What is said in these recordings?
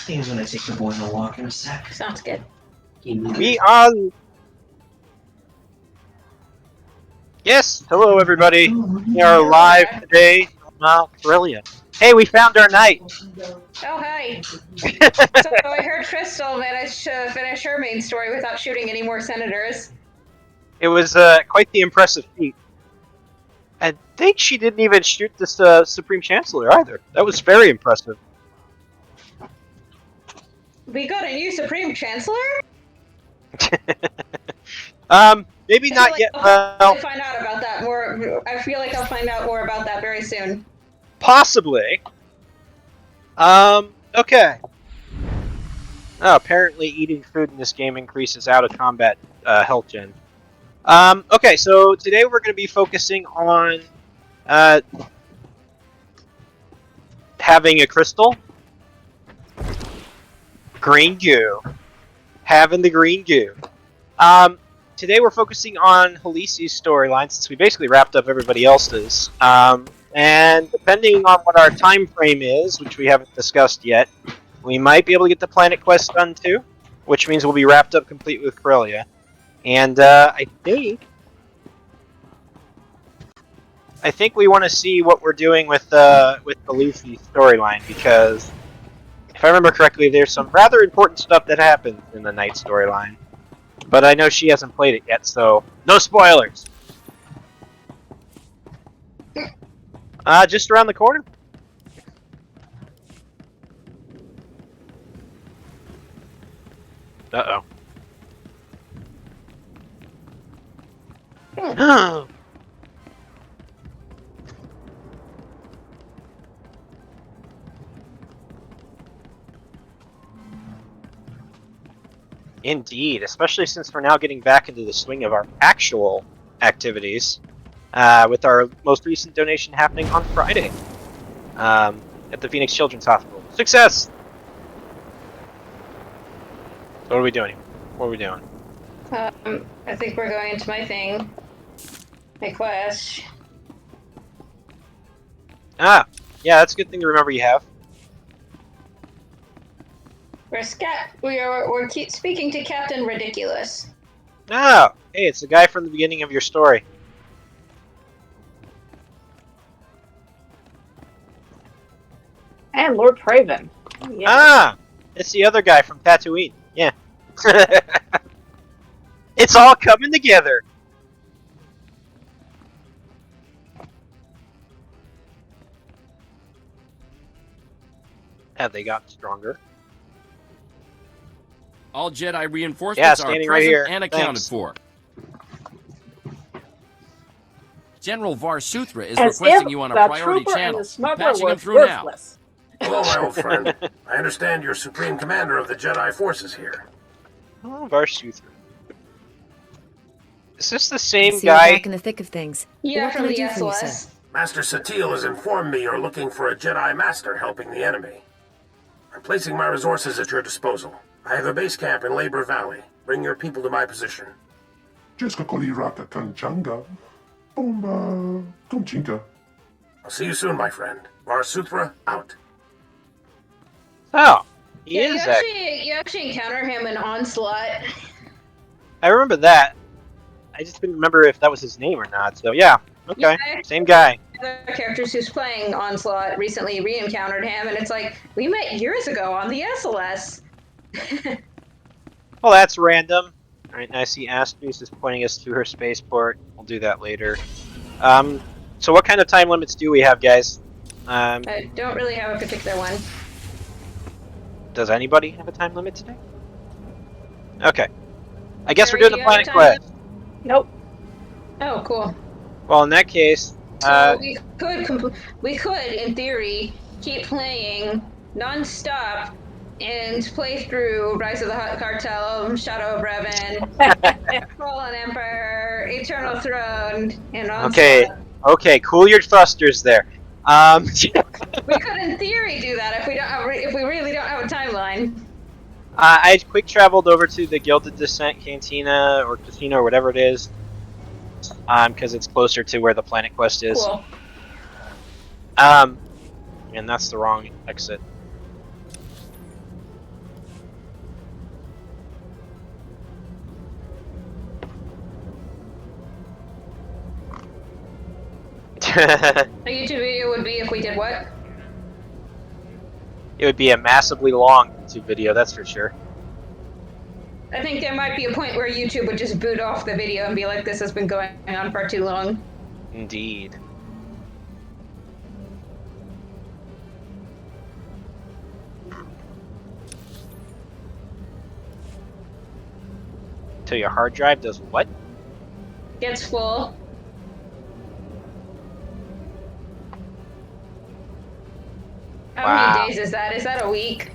think I'm gonna take the boys a walk in a sec. Sounds good. We are. Yes, hello everybody. We are live today on Corellia. Hey, we found our knight. Oh, hi. So I heard Crystal managed to finish her main story without shooting any more senators. It was quite the impressive feat. I think she didn't even shoot this Supreme Chancellor either. That was very impressive. We got a new Supreme Chancellor? Maybe not yet. I'll find out about that more. I feel like I'll find out more about that very soon. Possibly. Okay. Oh, apparently eating food in this game increases out of combat health gen. Okay, so today we're going to be focusing on having a crystal, green goo, having the green goo. Today we're focusing on Halisi's storyline since we basically wrapped up everybody else's. And depending on what our time frame is, which we haven't discussed yet, we might be able to get the planet quest done too, which means we'll be wrapped up complete with Corellia. And I think we want to see what we're doing with Halisi's storyline, because if I remember correctly, there's some rather important stuff that happens in the Knight storyline. But I know she hasn't played it yet, so no spoilers. Just around the corner. Uh-oh. Indeed, especially since we're now getting back into the swing of our actual activities, with our most recent donation happening on Friday at the Phoenix Children's Hospital. Success! So what are we doing? What are we doing? I think we're going into my thing. My quest. Ah, yeah, that's a good thing to remember you have. We're speaking to Captain Ridiculous. Oh, hey, it's the guy from the beginning of your story. And Lord Praven. Yeah. Ah, it's the other guy from Tatooine. Yeah. It's all coming together. Have they gotten stronger? All Jedi reinforcements are present right here. and accounted Thanks. for. General Var Suthra is As requesting if you on a the priority trooper channel. and the smuggler Patching him was through worthless. Hello, my old friend. I understand you're Supreme Commander of the Jedi Forces here. Oh, Var Suthra. Is this the same See, you're guy? back in the thick of things. Yeah, What can from I the do for you, SOS. sir? Master Satil has informed me you're looking for a Jedi Master helping the enemy. I'm placing my resources at your disposal. I have a base camp in Labor Valley. Bring your people to my position. Jessica Colirata Kanchanga. Bomba Tomchinka. I'll see you soon, my friend. Var Suthra, out. Oh, he Yeah, is. you actually encounter him in Onslaught. I remember that. I just didn't remember if that was his name or not. So yeah, okay, Yeah, same guy. Other characters who's playing Onslaught recently re-encountered him, and it's like, we met years ago on the SLS. Well, that's random. All right, I see Astris is pointing us to her spaceport. We'll do that later. So what kind of time limits do we have, guys? I don't really have a particular one. Does anybody have a time limit today? Okay. I guess Sarah, we're doing do the you have a planet time quest. Nope. Oh, cool. Well, in that case, So we could, in theory, keep playing non-stop and play through Rise of the Cartel, Shadow of Revan, Fallen Empire, Eternal Throne, and Onslaught. Okay, cool your thrusters there. We could, in theory, do that if we really don't have a timeline. I quick traveled over to the Gilded Descent Cantina or Casino or whatever it is, because it's closer to where the planet quest is. Cool. And that's the wrong exit. A YouTube video would be if we did what? It would be a massively long YouTube video, that's for sure. I think there might be a point where YouTube would just boot off the video and be like, this has been going on far too long. Indeed. Till your hard drive does what? Gets full. How Wow. many days is that? Is that a week?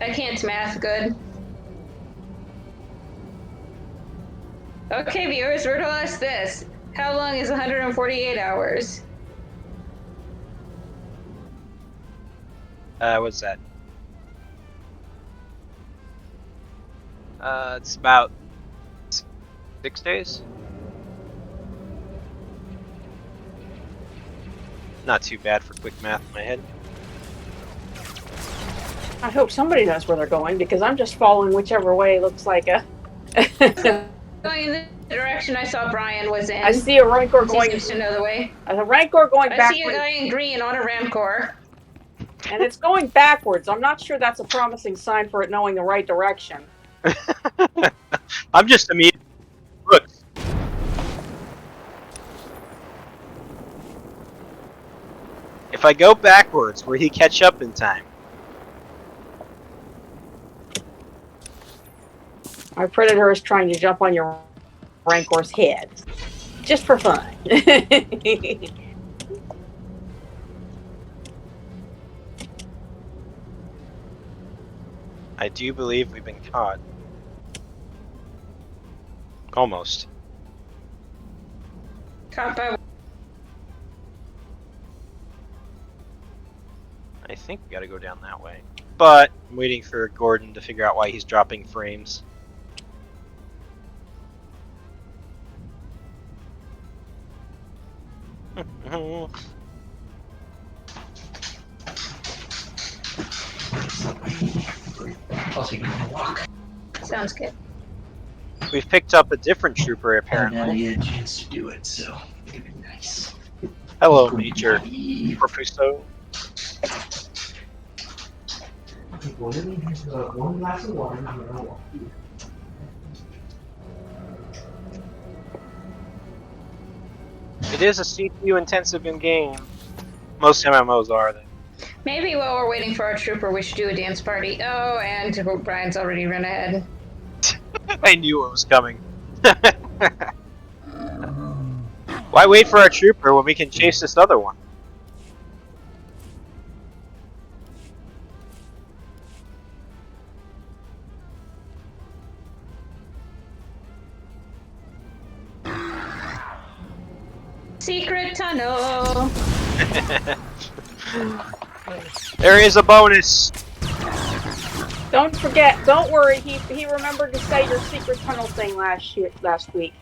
I can't math good. Okay, viewers, riddle us this. How long is 148 hours? What's that? It's about 6 days? Not too bad for quick math in my head. I hope somebody knows where they're going because I'm just following whichever way looks like a. Going in the direction I saw Brian was in. I see a Rancor He going. seems to know the way. A Rancor going I backwards. see a guy in green on a Rancor. And it's going backwards. I'm not sure that's a promising sign for it knowing the right direction. I'm just immediately. Look. If I go backwards, will he catch up in time? Our predator is trying to jump on your Rancor's head. Just for fun. I do believe we've been caught. Almost. Caught by. I think we gotta go down that way. But I'm waiting for Gordon to figure out why he's dropping frames. I'll take you on a walk. Sounds good. We've picked up a different trooper I haven't apparently. had a chance to do it, so it'd be nice. Hello, Major Profuso. One glass of water, and I'm gonna walk you. It is a CPU intensive in game. Most MMOs are though. Maybe while we're waiting for our trooper, we should do a dance party. Oh, and Brian's already run ahead. I knew it was coming. Why wait for our trooper when we can chase this other one? Secret tunnel. There is a bonus. Don't forget, don't worry, he remembered to say your secret tunnel thing last week.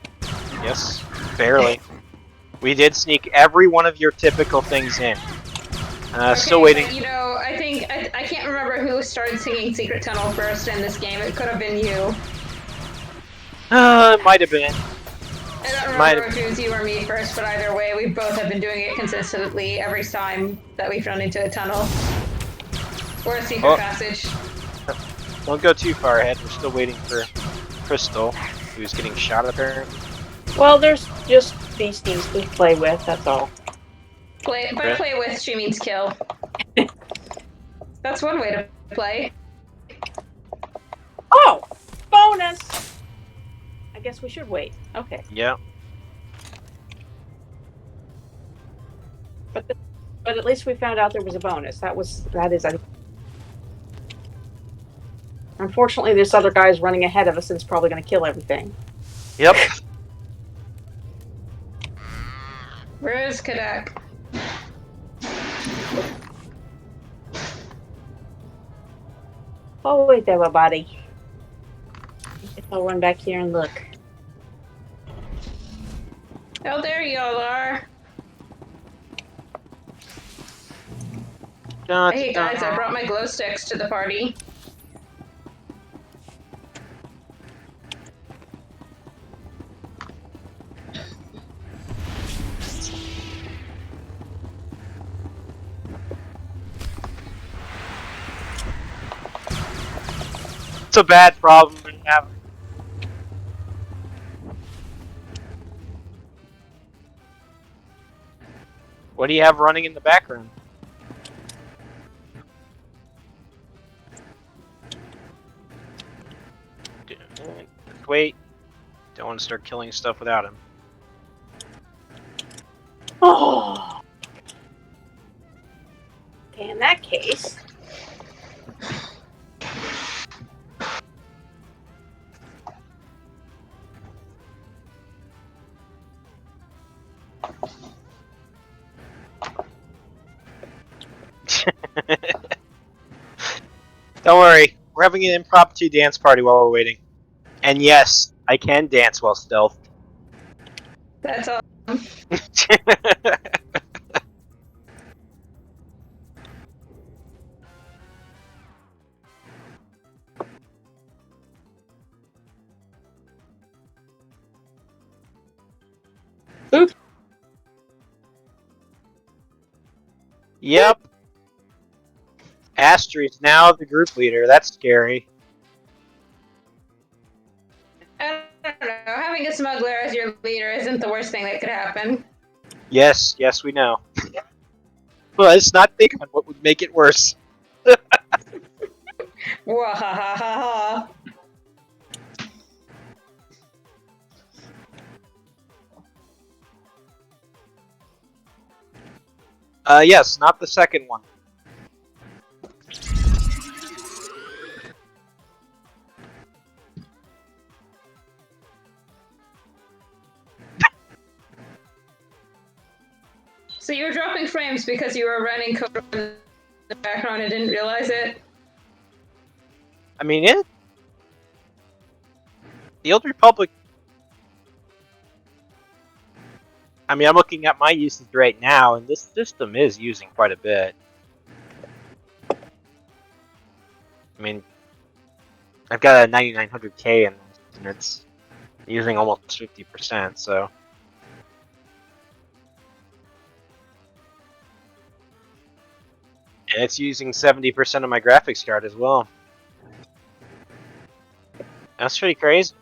Yes, barely. We did sneak every one of your typical things in. Still waiting. But, you know, I think I can't remember who started singing Secret Tunnel first in this game. It could have been you. It might have been. I don't remember if it was you or me first, but either way, we both have been doing it consistently every time that we've run into a tunnel or a secret passage. Don't go too far ahead. We're still waiting for Crystal, who's getting shot apparently. Well, there's just beasties to play with, that's all. By play with, she means kill. That's one way to play. Oh! Bonus! I guess we should wait. Okay. Yeah. But at least we found out there was a bonus. That is. Unfortunately, this other guy's running ahead of us and is probably going to kill everything. Yep. Where's Kadak? Oh, wait there, my buddy. I'll run back here and look. Oh, there y'all are. Hey guys, I brought my glow sticks to the party. It's a bad problem to have. What do you have running in the background? Wait. Don't want to start killing stuff without him. Oh. Okay, in that case. Don't worry, we're having an impromptu dance party while we're waiting. And yes, I can dance while stealth. That's all. Oops. Yep. Astrid now the group leader. That's scary. I don't know. Having a smuggler as your leader isn't the worst thing that could happen. Yes, yes, we know. Well, let's not think on what would make it worse. Wahahaha. Yes, not the second one. So you were dropping frames because you were running code in the background and didn't realize it? I mean, the Old Republic. I mean, I'm looking at my usage right now, and this system is using quite a bit. I mean, I've got a 9900K in this, and it's using almost 50%, so. And it's using 70% of my graphics card as well. That's pretty crazy.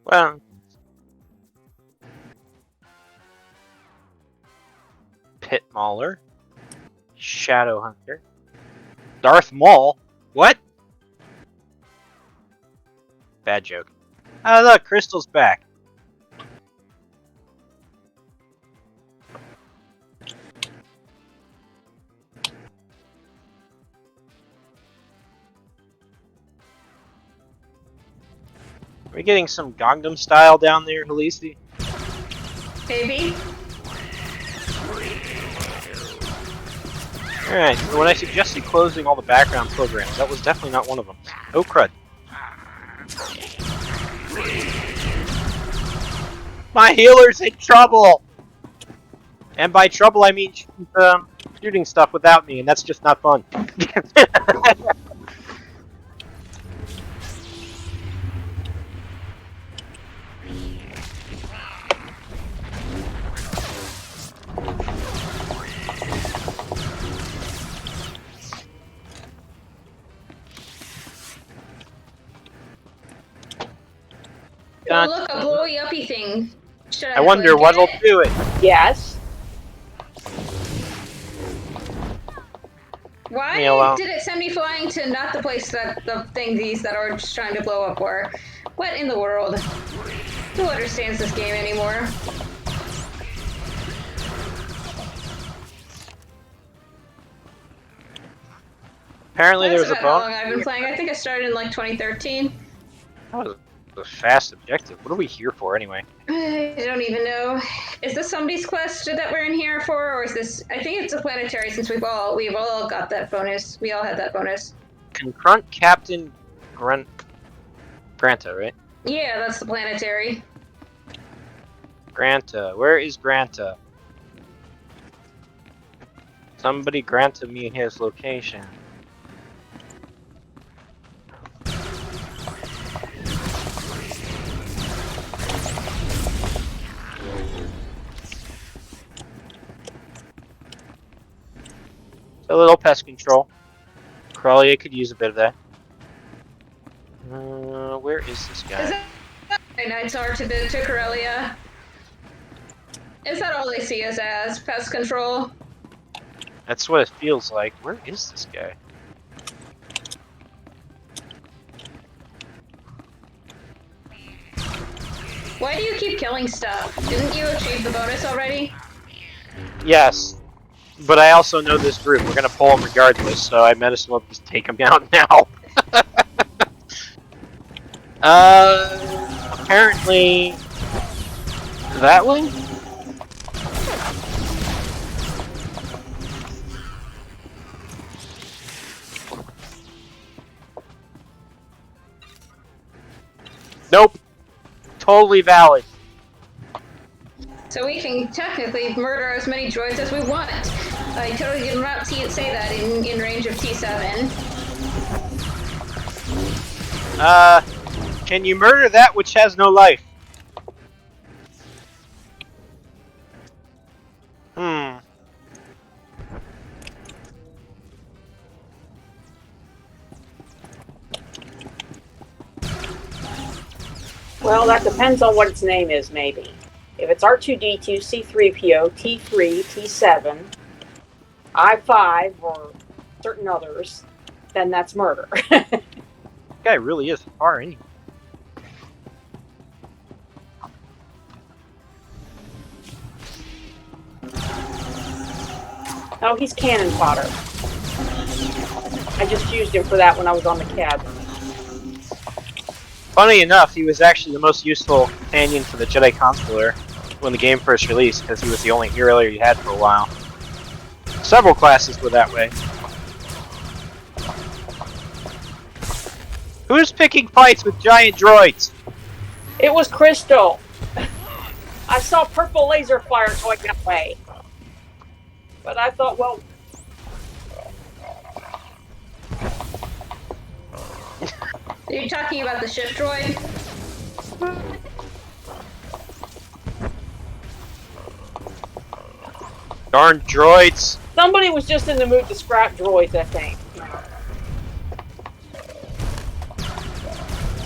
Well, Pit Mauler, Shadow Hunter, Darth Maul. What? Bad joke. Oh look, Crystal's back. Are we getting some Gangnam style down there, Halisi? Maybe. Alright, so when I suggested closing all the background programs, that was definitely not one of them. Oh crud. My healer's in trouble! And by trouble I mean shooting stuff without me, and that's just not fun. Oh, look, a blowy uppy thing. Should I wonder click what'll it? do it. Yes. Why Meow. did it send me flying to not the place that the these that are just trying to blow up were? What in the world? Who understands this game anymore? Apparently That's there's a about how long bonus. I've been playing. I think I started in like 2013. The fast objective. What are we here for anyway? I don't even know. Is this somebody's quest that we're in here for, or is this? I think it's a planetary since we've all got that bonus. We all had that bonus. Confront Captain Granta, right? Yeah, that's the planetary. Granta. Where is Granta? Somebody granta me his location. A little pest control. Corellia could use a bit of that. Where is this guy? Is that Knights are to Corellia? Is that all they see us as? Pest control? That's what it feels like. Where is this guy? Why do you keep killing stuff? Didn't you achieve the bonus already? Yes. But I also know this group. We're gonna pull them regardless, so I might as well just take them down now. Apparently... that way? Nope. Totally valid. So we can technically murder as many droids as we want. I totally did not say that in range of T7. Can you murder that which has no life? Well, that depends on what its name is, maybe. If it's R2-D2, C-3PO, T3, T7, I-5, or certain others, then that's murder. This guy really is far anyway. Oh, he's cannon fodder. I just used him for that when I was on the cab. Funny enough, he was actually the most useful companion for the Jedi Consular when the game first released, because he was the only hero you had for a while. Several classes were that way. Who's picking fights with giant droids? It was Crystal. I saw purple laser fire going that way. But I thought, well... Are you talking about the ship droid? Darn droids. Somebody was just in the mood to scrap droids, I think.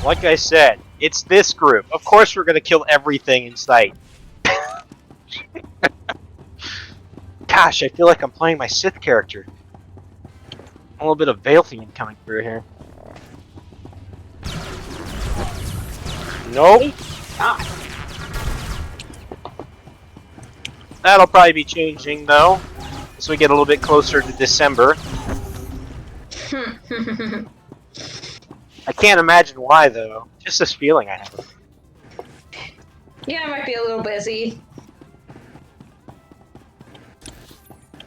Like I said, it's this group. Of course we're gonna kill everything in sight. Gosh, I feel like I'm playing my Sith character. A little bit of veil theme coming through here. Nope. God. That'll probably be changing though, as we get a little bit closer to December. I can't imagine why though. Just this feeling I have. Yeah, I might be a little busy.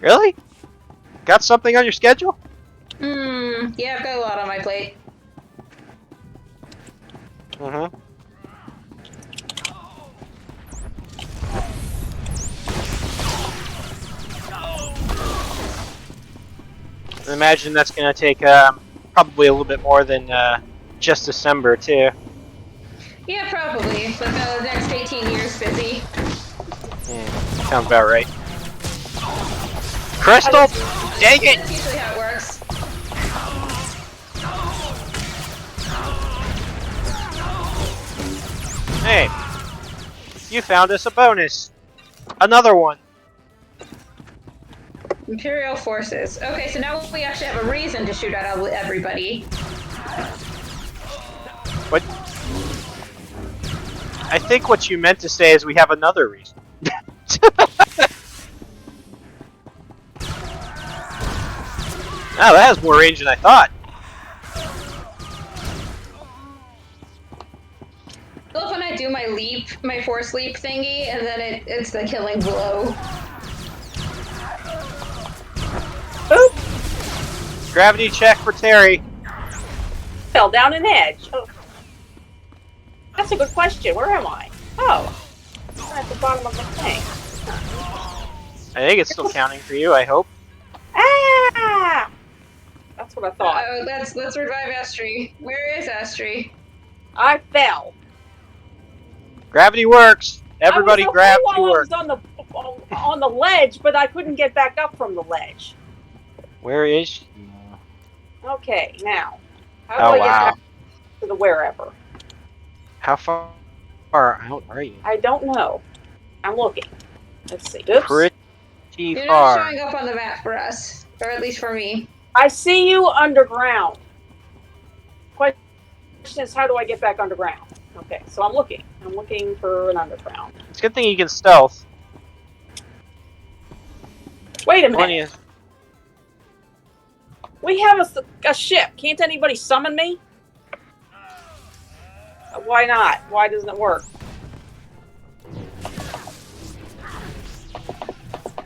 Really? Got something on your schedule? Yeah, I've got a lot on my plate. Mm-hmm. I imagine that's going to take probably a little bit more than just December, too. Yeah, probably. But the next 18 years busy. Sounds about right. Crystal! Dang it! That's usually how it works. Hey! You found us a bonus! Another one! Imperial forces. Okay, so now we actually have a reason to shoot at everybody. What? I think what you meant to say is we have another reason. Oh, that has more range than I thought. I do my leap, my force leap thingy, and then it's the killing blow. Oop! Gravity check for Terry. Fell down an edge. Oh. That's a good question. Where am I? Oh. I'm at the bottom of the thing. I think it's still counting for you, I hope. Ah! That's what I thought. Oh, let's revive Astri. Where is Astri? I fell. Gravity works. Everybody I was gravity while works. I was on the ledge, but I couldn't get back up from the ledge. Where is she? Okay, now. How Oh, do I get wow. back to the wherever? How far out are you? I don't know. I'm looking. Let's see. Oops. Pretty You're not far. showing up on the map for us, or at least for me. I see you underground. Question is, how do I get back underground? Okay, so I'm looking. I'm looking for an underground. It's a good thing you can stealth. Wait a Plenty minute. of- We have a ship. Can't anybody summon me? Why not? Why doesn't it work?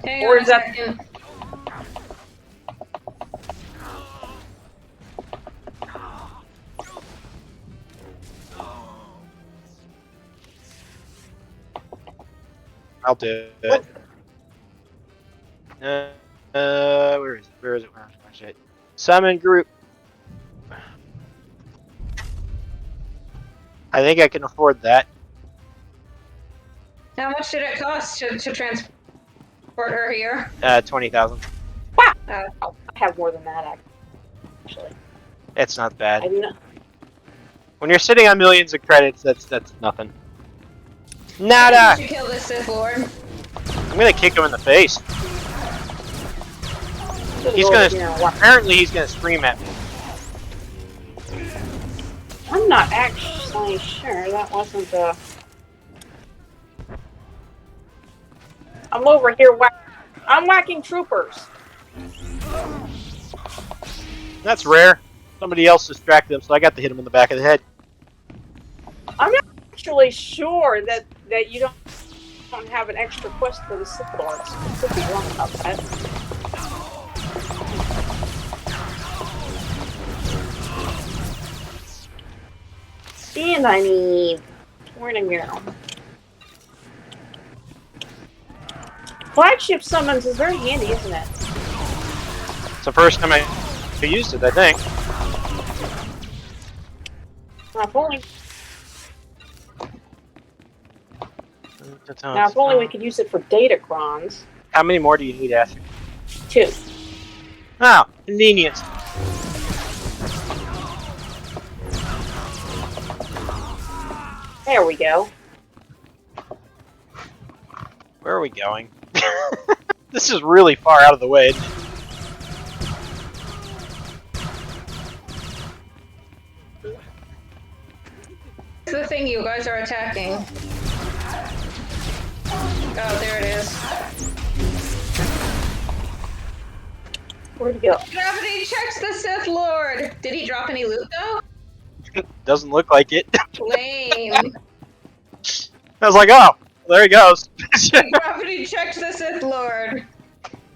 Hang Or on is a that- second. I'll do it. Where is it? Where is it? Where is it? Summon group. I think I can afford that. How much did it cost to transport her here? 20,000. I have more than that, actually. It's not I bad. do not. When you're sitting on millions of credits, that's nothing. How Nada! did you kill this Sith Lord? I'm gonna kick him in the face. He's Go gonna. over here and watch. Apparently, he's gonna scream at me. I'm not actually sure. That wasn't the. I'm over here. I'm whacking troopers. That's rare. Somebody else distracted him, so I got to hit him in the back of the head. I'm not actually sure that you don't have an extra quest for the Sith Lords. I could be wrong about that. And I need. Where'd I go? Flagship summons is very handy, isn't it? It's the first time I used it, I think. Now, if only we could use it for datacrons. How many more do you need, Ash? 2. Oh, convenient. There we go. Where are we going? This is really far out of the way, isn't it? What's the thing you guys are attacking? Oh, there it is. Where'd it go? Gravity checks the Sith Lord! Did he drop any loot, though? Doesn't look like it. Lame. I was like, oh, there he goes. Gravity checked the Sith Lord.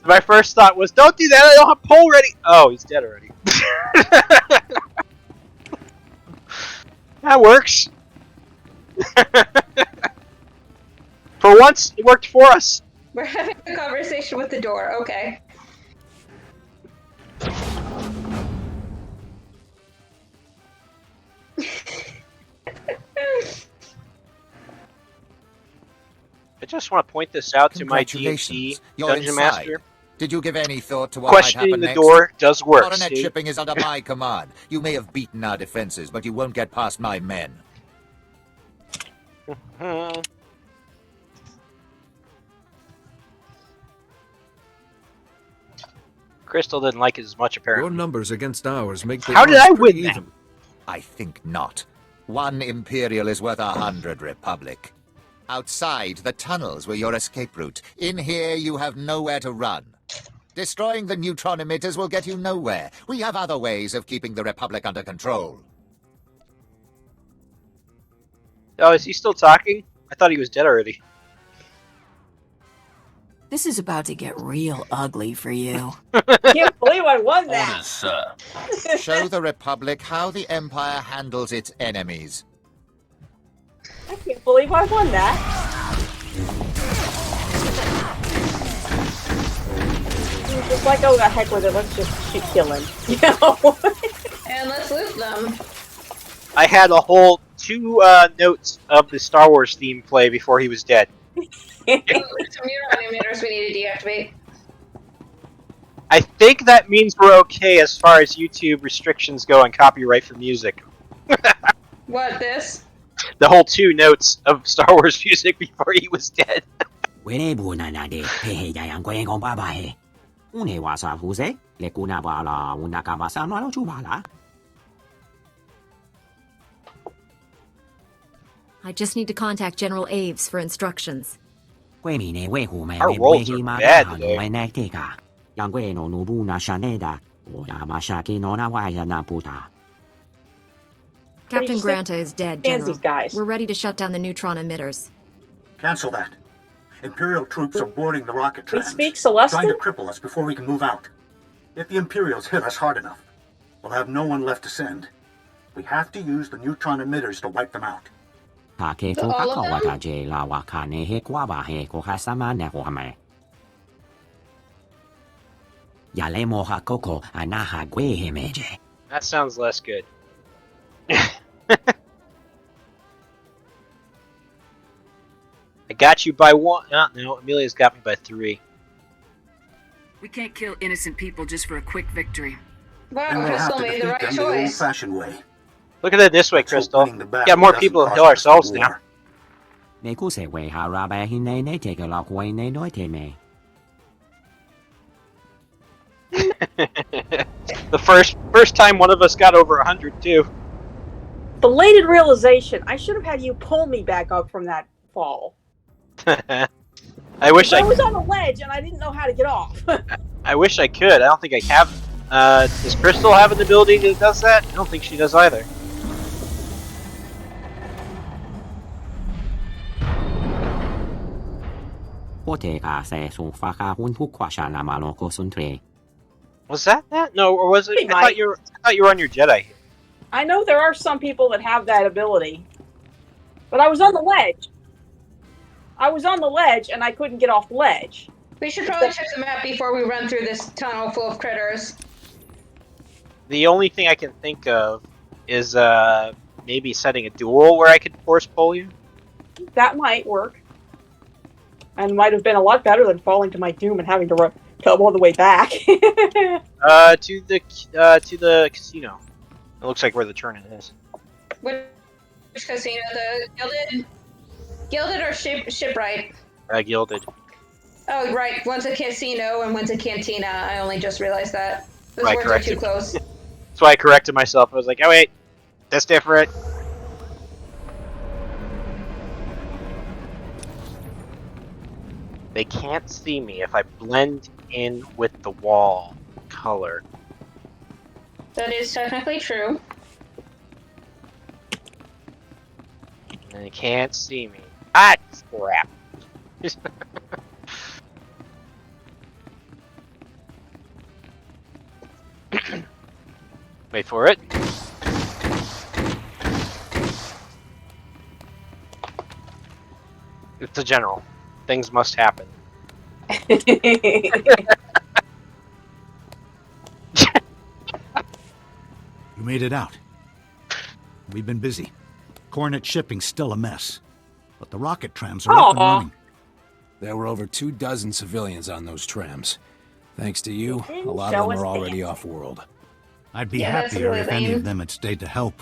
My first thought was, don't do that, I don't have pole ready. Oh, he's dead already. That works. For once, it worked for us. We're having a conversation with the door, okay. I just want to point this out to my D&D Congratulations. You're Dungeon inside. Master. Did you give any thought to what might Questioning happen the next? door does work, Coronet Steve. shipping is under my command. You may have beaten our defenses, but you won't get past my men. Hmm. Crystal didn't like it as much, Your apparently. numbers against ours make the How did odds I pretty win that? even. I think not. 1 Imperial is worth 100 Republic. Outside, the tunnels were your escape route. In here, you have nowhere to run. Destroying the neutron emitters will get you nowhere. We have other ways of keeping the Republic under control. Oh, is he still talking? I thought he was dead already. This is about to get real ugly for you. Can't believe I won that. Orders, sir. Show the Republic how the Empire handles its enemies. I can't believe I won that. Just like, oh, the heck with it. Let's just kill him. You know? And let's loot them. I had a whole 2 notes of the Star Wars theme play before he was dead. Some mural animators we need to deactivate. I think that means we're okay as far as YouTube restrictions go and copyright for music. What, this? The whole 2 notes of Star Wars music before he was dead. I just need to contact General Aves for instructions. Our rolls are bad today. Captain Granta is dead, General. These guys. We're ready to shut down the neutron emitters. Cancel that. Imperial troops are boarding the rocket We trams, speak Celestial? trying to cripple us before we can move out. If the Imperials hit us hard enough, we'll have no one left to send. We have to use the neutron emitters to wipe them out. All of them? That sounds less good. I got you by 1. No, Amelia's got me by 3. We can't kill innocent people just for a quick victory. Wow, And we'll have Crystal to made the defeat right them the choice. old-fashioned way. Look at it this way, Let's hope Crystal. winning the battle Got more doesn't people to cost kill us ourselves the now. war. The first time one of us got over 100 too. Belated realization. I should have had you pull me back up from that fall. I wish I was on a ledge and I didn't know how to get off. I wish I could. I don't think I have. Does Crystal have an ability that does that? I don't think she does either. Was that? No, or was it? I thought you were on your Jedi. I know there are some people that have that ability, but I was on the ledge. I was on the ledge and I couldn't get off the ledge. We should probably check the map before we run through this tunnel full of critters. The only thing I can think of is maybe setting a duel where I could force pull you. That might work, and might have been a lot better than falling to my doom and having to come all the way back. To the casino. It looks like where the turn is. Which casino? The Gilded or Shipwright? Gilded. Oh, right. One's a casino and one's a cantina. I only just realized that. Those Right, words are too close. That's why I corrected myself. I was like, oh wait, that's different. They can't see me if I blend in with the wall color. That is technically true. And they can't see me. Ah, crap. Wait for it. It's a general. Things must happen. You made it out. We've been busy. Coronet shipping's still a mess. But the rocket trams are up and running. There were over 24 civilians on those trams. Thanks to you, a lot show of them us are already that. off-world. I'd be Yeah, that's happier really if any lame. of them had stayed to help.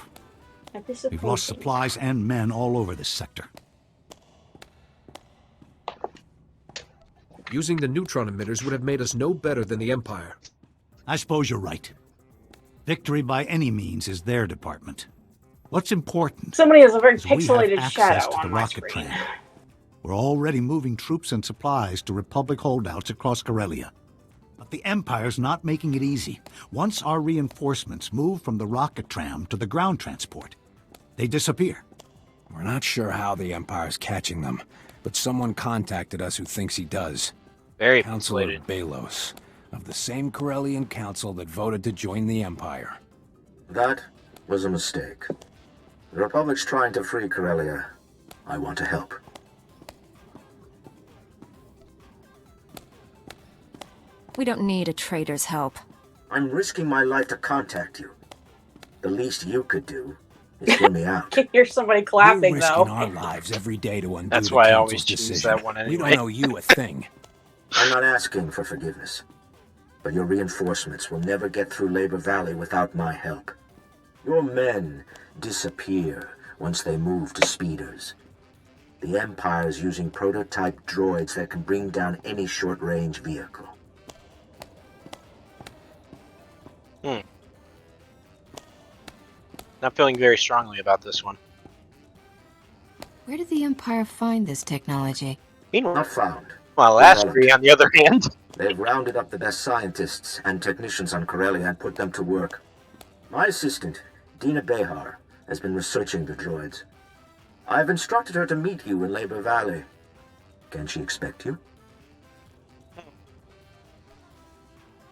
We've lost supplies and men all over this sector. Using the neutron emitters would have made us no better than the Empire. I suppose you're right. Victory by any means is their department. What's important Somebody has a very is we have pixelated access shadow to on the my rocket screen. tram. We're already moving troops and supplies to Republic holdouts across Corellia. But the Empire's not making it easy. Once our reinforcements move from the rocket tram to the ground transport, they disappear. We're not sure how the Empire's catching them, but someone contacted us who thinks he does. Very Councilor persuaded. Balos, of the same Corellian council that voted to join the Empire. That was a mistake. The Republic's trying to free Corellia. I want to help. We don't need a traitor's help. I'm risking my life to contact you. The least you could do is hear me out. Can hear somebody clapping, We're though. risking our lives every day to undo That's the why I council's always choose decision. that one We anyway. don't owe you a thing. I'm not asking for forgiveness, but your reinforcements will never get through Labor Valley without my help. Your men disappear once they move to speeders. The Empire is using prototype droids that can bring down any short-range vehicle. Not feeling very strongly about this one. Where did the Empire find this technology? Not found. Well, Asprey, on the other hand. They've rounded up the best scientists and technicians on Corellia and put them to work. My assistant, Dina Behar, has been researching the droids. I've instructed her to meet you in Labor Valley. Can she expect you?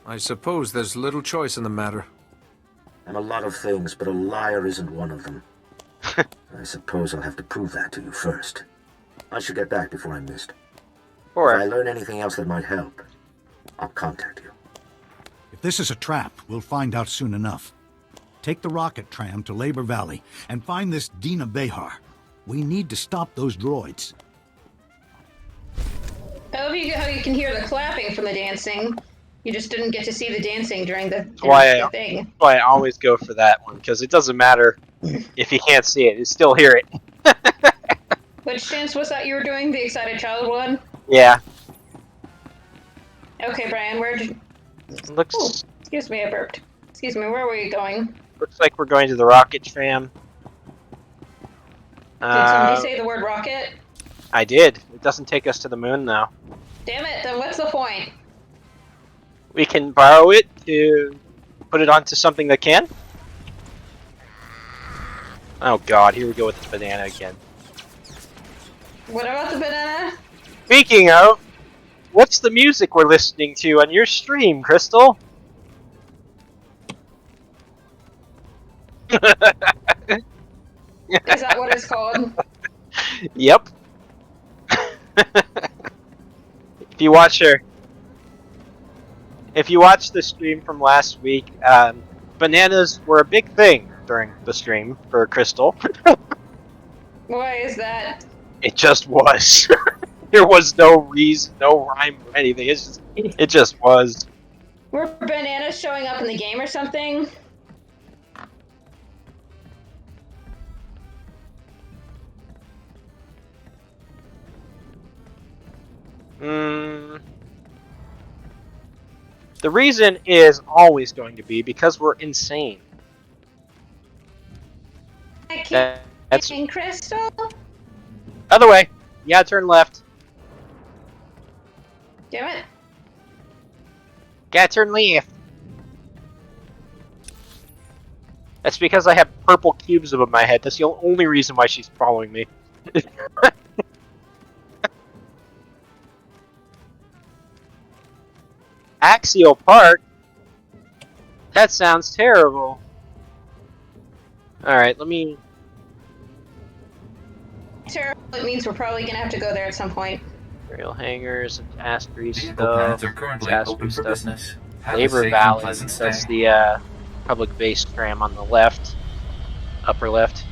I suppose there's little choice in the matter. I'm a lot of things, but a liar isn't one of them. I suppose I'll have to prove that to you first. I should get back before I'm missed. If I learn anything else that might help, I'll contact you. If this is a trap, we'll find out soon enough. Take the rocket tram to Labor Valley and find this Dina Behar. We need to stop those droids. I love how you can hear the clapping from the dancing. You just didn't get to see the dancing during the That's why thing. That's why I always go for that one, because it doesn't matter if you can't see it, you still hear it. Which dance was that you were doing? The Excited Child one? Yeah. Okay, Brian, where did you... Looks... Oh, excuse me, I burped. Excuse me, where were you going? Looks like we're going to the rocket tram. Did somebody say the word rocket? I did. It doesn't take us to the moon, though. Damn it, then what's the point? We can borrow it to put it onto something that can. Oh god, here we go with the banana again. What about the banana? Speaking of, what's the music we're listening to on your stream, Crystal? Is that what it's called? Yep. If you watch the stream from last week, bananas were a big thing during the stream for Crystal. Why is that? It just was. There was no reason, no rhyme or anything. It just was. Were bananas showing up in the game or something? The reason is always going to be because we're insane. That's Crystal? Other way. Yeah, turn left. Damn it. Yeah, turn left. That's because I have purple cubes above my head. That's the only reason why she's following me. Axial Park? That sounds terrible. Alright, let me... Terrible, it means we're probably gonna have to go there at some point. Aerial hangars and Asprey Vehicle stuff. pads are currently open for business. Have a Labor safe and Valley, pleasant that's stay. the public base tram on the left. Upper left.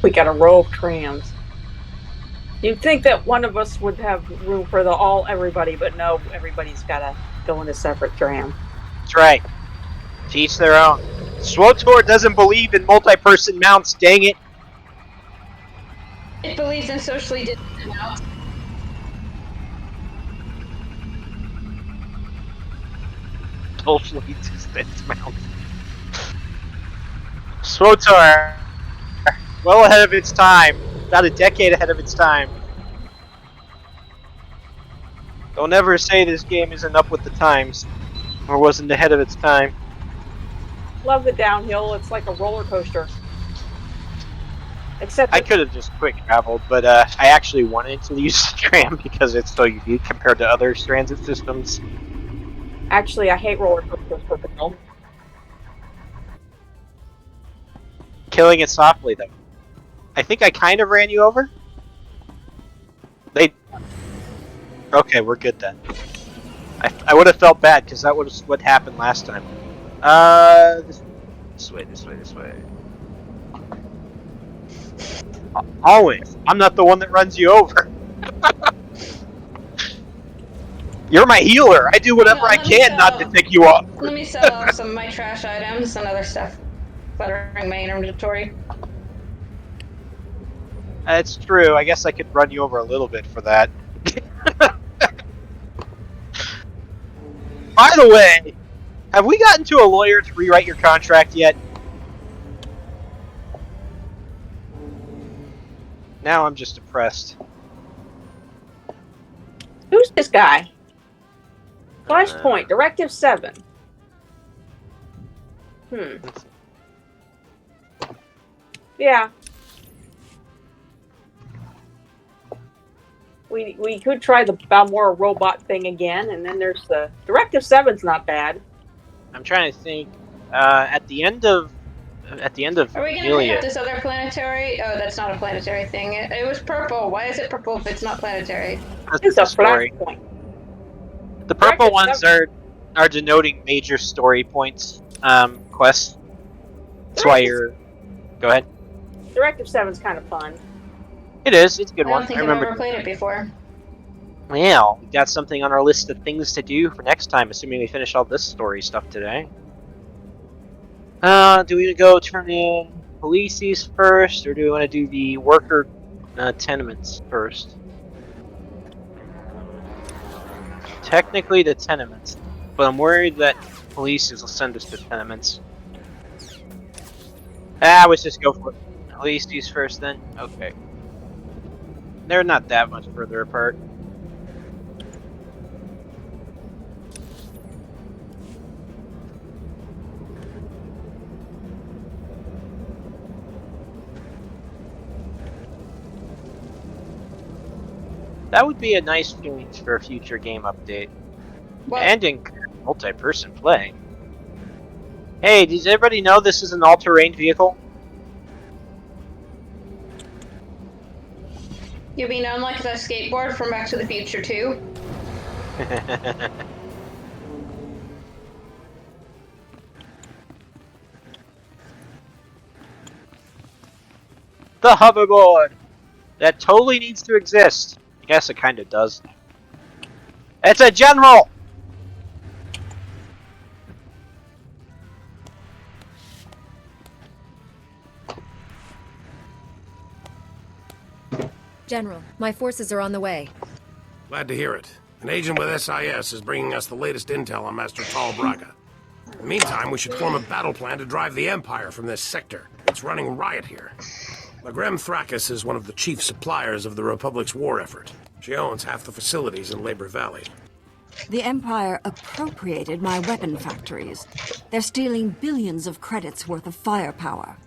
We got a row of trams. You'd think that one of us would have room for everybody, but no, everybody's gotta go in a separate tram. That's right. To each their own. SWOTOR doesn't believe in multi-person mounts, dang it. It believes in socially distant mounts. Socially distant mounts. SWOTOR, well ahead of its time. About a decade ahead of its time. Don't ever say this game isn't up with the times, or wasn't ahead of its time. Love the downhill. It's like a roller coaster. Except I could have just quick traveled, but I actually wanted to use the tram because it's so unique compared to other transit systems. Actually, I hate roller coasters for real. Killing it softly, though. I think I kind of ran you over. Okay, we're good then. I would have felt bad because that was what happened last time. This way. Always. I'm not the one that runs you over. You're my healer. I do whatever I can not to take you off. Let me sell off some of my trash items and other stuff cluttering my inventory. That's true. I guess I could run you over a little bit for that. By the way, have we gotten to a lawyer to rewrite your contract yet? Now I'm just depressed. Who's this guy? Flashpoint, Directive 7. Yeah. We could try the Balmora robot thing again, and then there's the Directive 7's not bad. I'm trying to think. At the end of Are we gonna pick up this other planetary? Oh, that's not a planetary thing. It was purple. Why is it purple if it's not planetary? It's a flashpoint. The purple ones are denoting major story points, quests. That's why you're. Go ahead. Directive 7's kind of fun. It is. It's a good I one. don't think I I've remember. ever played it before. Well, we got something on our list of things to do for next time, assuming we finish all this story stuff today. Do we go turn in policies first, or do we want to do the worker tenements first? Technically the tenements, but I'm worried that policies will send us to tenements. Let's just go for policies first then. Okay. They're not that much further apart. That would be a nice change for a future game update. And in multi-person play. Hey, does everybody know this is an all-terrain vehicle? You mean unlike the skateboard from Back to the Future 2? The hoverboard! That totally needs to exist. I guess it kind of does. It's a general! General, my forces are on the way. Glad to hear it. An agent with SIS is bringing us the latest intel on Master Tal Braga. In the meantime, we should form a battle plan to drive the Empire from this sector. It's running riot here. Lagrem Thrakis is one of the chief suppliers of the Republic's war effort. She owns half the facilities in Labor Valley. The Empire appropriated my weapon factories. They're stealing billions of credits worth of firepower.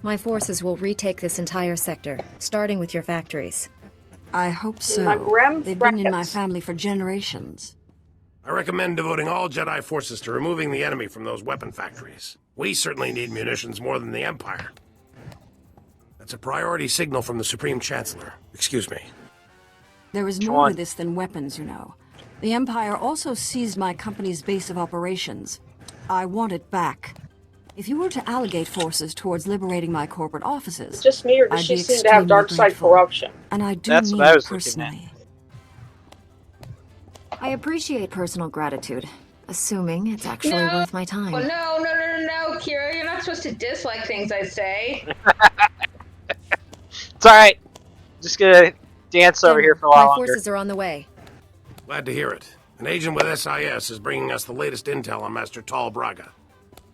My forces will retake this entire sector, starting with your factories. I hope so. Lagrem They've been in my Thrakis. family for generations. I recommend devoting all Jedi forces to removing the enemy from those weapon factories. We certainly need munitions more than the Empire. That's a priority signal from the Supreme Chancellor. Excuse me. There is more to this than weapons, you know. The Empire also seized my company's base of operations. I want it back. If you were to allocate forces towards liberating my corporate offices, Just me, or does I'd she be seem to have dark extremely side grateful. corruption? And I do That's mean what I was it looking at. personally. I appreciate personal gratitude, assuming it's actually No. worth my time. Oh, no, Kira, you're not supposed to dislike things I say. It's alright. Just gonna dance over here for a while My longer. forces are on the way. Glad to hear it. An agent with SIS is bringing us the latest intel on Master Tal Braga.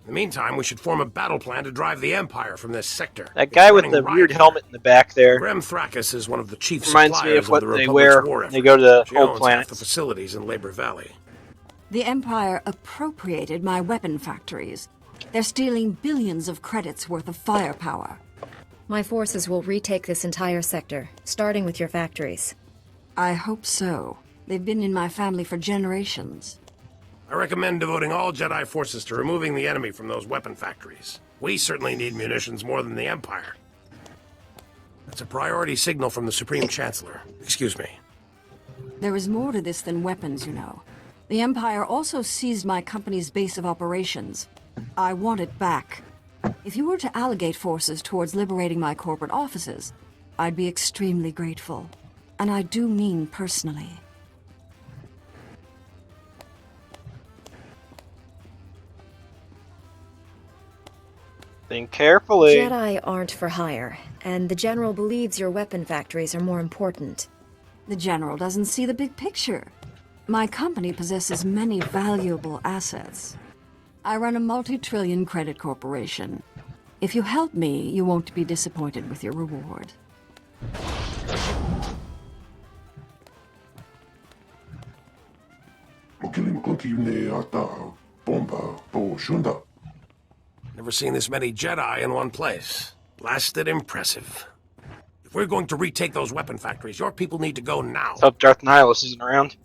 In the meantime, we should form a battle plan to drive the Empire from this sector. That guy It's with running the weird riot. helmet in the back there Grem Thrakis is one of the chief reminds me suppliers of what the they Republic's wear war when they effort. go to the She old owns half planets. the facilities in Labor Valley. The Empire appropriated my weapon factories. They're stealing billions of credits worth of firepower. My forces will retake this entire sector, starting with your factories. I hope so. They've been in my family for generations. I recommend devoting all Jedi forces to removing the enemy from those weapon factories. We certainly need munitions more than the Empire. That's a priority signal from the Supreme Chancellor. Excuse me. There is more to this than weapons, you know. The Empire also seized my company's base of operations. I want it back. If you were to allocate forces towards liberating my corporate offices, I'd be extremely grateful. And I do mean personally. Think carefully. Jedi aren't for hire, and the General believes your weapon factories are more important. The General doesn't see the big picture. My company possesses many valuable assets. I run a multi-trillion credit corporation. If you help me, you won't be disappointed with your reward. Never seen this many Jedi in one place. Blasted impressive. If we're going to retake those weapon factories, your people need to go now. Hope Darth Nihilus isn't around.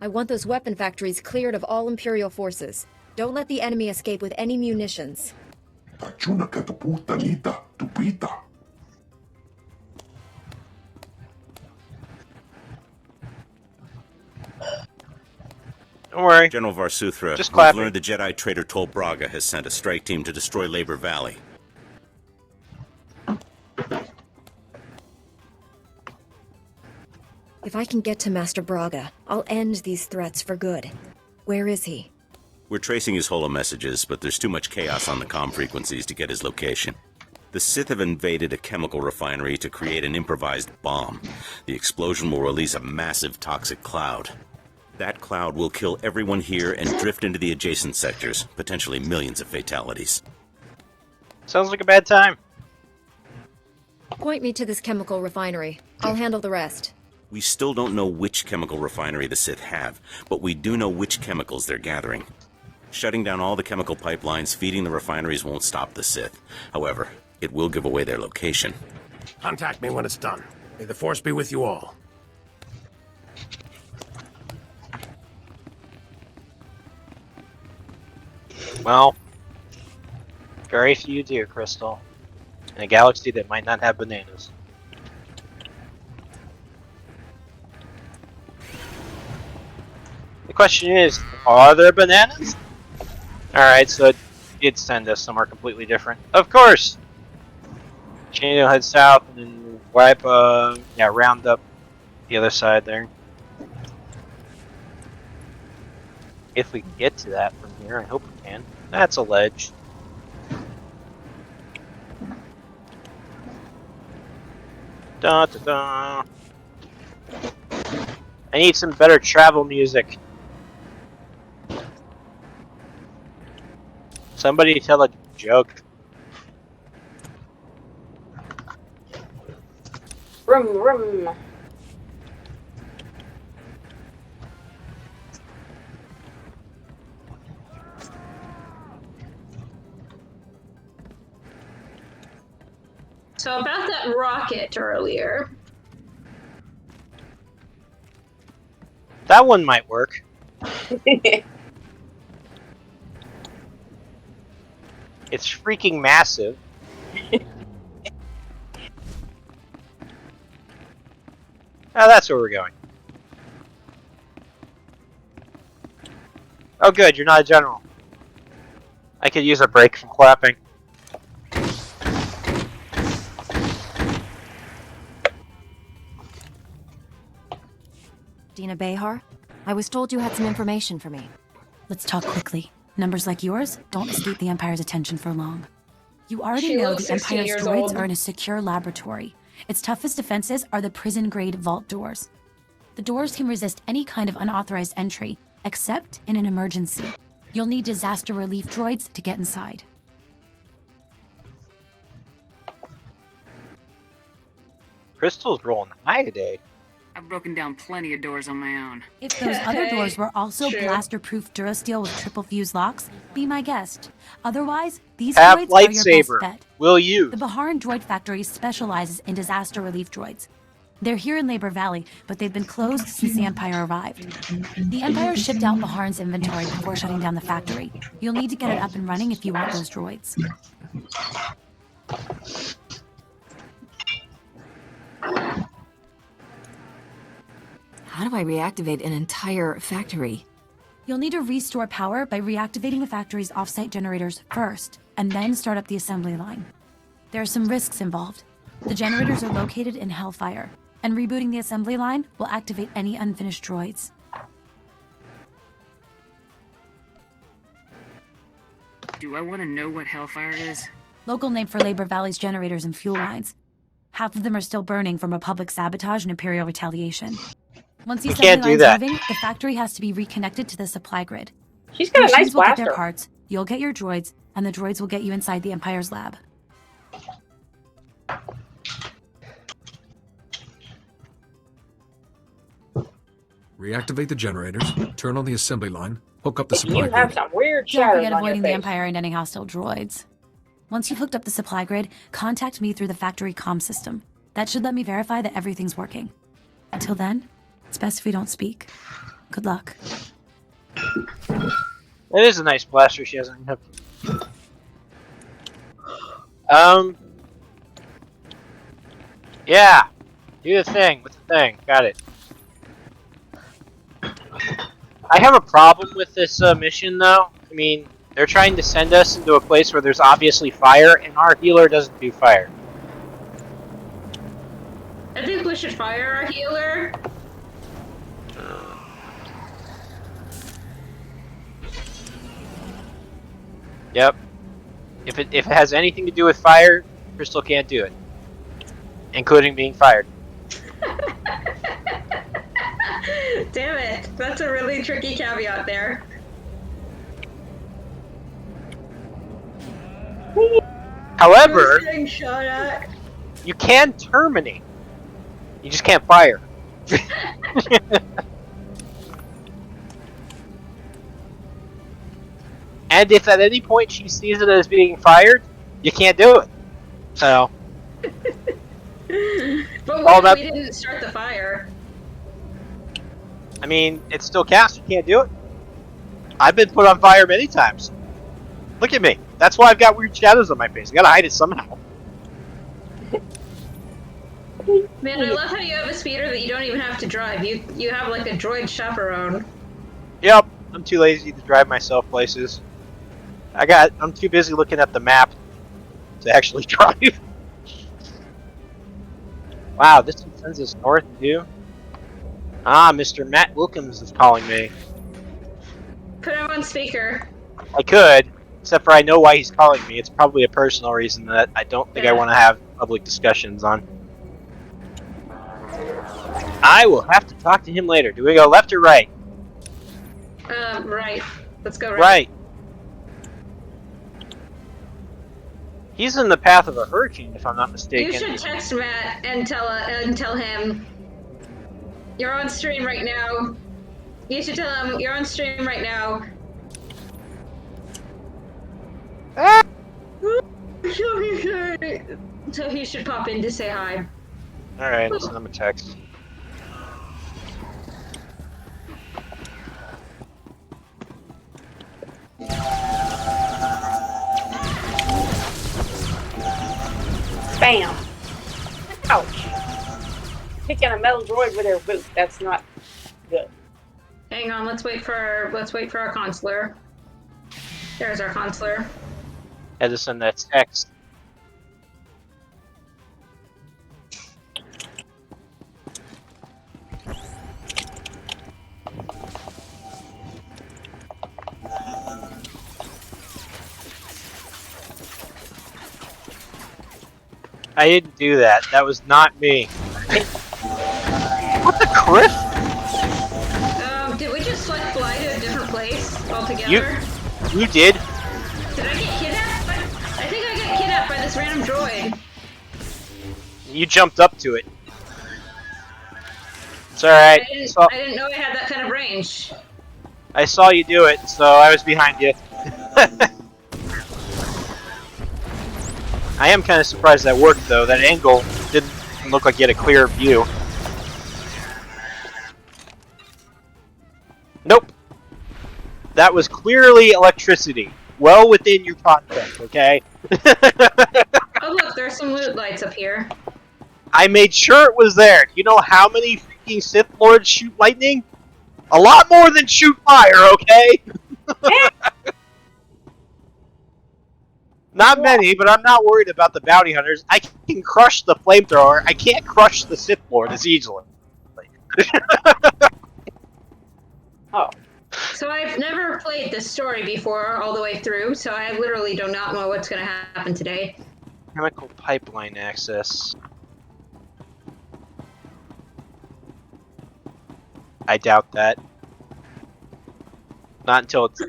I want those weapon factories cleared of all Imperial forces. Don't let the enemy escape with any munitions. Don't worry. General Varsuthra, Just we've clapping. learned the Jedi traitor Tol Braga has sent a strike team to destroy Labor Valley. If I can get to Master Braga, I'll end these threats for good. Where is he? We're tracing his holo messages, but there's too much chaos on the comm frequencies to get his location. The Sith have invaded a chemical refinery to create an improvised bomb. The explosion will release a massive toxic cloud. That cloud will kill everyone here and drift into the adjacent sectors, potentially millions of fatalities. Sounds like a bad time. Point me to this chemical refinery. I'll handle the rest. We still don't know which chemical refinery the Sith have, but we do know which chemicals they're gathering. Shutting down all the chemical pipelines feeding the refineries won't stop the Sith. However, it will give away their location. Contact me when it's done. May the Force be with you all. Well, very few do, Crystal. In a galaxy that might not have bananas. The question is, are there bananas? Alright, so it did send us somewhere completely different. Of course! Chainsaw head south and then wipe, round up the other side there. If we can get to that from here, I hope we can. That's a ledge. Da da da. I need some better travel music. Somebody tell a joke. Vroom, vroom. So about that rocket earlier. That one might work. It's freaking massive. Oh, that's where we're going. Oh good, you're not a general. I could use a break from clapping. Dina Behar? I was told you had some information for me. Let's talk quickly. Numbers like yours don't escape the Empire's attention for long. You already She know looks the 16 Empire's years droids old. are in a secure laboratory. Its toughest defenses are the prison-grade vault doors. The doors can resist any kind of unauthorized entry, except in an emergency. You'll need disaster relief droids to get inside. Crystal's rolling high today. I've broken down plenty of doors on my own. If those other doors were also blaster-proof Durasteel with triple fuse locks, be my guest. Otherwise, these Have droids are your best lightsaber. bet. Will use. The Baharan Droid Factory specializes in disaster relief droids. They're here in Labor Valley, but they've been closed since the Empire arrived. The Empire shipped out Baharan's inventory before shutting down the factory. You'll need to get it up and running if you want those droids. How do I reactivate an entire factory? You'll need to restore power by reactivating the factory's off-site generators first, and then start up the assembly line. There are some risks involved. The generators are located in Hellfire, and rebooting the assembly line will activate any unfinished droids. Do I want to know what Hellfire is? Local name for Labor Valley's generators and fuel lines. Half of them are still burning from Republic sabotage and Imperial retaliation. Once the You can't assembly do line's that. moving, the factory has to be reconnected to the supply grid. She's got a nice Machines will get blaster. their parts, you'll get your droids, and the droids will get you inside the Empire's lab. Reactivate the generators, turn on the assembly line, hook up the You supply have grid. some weird Don't shadows forget on avoiding your the face. Empire and any hostile droids. Once you've hooked up the supply grid, contact me through the factory comm system. That should let me verify that everything's working. Until then, it's best if we don't speak. Good luck. That is a nice blaster she hasn't hooked. Yeah. Do the thing with the thing. Got it. I have a problem with this mission, though. I mean, they're trying to send us into a place where there's obviously fire, and our healer doesn't do fire. I think we should fire our healer. Yep. If it has anything to do with fire, Crystal can't do it. Including being fired. Damn it. That's a really tricky caveat there. However, Who's getting shot at? you can terminate. You just can't fire. And if at any point she sees it as being fired, you can't do it. So. But All what that- if we didn't start the fire? I mean, it's still cast. You can't do it. I've been put on fire many times. Look at me. That's why I've got weird shadows on my face. I gotta hide it somehow. Man, I love how you have a speeder that you don't even have to drive. You have like a droid chaperone. Yep. I'm too lazy to drive myself places. I'm too busy looking at the map to actually drive. Wow, this one sends us north too. Ah, Mr. Matt Wilkins is calling me. Put him on speaker. I could, except for I know why he's calling me. It's probably a personal reason that I don't think I want to have public discussions on. I will have to talk to him later. Do we go left or right? Right. Let's go right. Right. He's in the path of a hurricane, if I'm not mistaken. You should text Matt and tell him you're on stream right now. You should tell him you're on stream right now. Ah! So he should pop in to say hi. Alright, I'll send him a text. Bam! Ouch! Picking a metal droid with their boot. That's not good. Hang on, let's wait for our consular. There's our consular. Had to send that text. I didn't do that. That was not me. What the criff? Did we just like fly to a different place altogether? You did. Did I get kidnapped? I think I got kidnapped by this random droid. You jumped up to it. It's alright. I didn't know I had that kind of range. I saw you do it, so I was behind you. I am kind of surprised that worked, though. That angle didn't look like you had a clear view. Nope. That was clearly electricity. Well within your context, okay? Oh look, there's some loot lights up here. I made sure it was there. Do you know how many freaking Sith Lords shoot lightning? A lot more than shoot fire, okay? Not many, but I'm not worried about the bounty hunters. I can crush the flamethrower. I can't crush the Sith Lord as easily. Oh. So I've never played this story before all the way through, so I literally do not know what's going to happen today. Chemical pipeline access. I doubt that. Not until it's...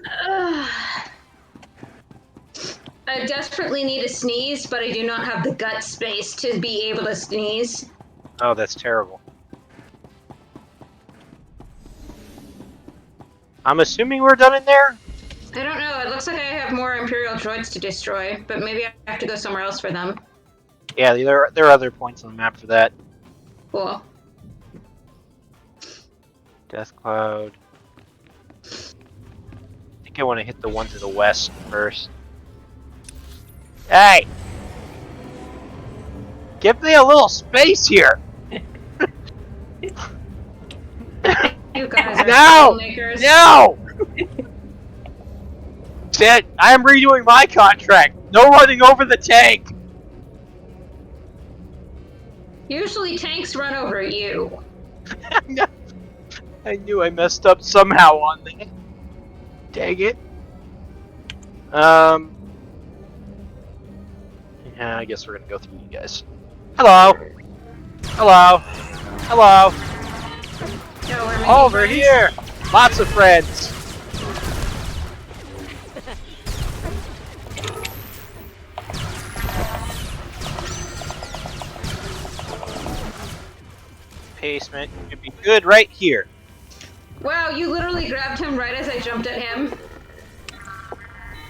I desperately need a sneeze, but I do not have the gut space to be able to sneeze. Oh, that's terrible. I'm assuming we're done in there? I don't know. It looks like I have more Imperial droids to destroy, but maybe I have to go somewhere else for them. Yeah, there are other points on the map for that. Cool. Death Cloud. I think I want to hit the one to the west first. Hey! Give me a little space here! You guys are No! troublemakers. No! Ted, I am redoing my contract. No running over the tank. Usually tanks run over you. I knew I messed up somehow on that. Dang it. Yeah, I guess we're gonna go through you guys. Hello. Hello. Hello. No, we're Over friends. here. Lots of friends. Basement could be good right here. Wow, you literally grabbed him right as I jumped at him.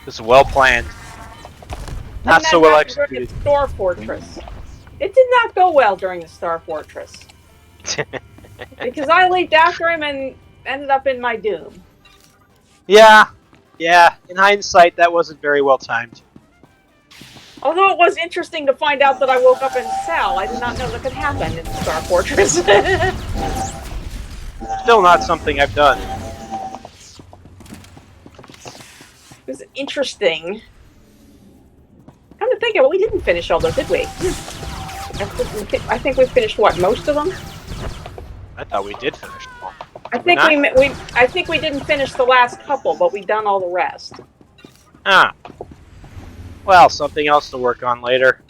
This is well planned. Not so well executed. The Star Fortress. It did not go well during the Star Fortress. Because I leaped after him and ended up in my doom. Yeah. Yeah, in hindsight, that wasn't very well timed. Although it was interesting to find out that I woke up in Cell. I did not know that could happen in Star Fortress. Still not something I've done. It was interesting. Come to think of it, we didn't finish all those, did we? I think we finished what, most of them? I thought we did finish them all. I think we didn't finish the last couple, but we've done all the rest. Ah. Well, something else to work on later.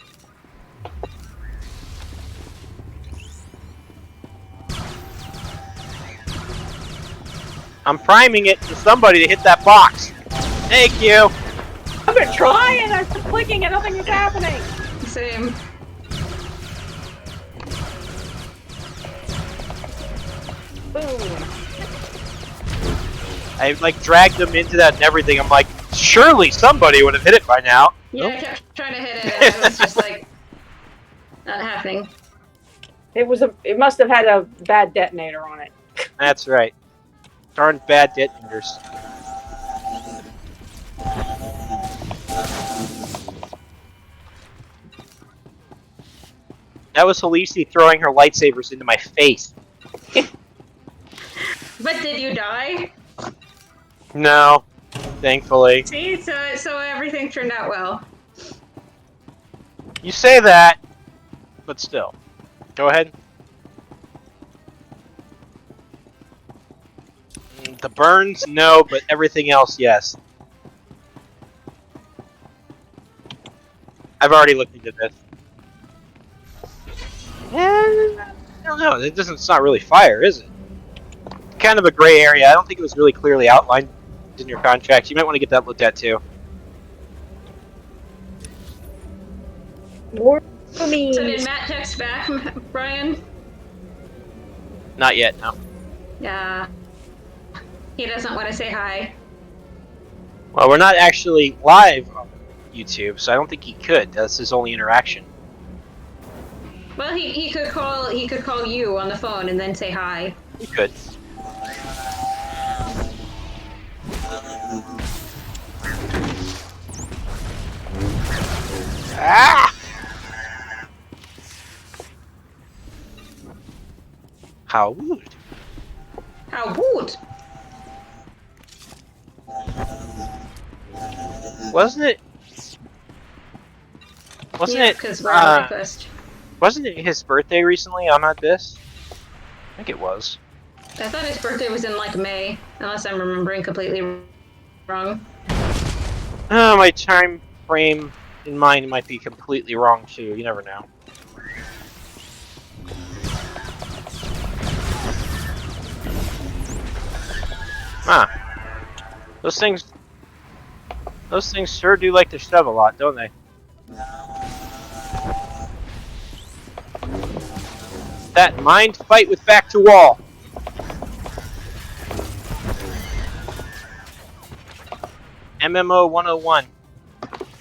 I'm priming it for somebody to hit that box. Thank you. I've been trying, I'm clicking and nothing is happening. Same. Boom. I like dragged them into that and everything. I'm like, surely somebody would have hit it by now. Yeah, I kept trying to hit it and it was just like not happening. It must have had a bad detonator on it. That's right. Darn bad detonators. That was Halisi throwing her lightsabers into my face. But did you die? No, thankfully. See, so everything turned out well. You say that, but still. Go ahead. The burns, no, but everything else, yes. I've already looked into this. I don't know. It's not really fire, is it? Kind of a gray area. I don't think it was really clearly outlined in your contract. You might want to get that looked at too. So did Matt text back, Brian? Not yet, no. Yeah. He doesn't want to say hi. Well, we're not actually live on YouTube, so I don't think he could. That's his only interaction. Well, he could call you on the phone and then say hi. He could. Ah! How would? How would? Wasn't it? Wasn't yeah, it? Because we're on request. Wasn't it his birthday recently on this? I think it was. I thought his birthday was in like May, unless I'm remembering completely wrong. Oh, my time frame in mind might be completely wrong too. You never know. Huh. Those things sure do like to shove a lot, don't they? That mind fight with back to wall. MMO 101.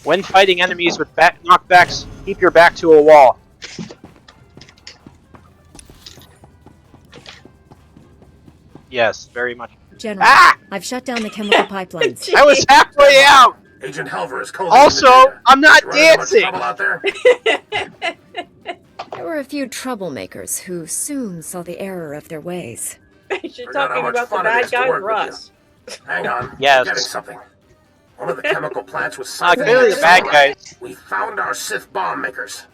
When fighting enemies with knockbacks, keep your back to a wall. Yes, very much. General, I've shut down the chemical pipelines. I was halfway out! Agent Helver is cold. Also, I'm not dancing! Trouble out there? There were a few troublemakers who soon saw the error of their ways. She's talking about the bad guy Russ. Hang on. Yes. I'm getting something. One of the chemical plants was clearly the bad guys. We found our Sith bomb makers.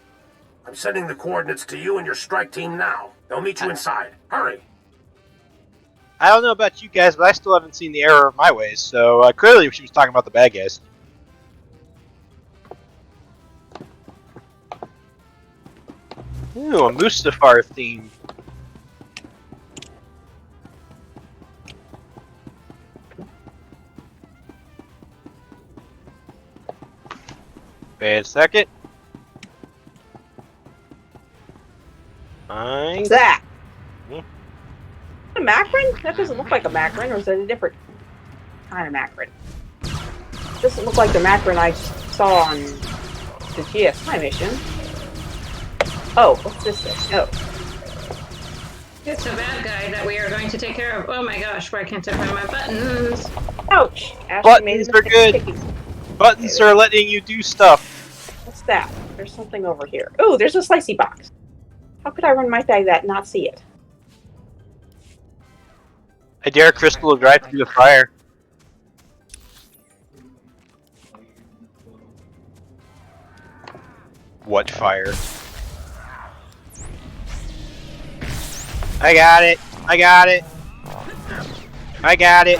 I'm sending the coordinates to you and your strike team now. They'll meet you inside. Hurry. I don't know about you guys, but I still haven't seen the error of my ways, so clearly she was talking about the bad guys. Ooh, a Mustafar theme. Wait a second. What's that? A Macron? That doesn't look like a Macron, or is it a different kind of Macron? Doesn't look like the Macron I saw on the GSI mission. Oh, what's this thing? Oh. It's a bad guy that we are going to take care of. Oh my gosh, why can't I find my buttons? Ouch! Buttons are good. Buttons are letting you do stuff. What's that? There's something over here. Oh, there's a slicey box. How could I run my bag that and not see it? I dare Crystal to drive through the fire. What fire? I got it. I got it. I got it.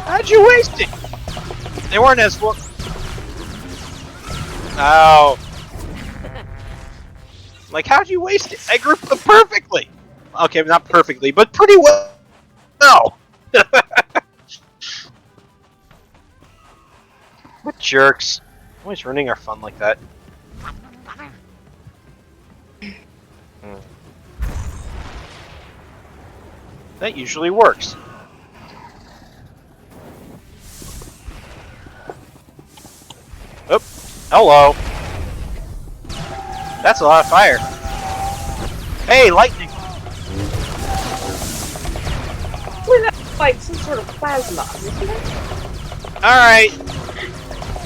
How'd you waste it? They weren't as well. Oh. Like, how'd you waste it? I grouped them perfectly. Okay, not perfectly, but pretty well. No. What jerks. Always ruining our fun like that. That usually works. Oh, hello. That's a lot of fire. Hey, lightning! Well, that's like some sort of plasma, isn't it? Alright.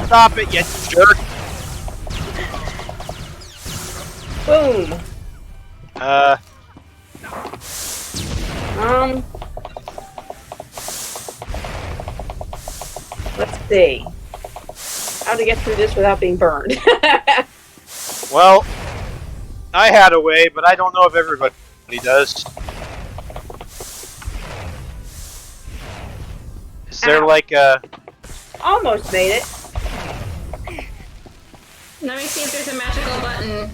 Stop it, you jerk. Boom. Let's see. How to get through this without being burned. Well, I had a way, but I don't know if everybody does. Is there like a... Almost made it. Let me see if there's a magical button.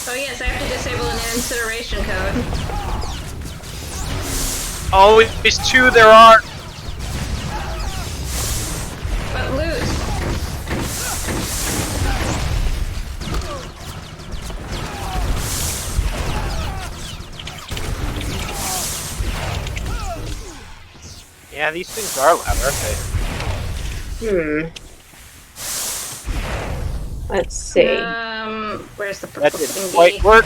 Oh yes, I have to disable an incineration code. Always two there are. Yeah, these things are loud, aren't they? Let's see. Where's the That purple didn't thingy? quite work.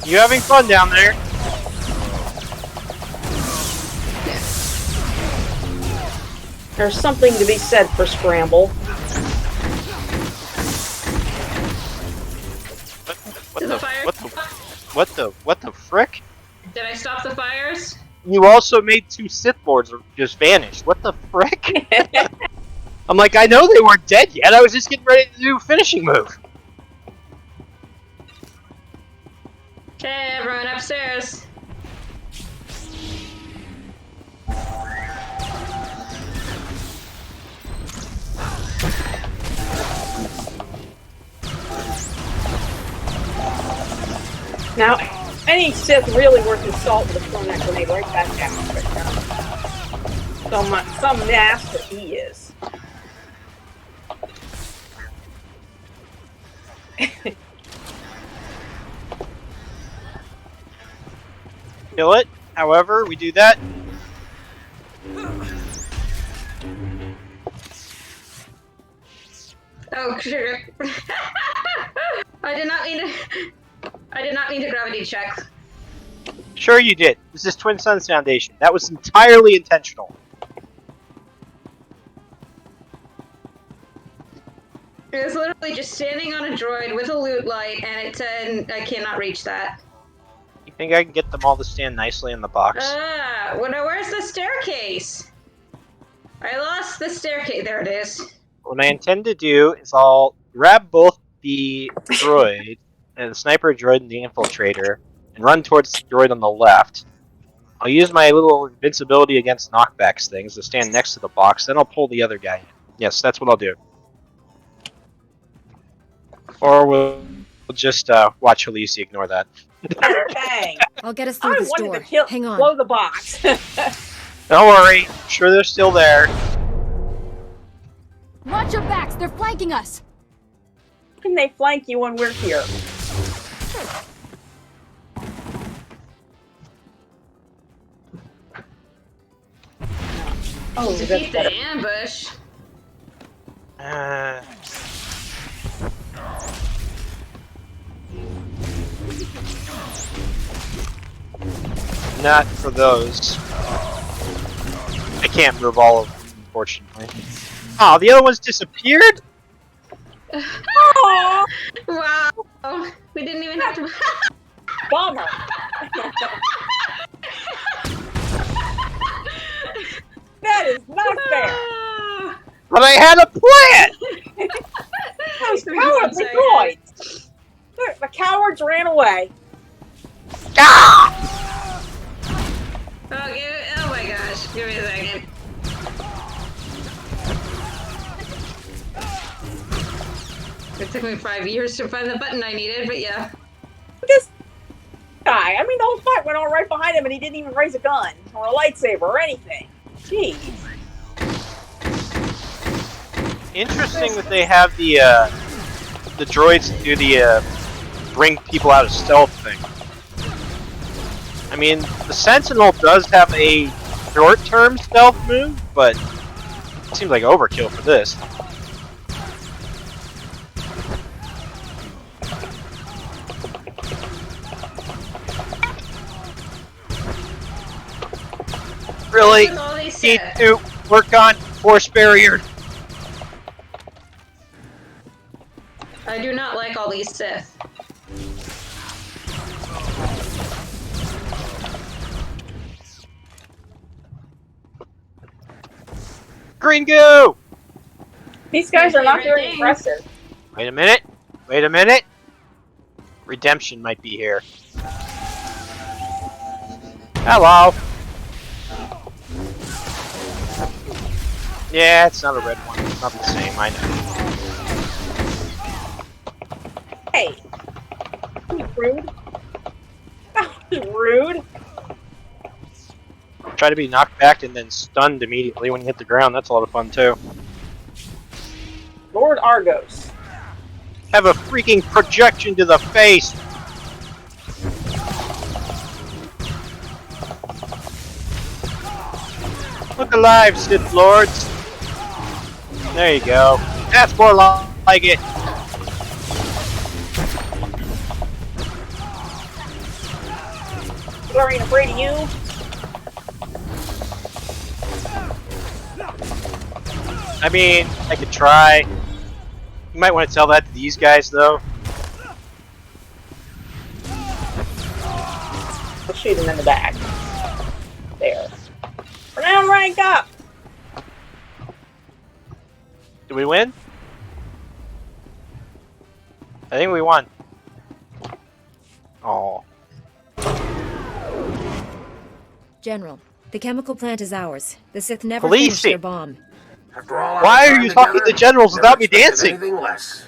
You having fun down there? There's something to be said for Scramble. What the frick? Did I stop the fires? You also made 2 Sith Lords just vanish. What the frick? I'm like, I know they weren't dead yet. I was just getting ready to do a finishing move. Okay, everyone upstairs. Now, any Sith really worth his salt would have thrown that grenade right back down. Some master he is. Kill it. However, we do that. Oh, sure. I did not mean to gravity check. Sure you did. This is Twin Suns Foundation. That was entirely intentional. It was literally just standing on a droid with a loot light, and it said, I cannot reach that. You think I can get them all to stand nicely in the box? Where's the staircase? I lost the staircase. There it is. What I intend to do is I'll grab both the droid, and the sniper droid and the infiltrator, and run towards the droid on the left. I'll use my little invincibility against knockbacks things to stand next to the box, then I'll pull the other guy in. Yes, that's what I'll do. Or we'll just watch Halisi ignore that. Bang! I'll get us through this door. Hang on. Blow the box. Don't worry, I'm sure they're still there. Watch your backs, they're flanking us! How can they flank you when we're here? Oh, defeat the ambush. Not for those. I can't move all of them, unfortunately. Oh, the other one's disappeared? Oh, wow. We didn't even have to... Bummer. That is not fair. But I had a plan! Those cowardly droids. The cowards ran away. Ah! Oh my gosh. Give me a second. It took me 5 years to find the button I needed, but yeah. This guy, I mean, the whole fight went on right behind him and he didn't even raise a gun or a lightsaber or anything. Jeez. Interesting that they have the droids do the bring people out of stealth thing. I mean, the Sentinel does have a short-term stealth move, but it seems like overkill for this. Really need to work on force barrier. I do not like all these Sith. Green goo! These guys are not very impressive. Wait a minute. Wait a minute. Redemption might be here. Hello. Yeah, it's not a red one. It's not the same, I know. Hey. You rude. Rude. Try to be knocked back and then stunned immediately when you hit the ground. That's a lot of fun too. Lord Argos. Have a freaking projection to the face. Look alive, Sith Lords. There you go. That's more like it. People ain't afraid of you. I mean, I could try. You might want to tell that to these guys, though. Let's shoot him in the back. There. We're now rank up. Did we win? I think we won. Oh. General, the chemical plant is ours. The Sith never Policing. finished their bomb. After all Why are you talking to generals without me dancing? Anything less.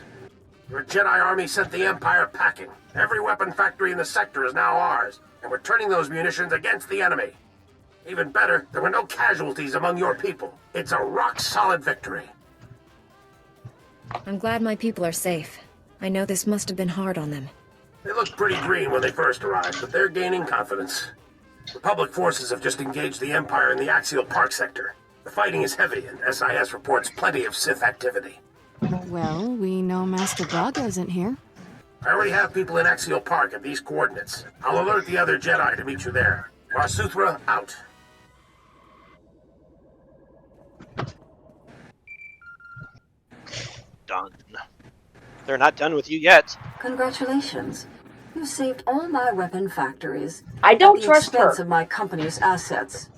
Your Jedi army sent the Empire packing. Every weapon factory in the sector is now ours, and we're turning those munitions against the enemy. Even better, there were no casualties among your people. It's a rock-solid victory. I'm glad my people are safe. I know this must have been hard on them. They looked pretty green when they first arrived, but they're gaining confidence. Republic forces have just engaged the Empire in the Axial Park sector. The fighting is heavy, and SIS reports plenty of Sith activity. Well, we know Master Braga isn't here. I already have people in Axial Park at these coordinates. I'll alert the other Jedi to meet you there. Varsuthra, out. Done. They're not done with you yet. Congratulations. You saved all my weapon factories. I don't at the trust expense her. of my company's assets.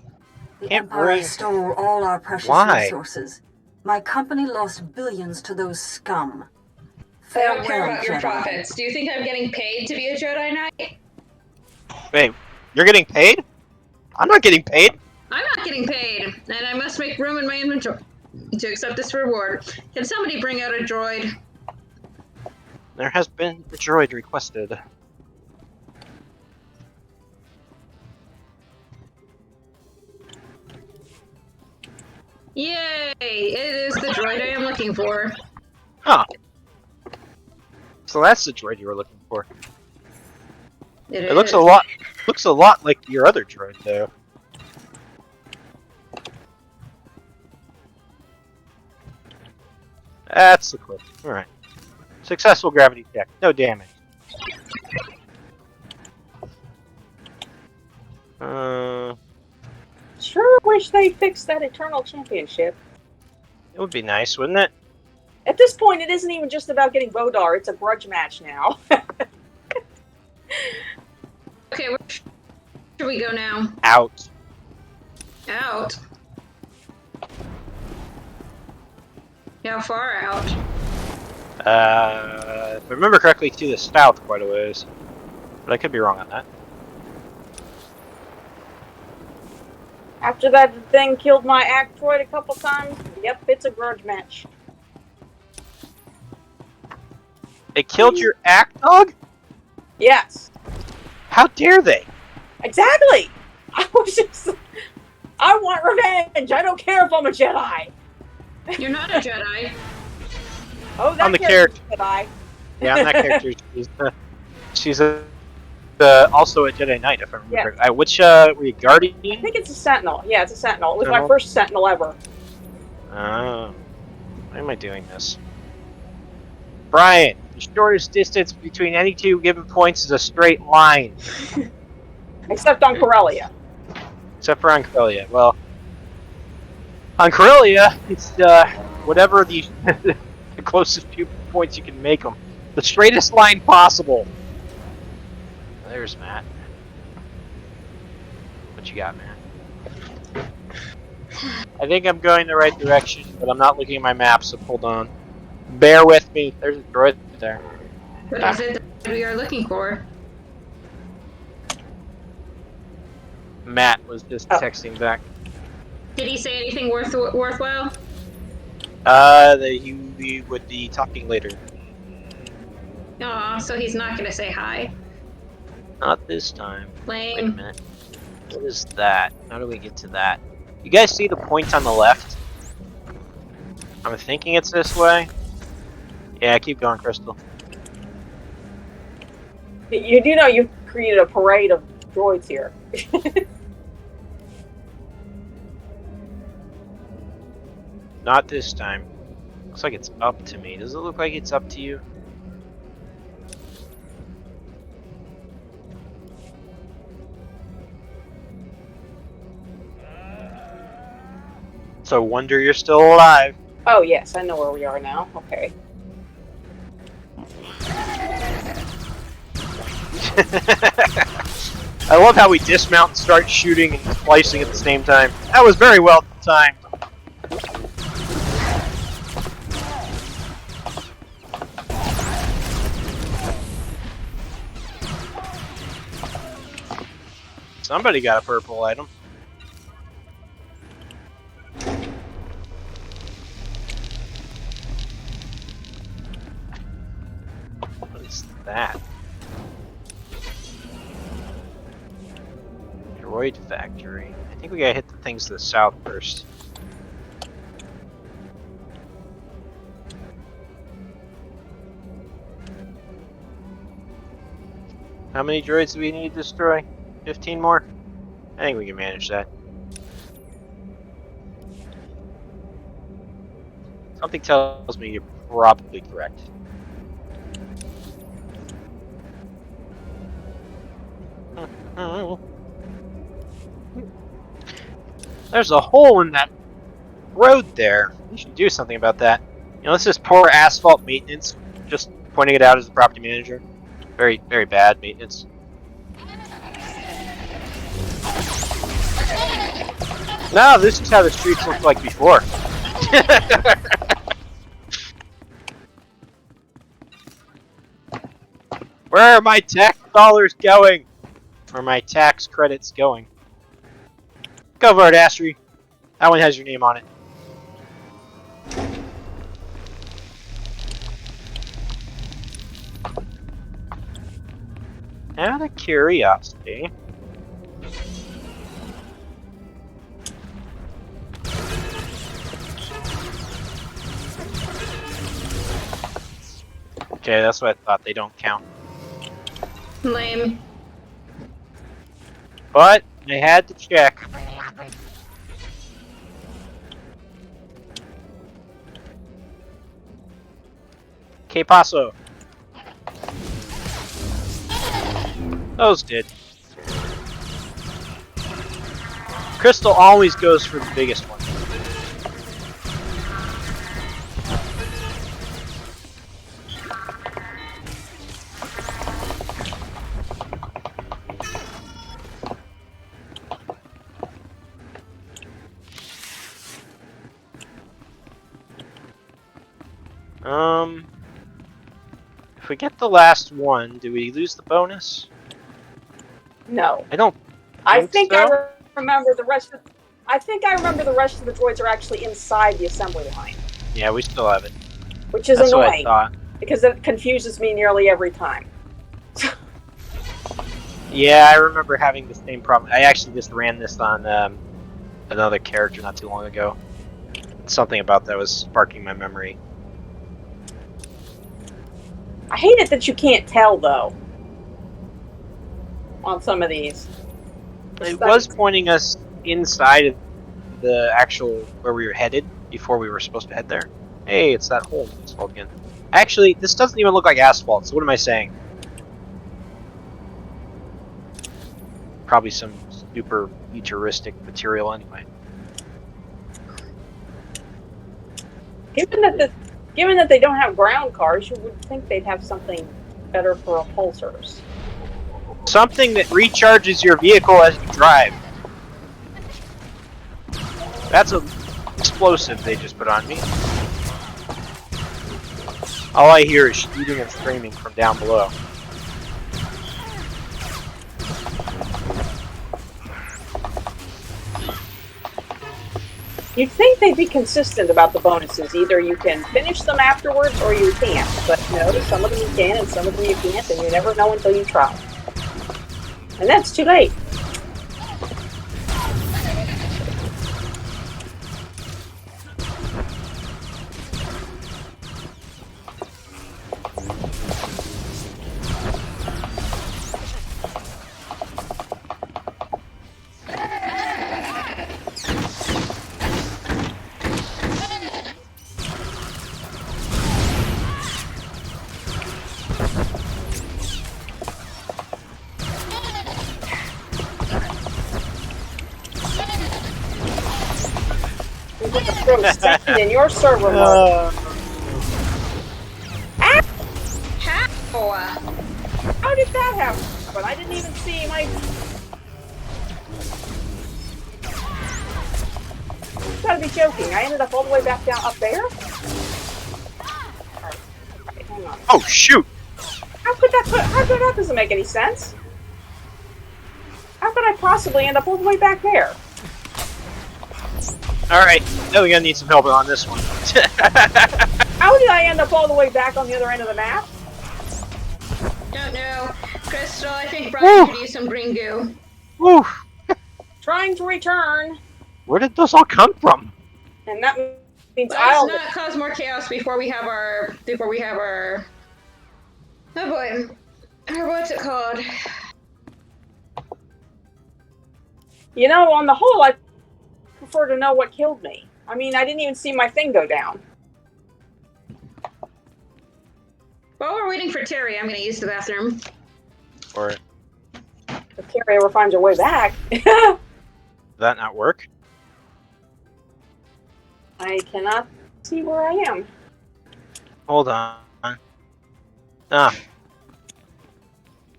The Can't Empire breathe. stole all our precious Why? resources. My company lost billions to those scum. I don't care Farewell, about your Jedi. profits. Do you think I'm getting paid to be a Jedi Knight? Wait, you're getting paid? I'm not getting paid. I'm not getting paid, and I must make room in my inventory to accept this reward. Can somebody bring out a droid? There has been a droid requested. Yay! It is the droid I am looking for. Huh. So that's the droid you were looking for. It looks a lot like your other droid, though. That's the clip. Alright. Successful gravity check. No damage. Sure wish they fixed that Eternal Championship. It would be nice, wouldn't it? At this point, it isn't even just about getting Bodar. It's a grudge match now. Okay, where should we go now? Out. Out? How far out? If I remember correctly, to the south quite a ways. But I could be wrong on that. After that thing killed my Actroid a couple times, yep, it's a grudge match. It killed your act dog? Yes. How dare they? Exactly! I want revenge! I don't care if I'm a Jedi! You're not a Jedi. Oh, that I'm the character's Jedi. Yeah, I'm that character. She's also a Jedi Knight, if I remember correctly. Which, were you Guardian? I think it's a Sentinel. Yeah, it's a Sentinel. It was my Sentinel? first Sentinel ever. Oh. Why am I doing this? Brian, the shortest distance between any two given points is a straight line. Except on Corellia. Except for on Corellia. Well, on Corellia, it's whatever the, the closest few points you can make them. The straightest line possible. There's Matt. What you got, Matt? I think I'm going the right direction, but I'm not looking at my map, so hold on. Bear with me. There's a droid there. What is it that we are looking for? Matt was just texting back. Did he say anything worthwhile? That he would be talking later. Aw, so he's not gonna say hi. Not this time. Lame. Wait a minute. What is that? How do we get to that? You guys see the point on the left? I'm thinking it's this way. Yeah, keep going, Crystal. You do know you've created a parade of droids here. Not this time. Looks like it's up to me. Does it look like it's up to you? So wonder you're still alive. Oh yes, I know where we are now. Okay. I love how we dismount and start shooting and splicing at the same time. That was very well timed. Somebody got a purple item. What is that? Droid factory. I think we gotta hit the things to the south first. How many droids do we need to destroy? 15 more? I think we can manage that. Something tells me you're probably correct. There's a hole in that road there. We should do something about that. You know, this is poor asphalt maintenance. Just pointing it out as the property manager. Very, very bad maintenance. No, this is how the streets looked like before. Where are my tax dollars going? Where are my tax credits going? Go for it, Astri. That one has your name on it. Out of curiosity. Okay, that's what I thought. They don't count. Lame. But I had to check. Que paso? Those did. Crystal always goes for the biggest one. If we get the last one, do we lose the bonus? No. I don't. I think so. I remember the rest of. I think I remember the rest of the droids are actually inside the assembly line. Yeah, we still have it. Which is That's annoying. What I thought. Because it confuses me nearly every time. Yeah, I remember having the same problem. I actually just ran this on another character not too long ago. Something about that was sparking my memory. I hate it that you can't tell though. On some of these. It was pointing us inside of the actual where we were headed before we were supposed to head there. Hey, it's that hole in asphalt again. Actually, this doesn't even look like asphalt, so what am I saying? Probably some super futuristic material anyway. Given that they don't have ground cars, you would think they'd have something better for repulsors. Something that recharges your vehicle as you drive. That's an explosive they just put on me. All I hear is shooting and screaming from down below. You'd think they'd be consistent about the bonuses. Either you can finish them afterwards or you can't. But no, some of them you can and some of them you can't, and you never know until you try. And that's too late. Second in your server mode. How did that happen? But I didn't even see my. You gotta be joking. I ended up all the way back down up there? Alright, hang on. Oh, shoot! How could that doesn't make any sense? How could I possibly end up all the way back there? Alright, now we're gonna need some help on this one. How did I end up all the way back on the other end of the map? Don't know. Crystal, I think Brian could use some green goo. Woo! Trying to return. Where did those all come from? And that means Let's not cause more chaos before we have our. Oh boy. What's it called? You know, on the whole, I prefer to know what killed me. I mean, I didn't even see my thing go down. While we're waiting for Terry, I'm gonna use the bathroom. Or if Terry ever finds her way back. Did that not work? I cannot see where I am. Hold on. Ah.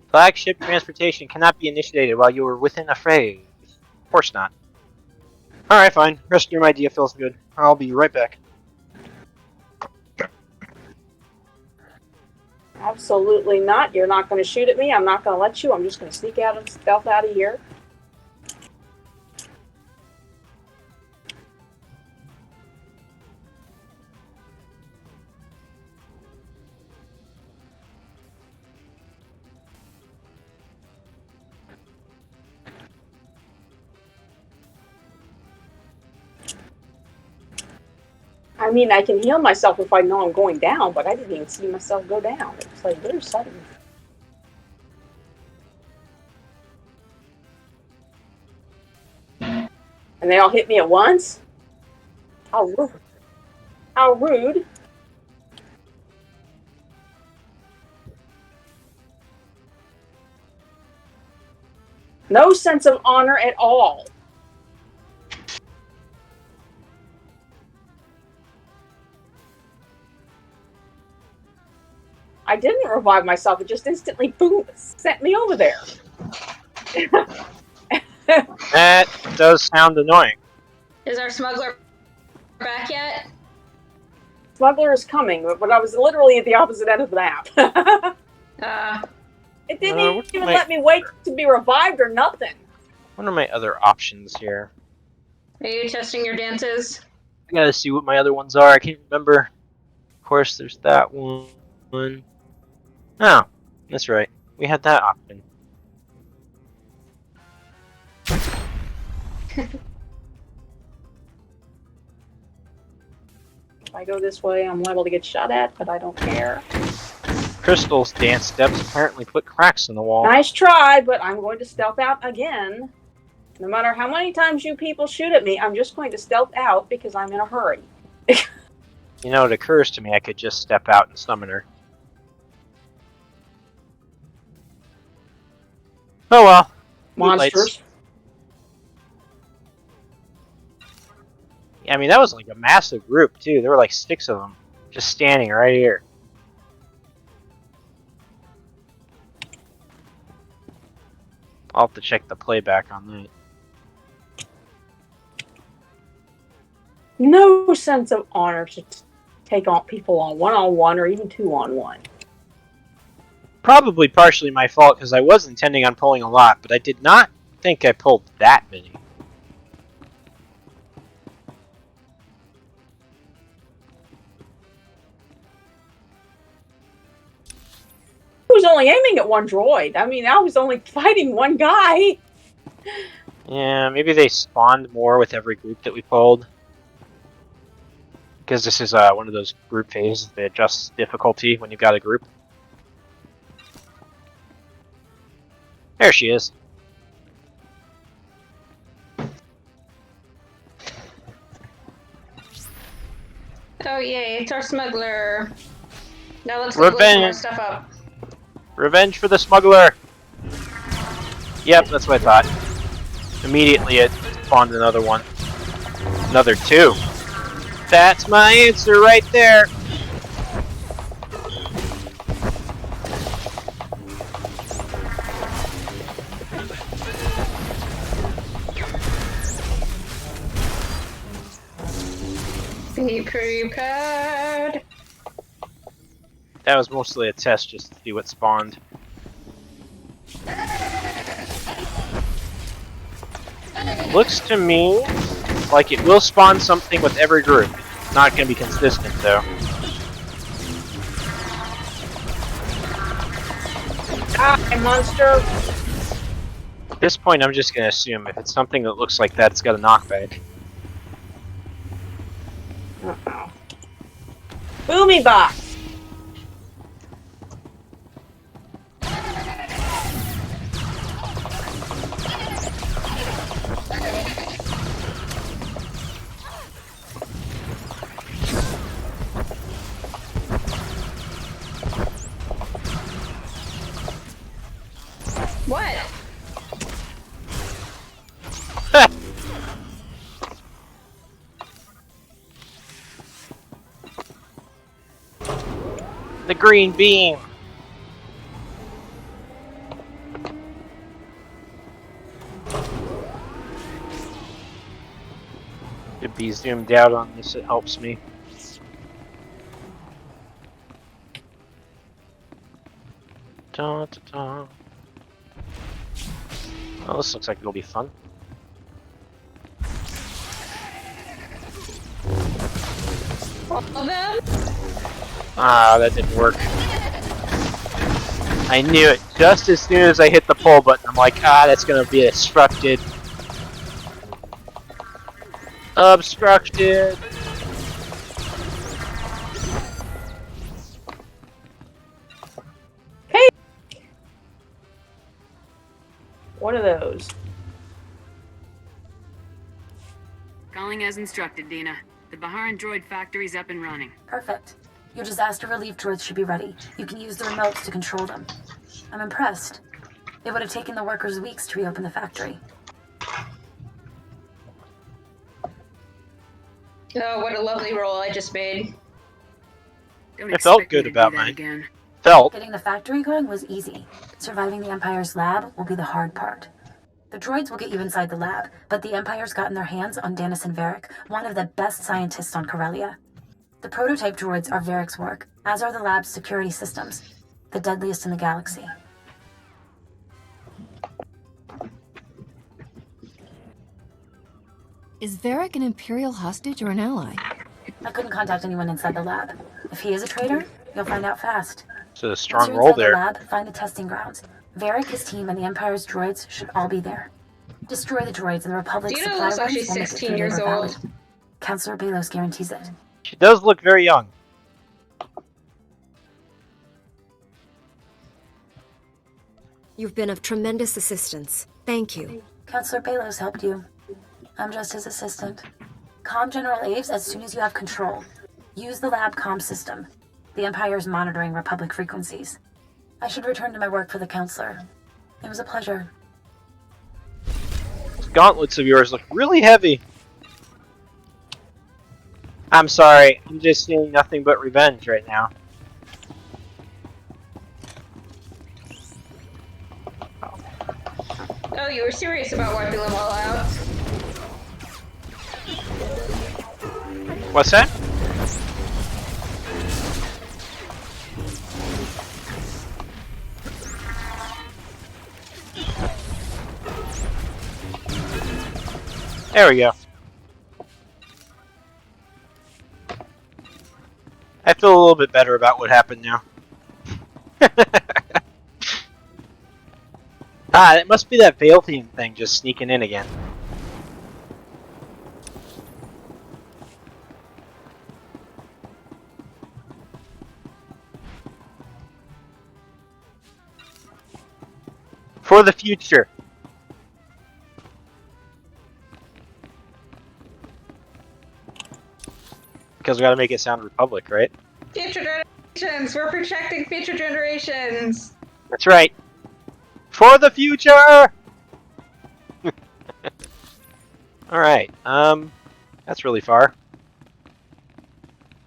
Flagship transportation cannot be initiated while you are within a phase. Of course not. Alright, fine. Rest of your idea feels good. I'll be right back. Absolutely not. You're not going to shoot at me. I'm not going to let you. I'm just going to sneak out and stealth out of here. I mean, I can heal myself if I know I'm going down, but I didn't even see myself go down. It was like very sudden. And they all hit me at once? How rude. How rude. No sense of honor at all. I didn't revive myself. It just instantly, boom, sent me over there. That does sound annoying. Is our smuggler back yet? Smuggler is coming, but I was literally at the opposite end of the map. It didn't even let me wait to be revived or nothing. What are my other options here? Are you testing your dances? I gotta see what my other ones are. I can't remember. Of course, there's that one. Oh, that's right. We had that option. If I go this way, I'm liable to get shot at, but I don't care. Crystal's dance steps apparently put cracks in the wall. Nice try, but I'm going to stealth out again. No matter how many times you people shoot at me, I'm just going to stealth out because I'm in a hurry. You know, it occurs to me I could just step out and summon her. Oh well. Monsters. Yeah, I mean, that was like a massive group, too. There were like 6 of them just standing right here. I'll have to check the playback on that. No sense of honor to take on people on one-on-one or even 2-on-1. Probably partially my fault because I was intending on pulling a lot, but I did not think I pulled that many. was only aiming at one droid. I mean, I was only fighting one guy. Yeah, maybe they spawned more with every group that we pulled. Because this is one of those group phases that adjusts difficulty when you've got a group. There she is. Oh yay, it's our smuggler. Now let's go blow some more stuff up. Revenge for the smuggler! Yep, that's what I thought. Immediately it spawned another one. Another two. That's my answer right there! Be prepared. That was mostly a test just to see what spawned. Looks to me like it will spawn something with every group. It's not going to be consistent though. Ah, monster! At this point I'm just going to assume if it's something that looks like that, it's got a knockback. Uh-oh. Boomy box! What? The green beam! To be zoomed out on this, it helps me. Da, da, da. Well, this looks like it'll be fun. All of them? Ah, that didn't work. I knew it. Just as soon as I hit the pull button, I'm like, ah, that's gonna be obstructed. Obstructed! Hey! One of those. Calling as instructed, Dina. The Baharan droid factory's up and running. Perfect. Your disaster relief droids should be ready. You can use the remotes to control them. I'm impressed. It would have taken the workers weeks to reopen the factory. Oh, what a lovely roll I just made. It felt good about mine. Felt. Getting the factory going was easy. Surviving the Empire's lab will be the hard part. The droids will get you inside the lab, but the Empire's gotten their hands on Dennison Varric, one of the best scientists on Corellia. The prototype droids are Varric's work, as are the lab's security systems, the deadliest in the galaxy. Is Varric an Imperial hostage or an ally? I couldn't contact anyone inside the lab. If he is a traitor, you'll find out fast. It's a Once strong you're roll inside there. the lab, find the testing grounds. Varric, his team, and the Empire's droids should all be there. Destroy the droids and the Republic's Dina supply looks like runs she's will make it 16 through years Labor Valley. old. Councillor Belos guarantees it. She does look very young. You've been of tremendous assistance. Thank you. Councillor Belos helped you. I'm just his assistant. Comm General Aves as soon as you have control. Use the lab comm system. The Empire's monitoring Republic frequencies. I should return to my work for the Councillor. It was a pleasure. Those gauntlets of yours look really heavy. I'm sorry, I'm just seeing nothing but revenge right now. Oh, you were serious about wiping them all out. What's that? There we go. I feel a little bit better about what happened now. Ah, it must be that Veilthian thing just sneaking in again. For the future. Because we gotta make it sound Republic, right? Future generations! We're protecting future generations! That's right. For the future! Alright, that's really far.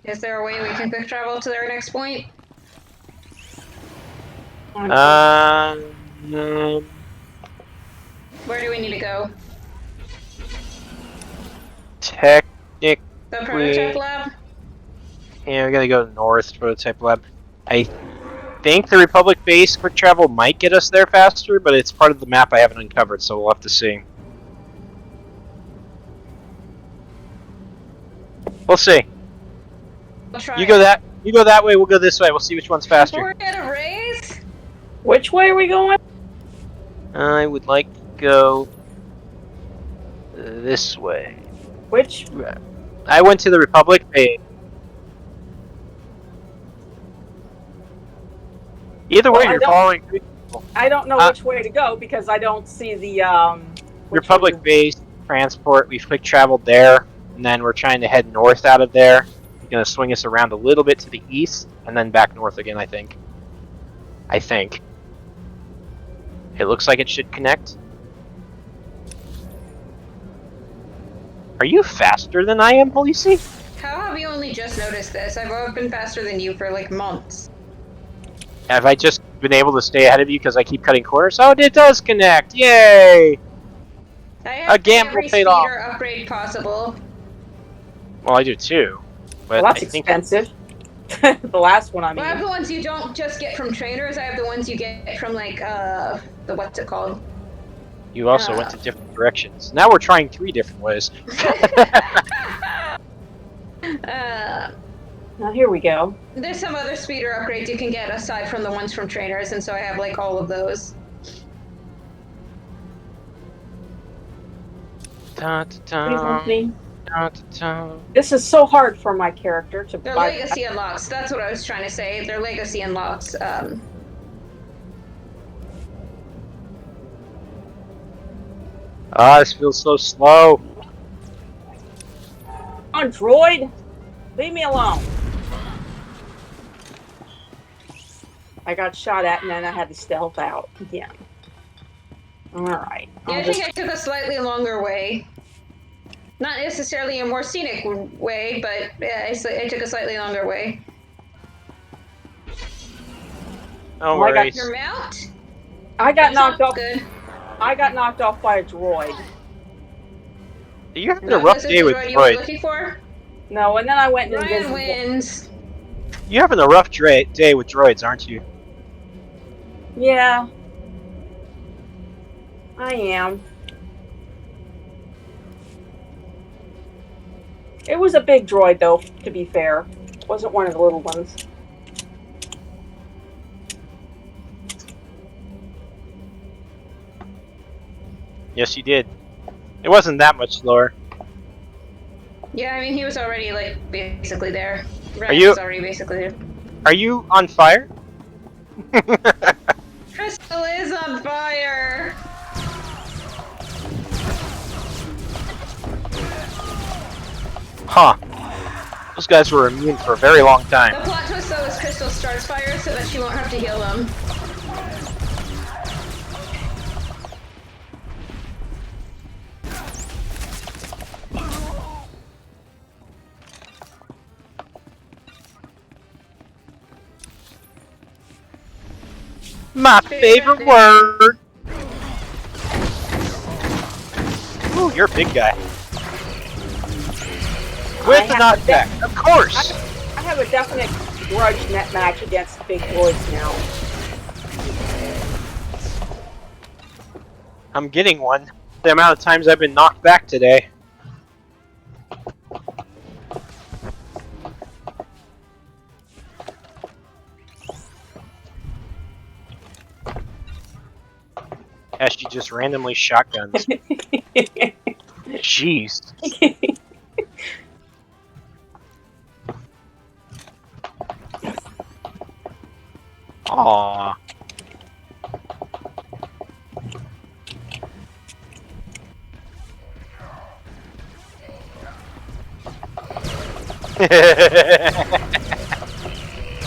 Is there a way we can quick travel to their next point? No. Where do we need to go? Technically... The prototype lab? Yeah, we gotta go north, prototype lab. I think the Republic base quick travel might get us there faster, but it's part of the map I haven't uncovered, so we'll have to see. We'll see. We'll try. You go that way, we'll go this way. We'll see which one's faster. We're at a raise? Which way are we going? I would like to go this way. Which? I went to the Republic base. Either way, you're following. I don't know which way to go because I don't see the Republic base transport. We've quick traveled there, and then we're trying to head north out of there. It's gonna swing us around a little bit to the east, and then back north again. I think. It looks like it should connect. Are you faster than I am, Policy? How have you only just noticed this? I've been faster than you for like months. Have I just been able to stay ahead of you because I keep cutting corners? Oh, it does connect! Yay! I have A gamble every paid off. speeder upgrade possible. Well, I do too. But well, that's I think expensive. The last one, I mean. Well, I have the ones you don't just get from trainers. I have the ones you get from like the what's it called? you also went to different directions. Now we're trying 3 different ways. Now here we go. There's some other speeder upgrades you can get aside from the ones from trainers, and so I have like all of those. This is so hard for my character to They're buy. legacy unlocks. That's what I was trying to say. They're legacy unlocks. Ah, this feels so slow. On droid, leave me alone. I got shot at and then I had to stealth out again. Alright. Yeah, I think I took a slightly longer way. Not necessarily a more scenic way, but yeah, I took a slightly longer way. No worries. worries. Your mount? I got knocked off. Good. I got knocked off by a droid. You're having a rough day with You were droids. looking for? No, and then I went Ryan invisible. wins. You're having a rough day with droids, aren't you? Yeah. I am. It was a big droid, though, to be fair. It wasn't one of the little ones. Yes, you did. It wasn't that much slower. Yeah, I mean, he was already, like, basically there. Are you- was already basically there. Are you on fire? Crystal is on fire! Huh. Those guys were immune for a very long The time. plot twist, though, is Crystal starts fire so that she won't have to heal them. My favorite word! Ooh, you're a big guy. With the knockback, of course! I have a definite grudge net match against big droids now. I'm getting one. The amount of times I've been knocked back today. just randomly shotguns. Jeez. Aww.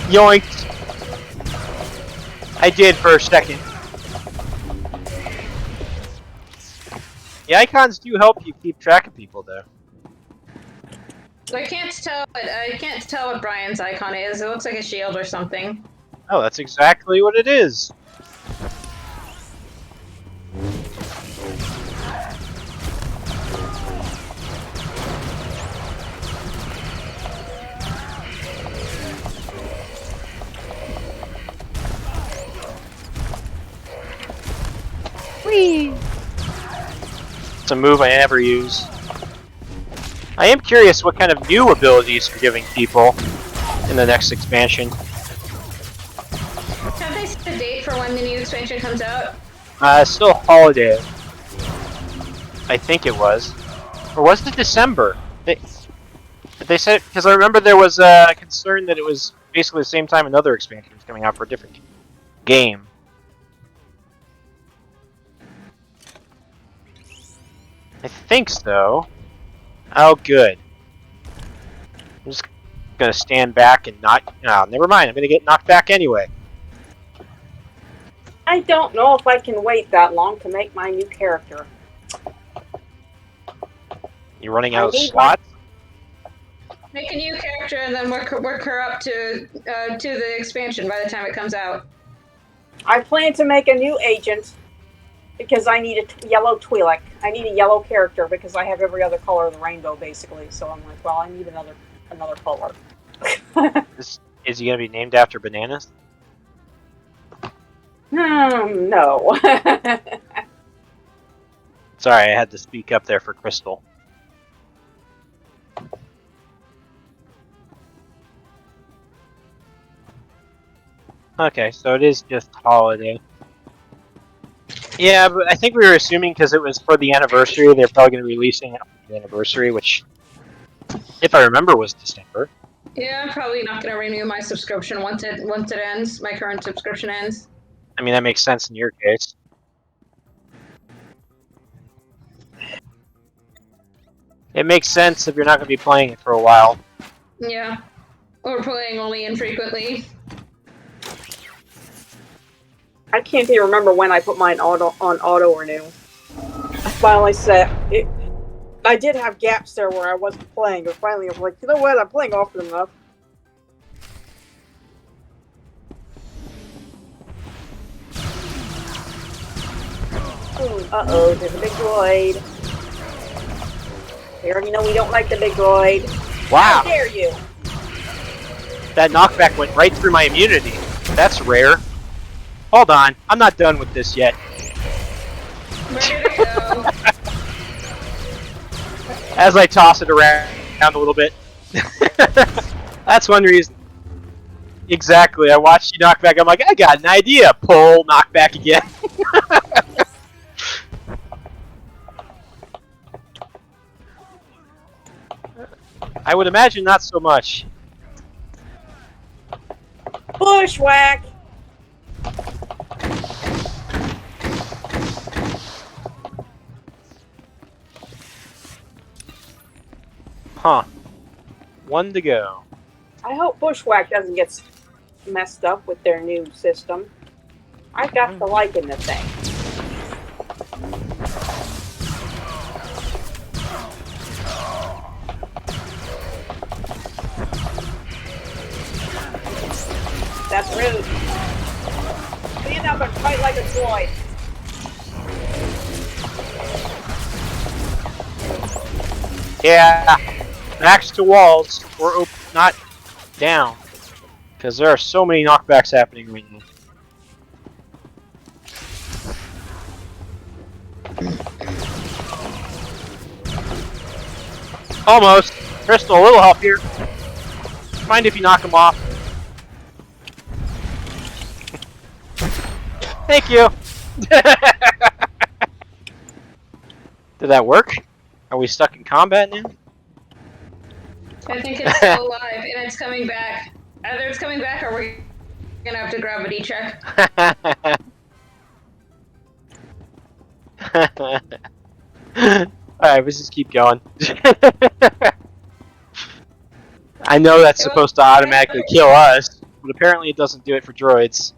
Yoink! I did for a second. The icons do help you keep track of people, though. I can't tell what Brian's icon is. It looks like a shield or something. Oh, that's exactly what it is. Whee! It's a move I never use. I am curious what kind of new abilities you're giving people in the next expansion. Have they set a date for when the new expansion comes out? Still holiday. I think it was. Or was it December? They said, because I remember there was a concern that it was basically the same time another expansion was coming out for a different game. I think so. Oh, good. I'm just gonna stand back and not. Oh, never mind. I'm gonna get knocked back anyway. I don't know if I can wait that long to make my new character. You're running out of slots? Make a new character and then work her up to the expansion by the time it comes out. I plan to make a new agent because I need a yellow Twi'lek. I need a yellow character because I have every other color of the rainbow, basically. So I'm like, well, I need another color. Is he gonna be named after bananas? No. Sorry, I had to speak up there for Crystal. Okay, so it is just holiday. Yeah, but I think we were assuming because it was for the anniversary, they're probably going to be releasing it on the anniversary, which, if I remember, was December. Yeah, I'm probably not going to renew my subscription once it ends. My current subscription ends. I mean, that makes sense in your case. It makes sense if you're not going to be playing it for a while. Yeah, or playing only infrequently. I can't even remember when I put mine on auto renew. I finally said it. I did have gaps there where I wasn't playing, but finally I was like, you know what? I'm playing often enough. Uh-oh, there's a big droid. We already know we don't like the big droid. Wow! How dare you! That knockback went right through my immunity. That's rare. Hold on, I'm not done with this yet. Where did it go? As I toss it around a little bit. That's one reason. Exactly, I watched you knock back, I'm like, I got an idea! Pull, knock back again. I would imagine not so much. Bushwhack! Huh. One to go. I hope Bushwhack doesn't get messed up with their new system. I got to liking the thing. That's rude. Stand up and fight like a droid. Yeah, backs to walls, or not down, because there are so many knockbacks happening right now. Almost. Crystal, a little help here. Mind if you knock him off. Thank you. Did that work? Are we stuck in combat now? I think it's still alive and it's coming back. Either it's coming back or we're gonna have to gravity check. Alright, let's just keep going. I know that's supposed to automatically kill us, but apparently it doesn't do it for droids.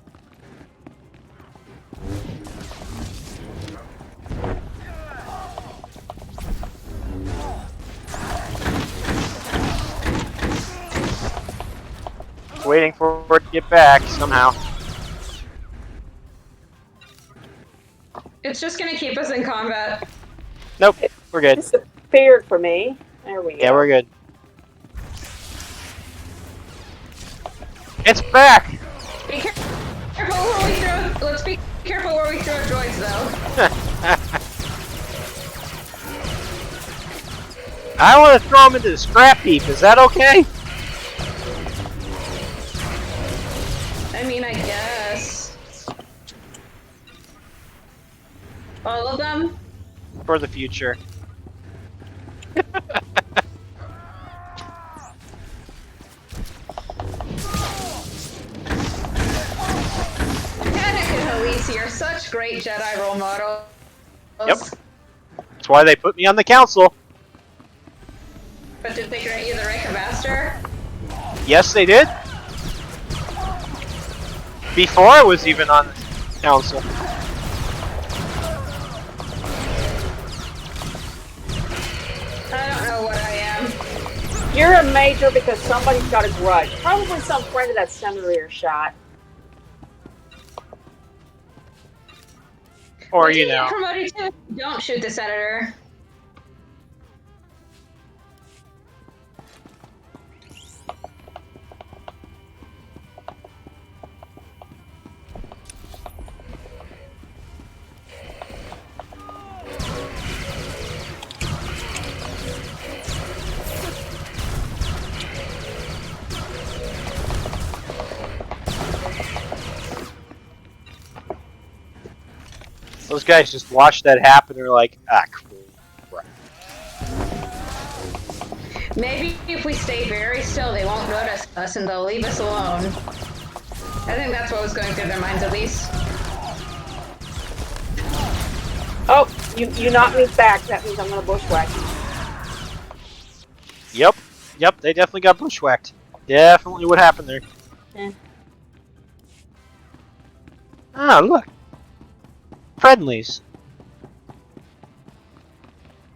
Waiting for it to get back somehow. It's just gonna keep us in combat. Nope, we're good. It's disappeared for me. There we go. Yeah, we're good. It's back! Be careful where we throw. Let's be careful where we throw droids, though. I want to throw them into the scrap heap. Is that okay? I mean, I guess. All of them? For the future. Hedek and Halisi are such great Jedi role models. Yep. That's why they put me on the council. But did they grant you the rank of Master? Yes, they did. Before I was even on the council. I don't know what I am. You're a major because somebody's got a grudge. Probably some friend of that senator shot. Or, Did you get know. promoted to? Don't shoot the senator. Those guys just watched that happen and are like, ah, crap. Maybe if we stay very still, they won't notice us and they'll leave us alone. I think that's what was going through their minds, at least. Oh, you knocked me back. That means I'm gonna bushwhack you. Yep, they definitely got bushwhacked. Definitely what happened there. Eh. Ah, look. Friendlies.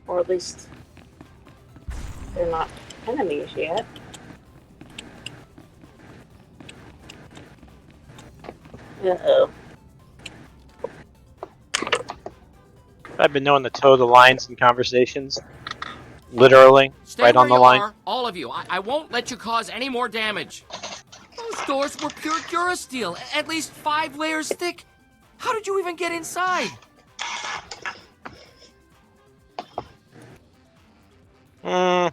Or at least they're not enemies yet. Uh-oh. I've been known to toe the lines in conversations. Literally. Stay right on the where you line. are, all of you. I won't let you cause any more damage. Those doors were pure Durasteel, at least 5 layers thick. How did you even get inside? I'm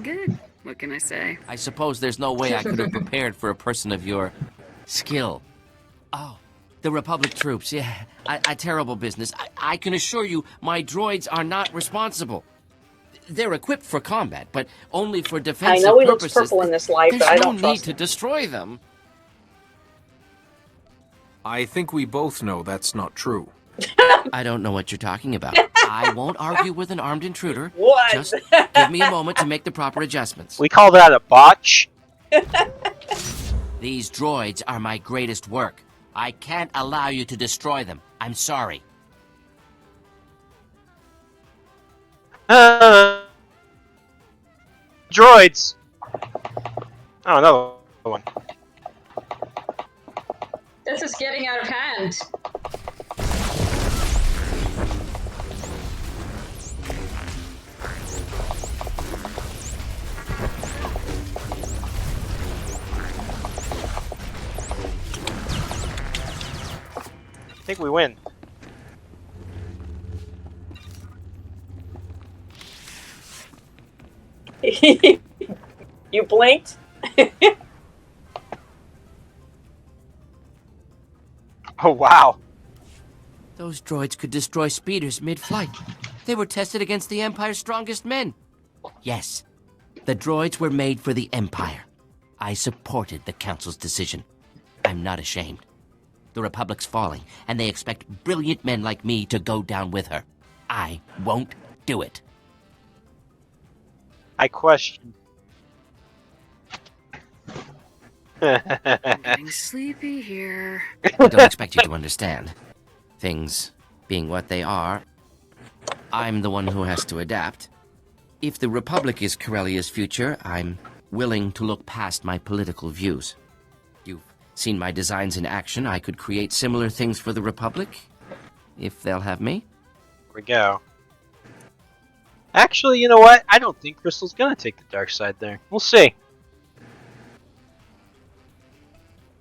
good. What can I say? I suppose there's no way I could have prepared for a person of your skill. Oh, the Republic troops, yeah. A terrible business. I can assure you my droids are not responsible. They're equipped for combat, but only for defensive purposes. I know he looks purple in this light, but I don't There's no need trust to him. destroy them. I think we both know that's not true. I don't know what you're talking about. I won't argue with an armed intruder. What? Just give me a moment to make the proper adjustments. We call that a botch. These droids are my greatest work. I can't allow you to destroy them. I'm sorry. Droids. Oh, another one. This is getting out of hand. I think we win. You blinked? Oh, wow. Those droids could destroy speeders mid-flight. They were tested against the Empire's strongest men. Yes, the droids were made for the Empire. I supported the Council's decision. I'm not ashamed. The Republic's falling, and they expect brilliant men like me to go down with her. I won't do it. I question. I'm getting sleepy here. I don't expect you to understand. Things being what they are, I'm the one who has to adapt. If the Republic is Corellia's future, I'm willing to look past my political views. You've seen my designs in action. I could create similar things for the Republic, if they'll have me. Here we go. Actually, you know what? I don't think Crystal's gonna take the dark side there. We'll see.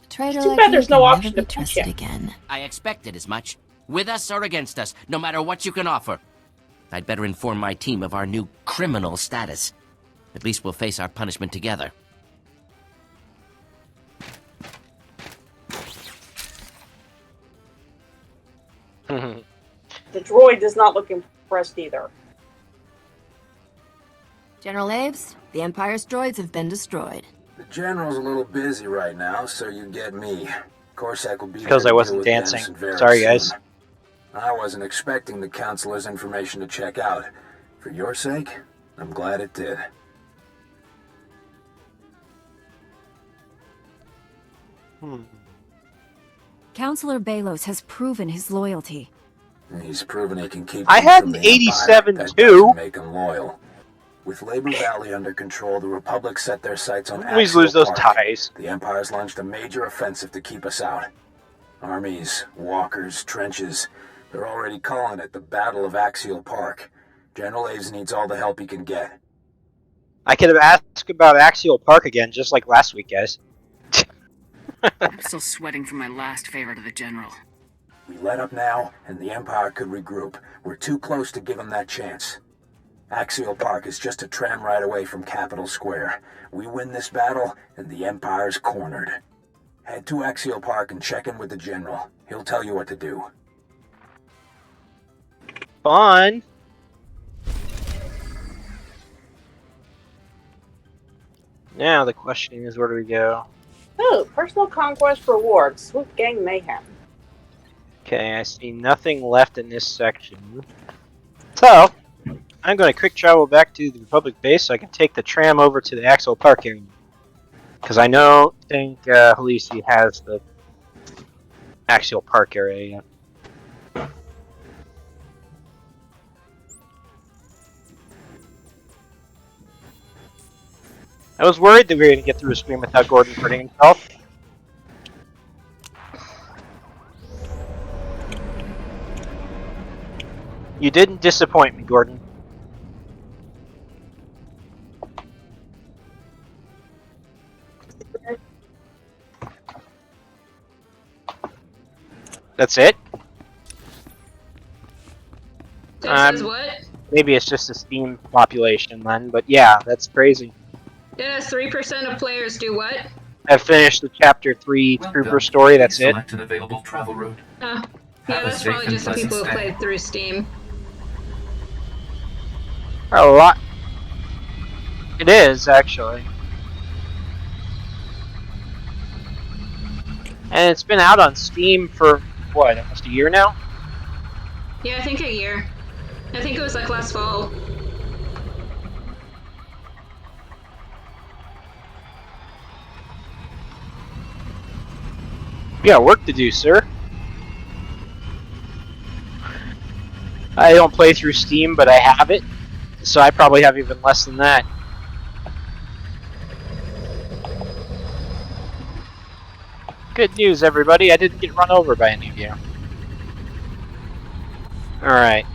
Traitor Too like bad you there's can no never option be to push trusted it. again. I expected as much. With us or against us, no matter what you can offer. I'd better inform my team of our new criminal status. At least we'll face our punishment together. The droid does not look impressed either. General Aves, the Empire's droids have been destroyed. The General's a little busy right now, so you get me. Corsac will be Because there I to wasn't deal with dancing. Dennis very Sorry, guys. soon. I wasn't expecting the Councilor's information to check out. For your sake, I'm glad it did. Counselor Balos has proven his loyalty. He's proven he can keep I them had from an the Empire. 87 That too. doesn't make him loyal. With Labor Valley under control, the Republic set their sights on Always Axial lose those Park. ties. The Empire's launched a major offensive to keep us out. Armies, walkers, trenches, they're already calling it the Battle of Axial Park. General Aves needs all the help he can get. I could have asked about Axial Park again, just like last week, guys. I'm still sweating from my last favor to the General. We let up now, and the Empire could regroup. We're too close to give them that chance. Axial Park is just a tram ride away from Capitol Square. We win this battle, and the Empire's cornered. Head to Axial Park and check in with the General. He'll tell you what to do. Fun. Now the question is, where do we go? Oh, personal conquest rewards. Swoop Gang Mayhem. Okay, I see nothing left in this section. So, I'm going to quick travel back to the Republic base so I can take the tram over to the Axial Park area. Because I think Halisi has the Axial Park area yet. I was worried that we were going to get through a screen without Gordon hurting himself. You didn't disappoint me, Gordon. That's it? Says what? Maybe it's just a Steam population then, but yeah, that's crazy. Yes, 3% of players do what? I've finished the Chapter 3 Trooper story, that's it. Select an available travel route. Oh. Have Yeah, a that's safe probably and just the pleasant people who stay. played through Steam. A lot. It is, actually. And it's been out on Steam for, what, almost a year now? Yeah, I think a year. I think it was like last fall. You got work to do, sir. I don't play through Steam, but I have it. So I probably have even less than that. Good news, everybody. I didn't get run over by any of you. Alright.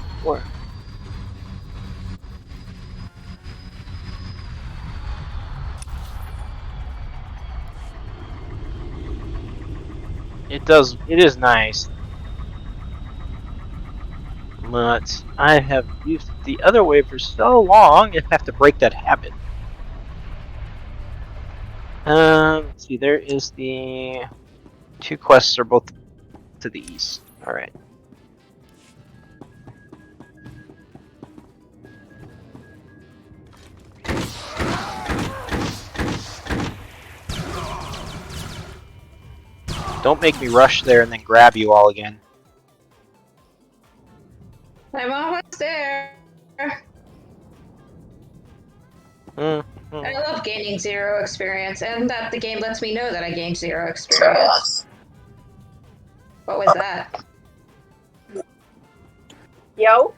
It is nice. But I have used it the other way for so long, I have to break that habit. Let's see, there is the... Two quests are both to the east. Alright. Don't make me rush there and then grab you all again. I'm almost there. I love gaining 0 experience, and that the game lets me know that I gained 0 experience. What was that? Yo.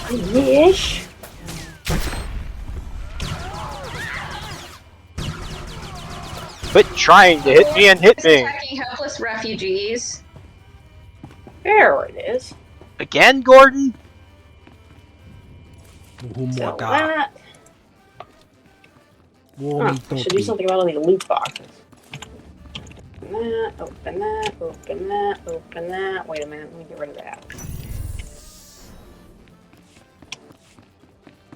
Yeesh. Quit trying to hit me and hit me! Attacking helpless refugees. There it is. Again, Gordon? So that. Huh, I should do something about all these loot boxes. Open that, open that, open that. Wait a minute, let me get rid of that.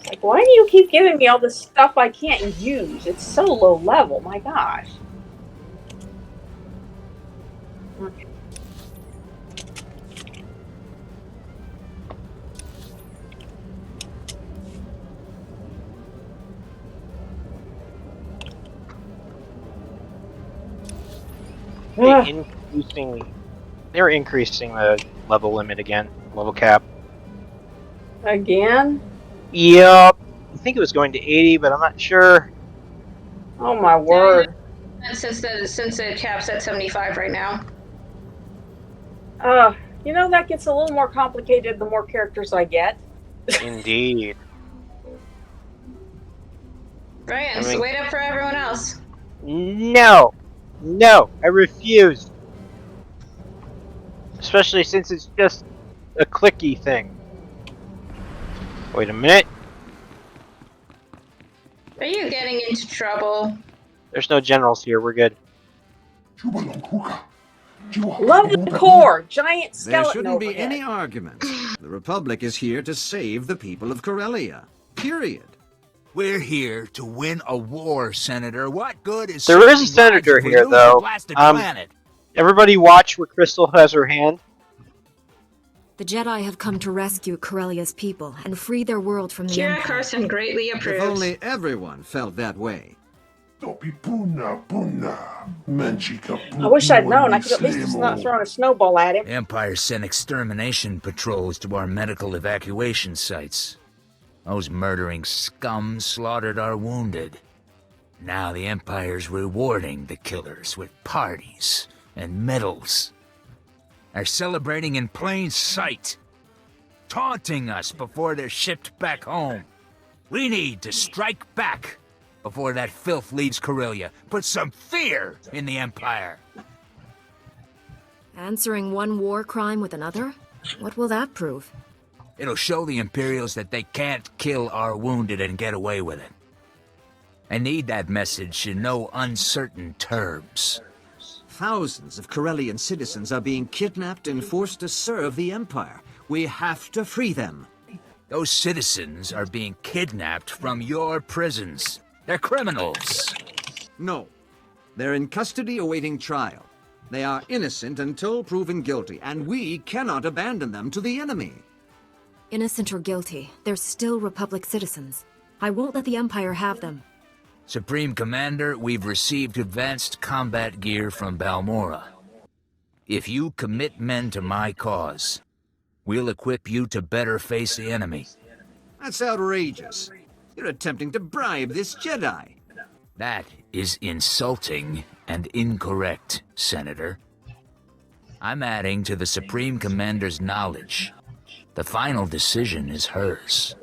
Like, why do you keep giving me all this stuff I can't use? It's so low level, my gosh. Okay. They're increasing the level limit again, level cap. Again? Yep. I think it was going to 80, but I'm not sure. Oh my word. And since the cap's at 75 right now. You know, that gets a little more complicated the more characters I get. Indeed. Brian, so wait up for everyone else. No! No! I refuse! Especially since it's just a clicky thing. Wait a minute. Are you getting into trouble? There's no generals here, we're good. Love the core! Giant skeleton There shouldn't be overhead. any argument. The Republic is here to save the people of Corellia. Period. We're here to win a war, Senator. What good is There is a saving lives senator if we here, lose the though. blasted planet? Everybody watch where Crystal has her hand. The Jedi have come to rescue Corellia's people and free their world from the Kira Empire. Carson greatly approves. If only everyone felt that way. I wish I'd known. I could at least have not thrown a snowball at him. The Empire sent extermination patrols to our medical evacuation sites. Those murdering scum slaughtered our wounded. Now the Empire's rewarding the killers with parties and medals. They're celebrating in plain sight, taunting us before they're shipped back home. We need to strike back before that filth leaves Corellia. Put some fear in the Empire. Answering one war crime with another? What will that prove? It'll show the Imperials that they can't kill our wounded and get away with it. I need that message in no uncertain terms. Thousands of Corellian citizens are being kidnapped and forced to serve the Empire. We have to free them. Those citizens are being kidnapped from your prisons. They're criminals. No. They're in custody awaiting trial. They are innocent until proven guilty, and we cannot abandon them to the enemy. Innocent or guilty, they're still Republic citizens. I won't let the Empire have them. Supreme Commander, we've received advanced combat gear from Balmora. If you commit men to my cause, we'll equip you to better face the enemy. That's outrageous. You're attempting to bribe this Jedi. That is insulting and incorrect, Senator. I'm adding to the Supreme Commander's knowledge. The final decision is hers.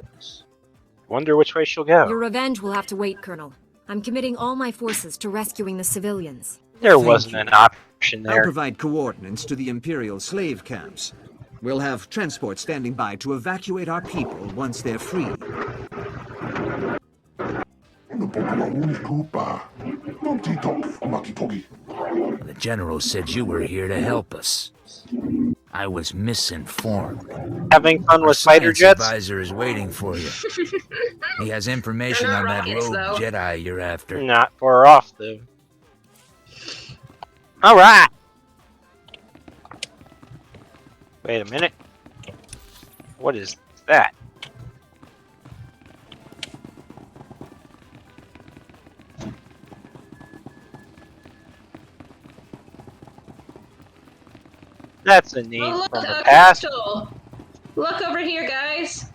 Wonder which way she'll go. Your revenge will have to wait, Colonel. I'm committing all my forces to rescuing the civilians. There wasn't an option I'll there. provide coordinates to the Imperial slave camps. We'll have transport standing by to evacuate our people once they're free. The General said you were here to help us. I was misinformed. Having fun with fighter Science jets? advisor is waiting for you. He has information They're on not that rockets, rogue though. Jedi you're after. Not far off, though. Alright! Wait a minute. What is that? That's a name Oh, look, from the a past. crystal. Look over here, guys.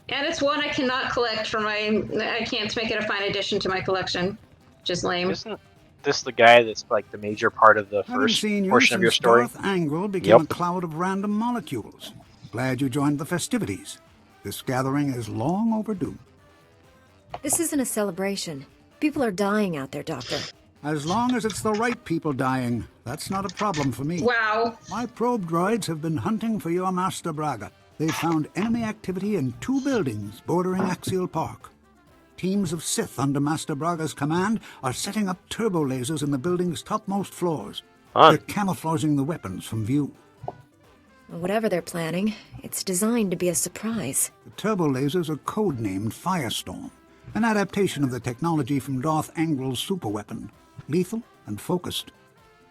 And it's one I cannot collect from my... I can't make it a fine addition to my collection. Just lame. Isn't this the guy that's like the major part of the Haven't first seen you portion of your since story? Darth Angral became a Yep. cloud of random molecules. Glad you joined the festivities. This gathering is long overdue. This isn't a celebration. People are dying out there, Doctor. As long as it's the right people dying, that's not a problem for me. Wow. My probe droids have been hunting for your Master Braga. They've found enemy activity in 2 buildings bordering Axial Park. Teams of Sith under Master Braga's command are setting up turbo lasers in the building's topmost floors. They're camouflaging the weapons from view. Whatever they're planning, it's designed to be a surprise. The turbo lasers are codenamed Firestorm, an adaptation of the technology from Darth Angral's superweapon, lethal and focused.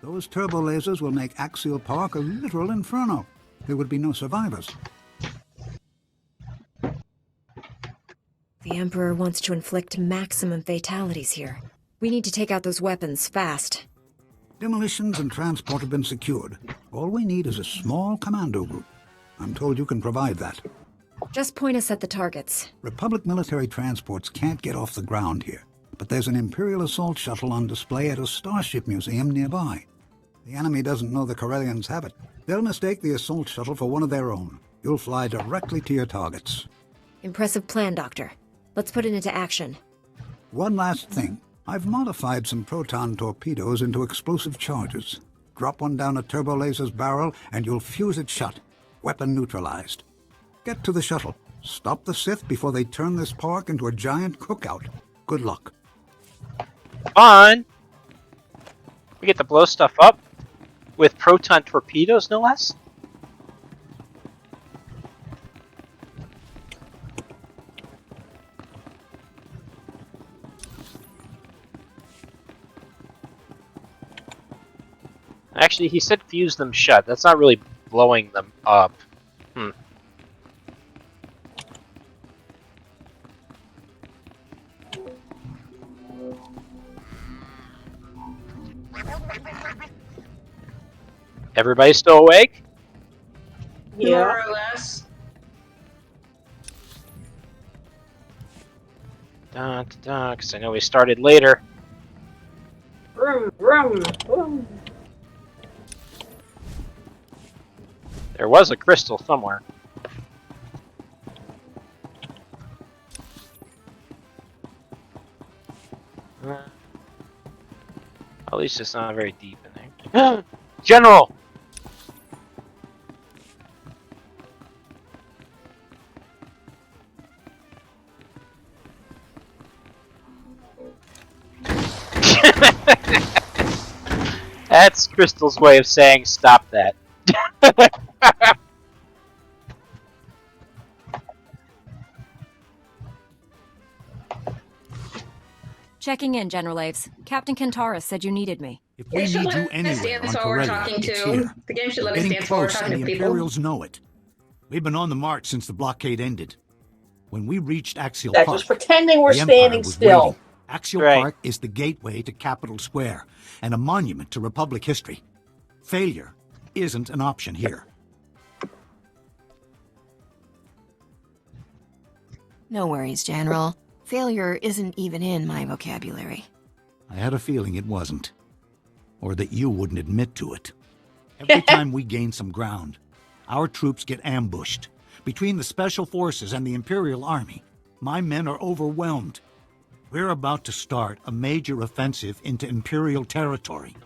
Those turbo lasers will make Axial Park a literal inferno. There would be no survivors. The Emperor wants to inflict maximum fatalities here. We need to take out those weapons fast. Demolitions and transport have been secured. All we need is a small commando group. I'm told you can provide that. Just point us at the targets. Republic military transports can't get off the ground here, but there's an Imperial assault shuttle on display at a Starship museum nearby. The enemy doesn't know the Corellians have it. They'll mistake the assault shuttle for one of their own. You'll fly directly to your targets. Impressive plan, Doctor. Let's put it into action. One last thing. I've modified some proton torpedoes into explosive charges. Drop one down a turbo laser's barrel and you'll fuse it shut. Weapon neutralized. Get to the shuttle. Stop the Sith before they turn this park into a giant cookout. Good luck. Fun! We get to blow stuff up with proton torpedoes, no less? Actually, he said fuse them shut. That's not really blowing them up. Everybody still awake? Yeah. More or less. Dun, dun, dun, because I know we started later. Vroom, vroom, vroom. There was a crystal somewhere. At least it's not very deep in there. General! That's Crystal's way of saying stop that. Checking in, General Aves. Captain Kentaris said you needed me. If we need you anywhere on Corellia, it's here. The game should let We're me getting stand while we're close, talking and to the people. Imperials know it. We've been on the march since the blockade ended. When we reached Axial That's Park, just pretending we're the Empire standing was still. waiting. Axial Park is the gateway to Capitol Square and a monument to Republic history. Failure isn't an option here. No worries, General. Failure isn't even in my vocabulary. I had a feeling it wasn't. Or that you wouldn't admit to it. Every time we gain some ground, our troops get ambushed. Between the Special Forces and the Imperial Army, my men are overwhelmed. We're about to start a major offensive into Imperial territory.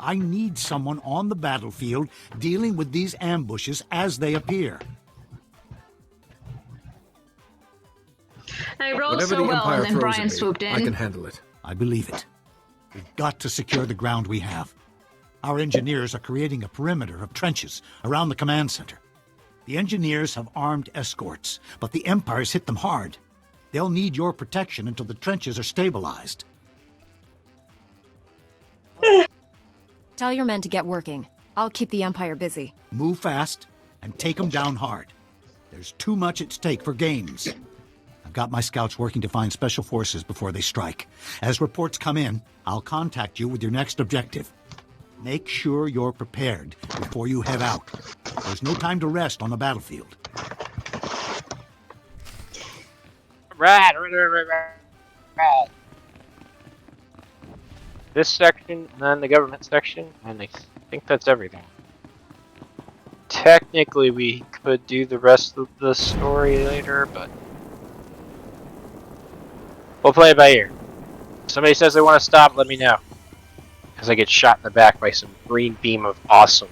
I need someone on the battlefield dealing with these ambushes as they appear. I rolled Whatever so the well, Empire and then throws Brian at me, swooped in. I can handle it. I believe it. We've got to secure the ground we have. Our engineers are creating a perimeter of trenches around the command center. The engineers have armed escorts, but the Empire's hit them hard. They'll need your protection until the trenches are stabilized. Tell your men to get working. I'll keep the Empire busy. Move fast and take them down hard. There's too much at stake for games. I've got my scouts working to find Special Forces before they strike. As reports come in, I'll contact you with your next objective. Make sure you're prepared before you head out. There's no time to rest on the battlefield. Right. This section, and then the government section, and I think that's everything. Technically, we could do the rest of the story later, but we'll play it by ear. If somebody says they want to stop, let me know. Because I get shot in the back by some green beam of awesome.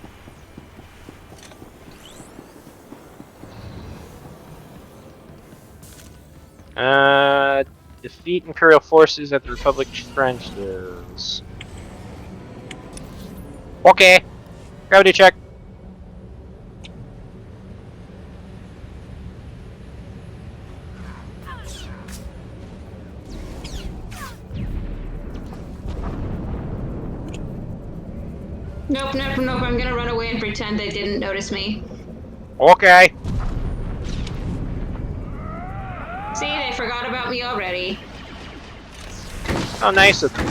Defeat Imperial forces at the Republic trenches. Okay. Gravity check. Nope. I'm gonna run away and pretend they didn't notice me. Okay. See, they forgot about me already. How nice of them.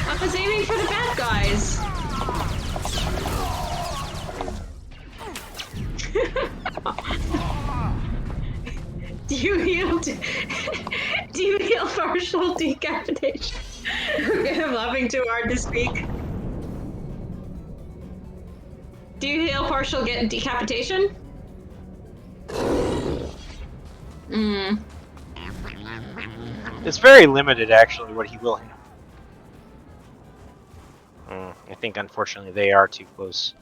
I was aiming for the bad guys. Do you heal partial decapitation? Okay, I'm laughing too hard to speak. Do you heal partial decapitation? It's very limited, actually, what he will heal. I think, unfortunately, they are too close.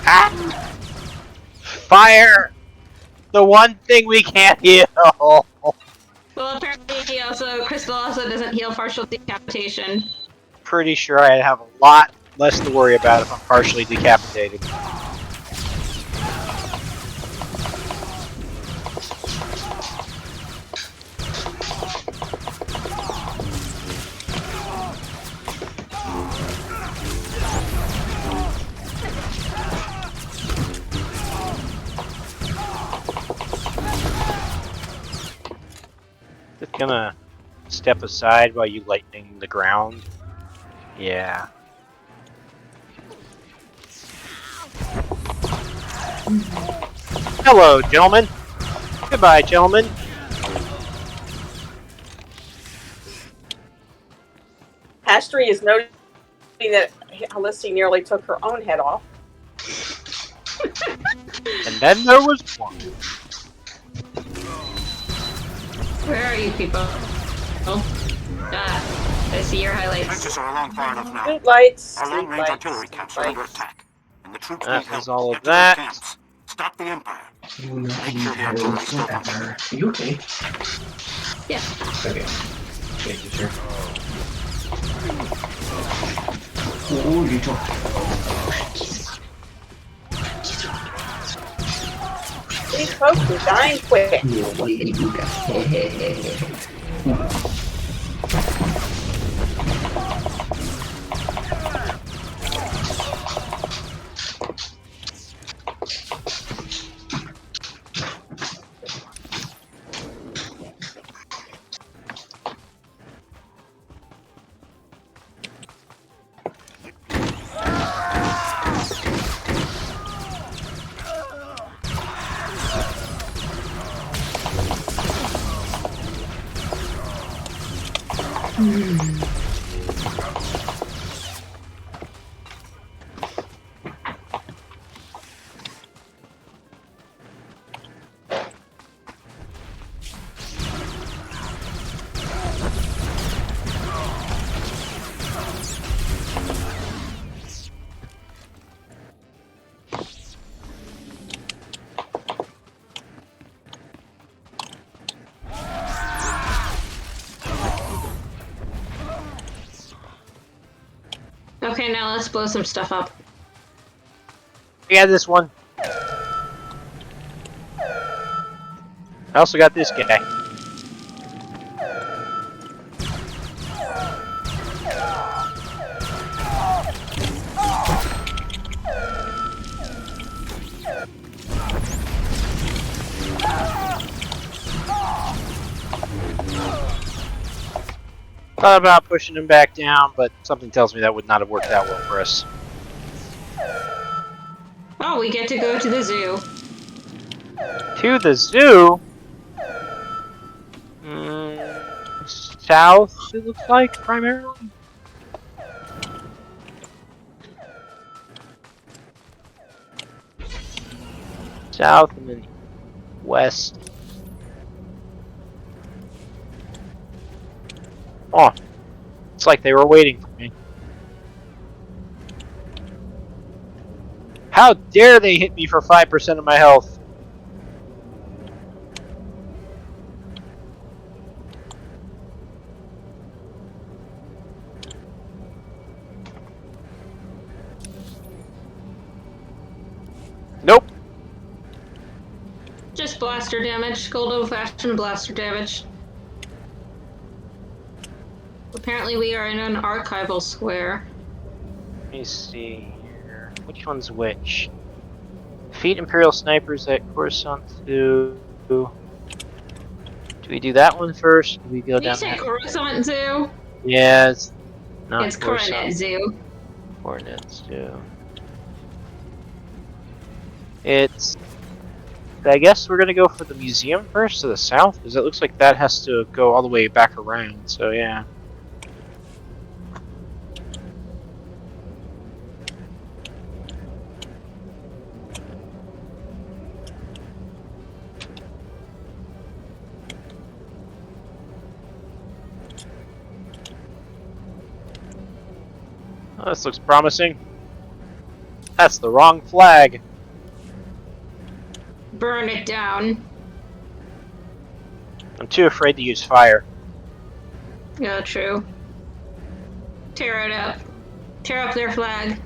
Ah! Fire! The one thing we can't heal! Well, apparently Crystal also doesn't heal partial decapitation. Pretty sure I have a lot less to worry about if I'm partially decapitated. Just gonna step aside while you lightning the ground. Yeah. Hello, gentlemen. Goodbye, gentlemen. Astri is noting that Halyssi nearly took her own head off. And then there was one. Where are you people? I see your highlights. Trenches are along far enough now. Street lights. Our Street long-range lights. artillery camps are under attack, and the troops That need help was all to of get to those that. camps. Stop the Empire. You Make sure the artillery still functions. Are you okay? Yeah. Okay. Thank you, sir. Oh, you talk. These folks are dying quick. Okay, now let's blow some stuff up. Yeah, this one. I also got this guy. Thought about pushing him back down, but something tells me that would not have worked out well for us. Oh, we get to go to the zoo. To the zoo? South, it looks like, primarily? South and then west. Oh, it's like they were waiting for me. How dare they hit me for 5% of my health? Nope. Just blaster damage. Gold old-fashioned blaster damage. Apparently we are in an archival square. Let me see here. Which one's which? Defeat Imperial snipers that correspond to... Do we do that one first? Do we go Did you down say that? Coruscant Zoo? Yeah, it's not It's Coronet Zoo. Coronet Zoo. It's... I guess we're gonna go for the museum first to the south, because it looks like that has to go all the way back around, so yeah. Oh, this looks promising. That's the wrong flag. Burn it down. I'm too afraid to use fire. Yeah, true. Tear it up. Tear up their flag.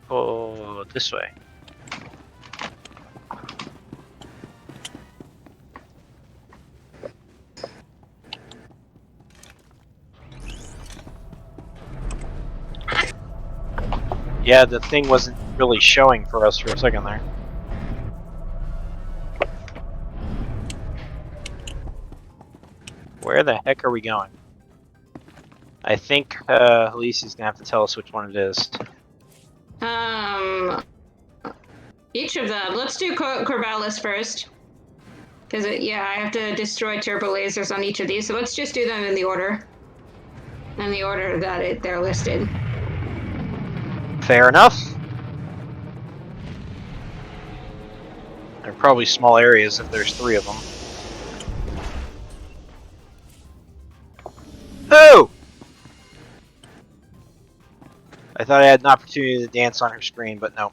Go this way. Yeah, the thing wasn't really showing for us for a second there. Where the heck are we going? I think Halisi's gonna have to tell us which one it is. Each of them. Let's do Corvallis first. Because, yeah, I have to destroy turbo lasers on each of these, so let's just do them in the order. In the order that they're listed. Fair enough. They're probably small areas if there's 3 of them. Oh! I thought I had an opportunity to dance on her screen, but no.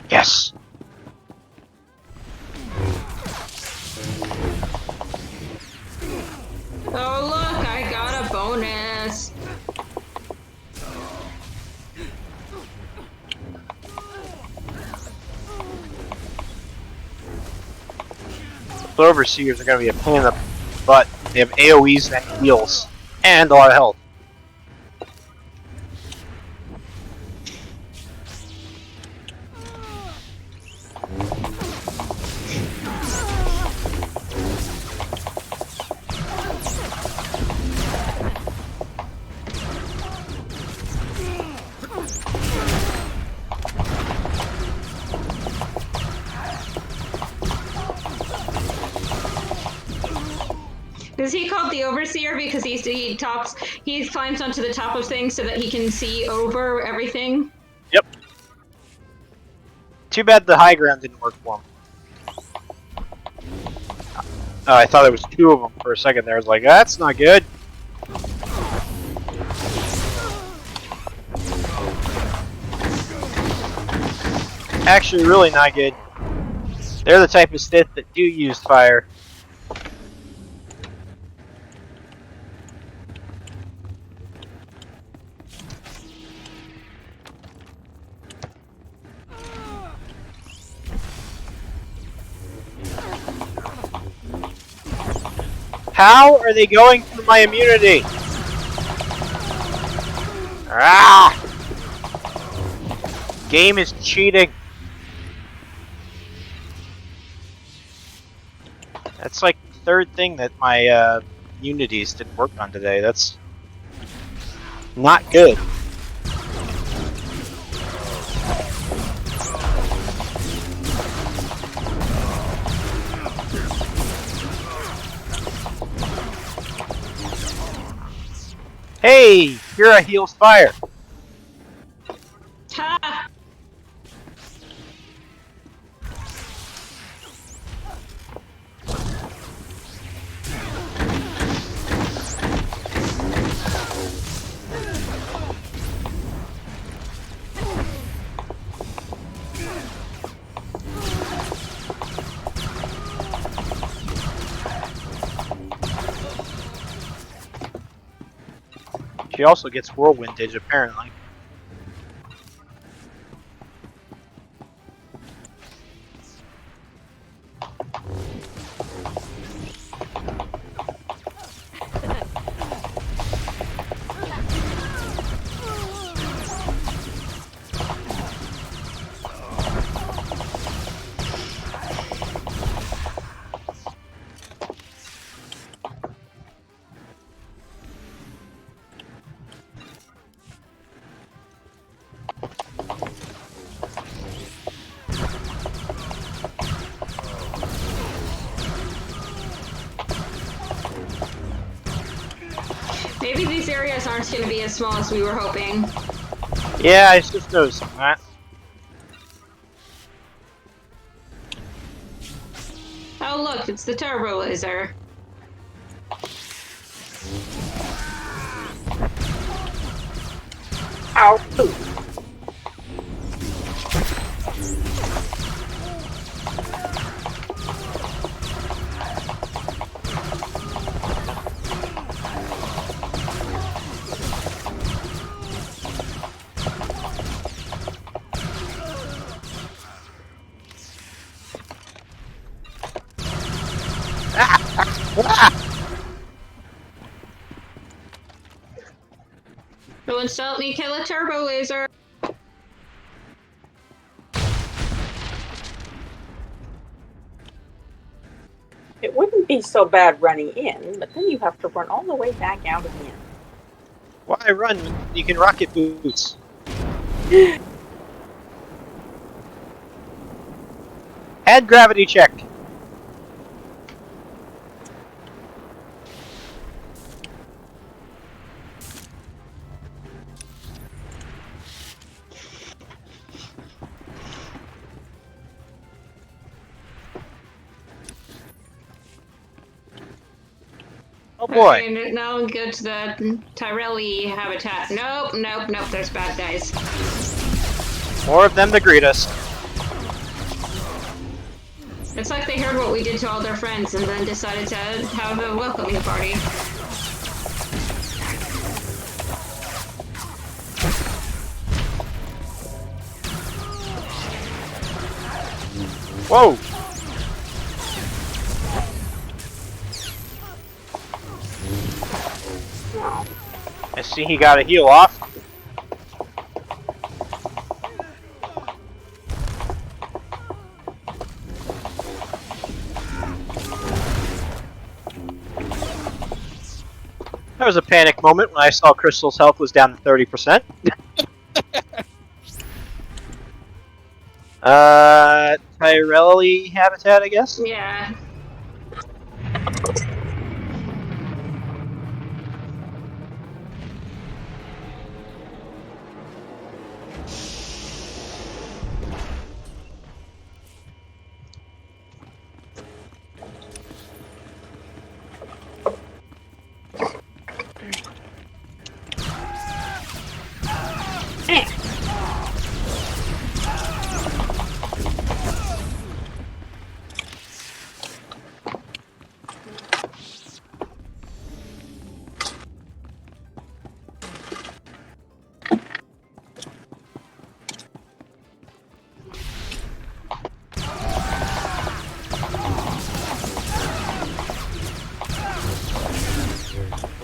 Yes! Oh look, I got a bonus! The overseers are going to be a pain in the butt. They have AoEs and heals, and a lot of health. Is he called the Overseer because he climbs onto the top of things so that he can see over everything? Yep. Too bad the high ground didn't work for him. Oh, I thought there was 2 of them for a second there. I was like, that's not good. Actually, really not good. They're the type of Sith that do use fire. How are they going through my immunity? Ah! Game is cheating. That's like the third thing that my immunities didn't work on today. That's not good. Hey, Kira heals fire. Ha! She also gets whirlwindage, apparently. Maybe these areas aren't going to be as small as we were hoping. Yeah, I just noticed that. Oh look, it's the turbo laser. Ow. Who wants to help me kill a turbo laser? It wouldn't be so bad running in, but then you have to run all the way back out again. Why run when you can rocket boots? Head gravity check. Oh boy. Okay, now we go to the Tyrelli habitat. Nope, nope, nope, there's bad guys. More of them to greet us. It's like they heard what we did to all their friends and then decided to have a welcoming party. Whoa! I see he got a heal off. There was a panic moment when I saw Crystal's health was down to 30%. Tyrelli habitat, I guess? Yeah.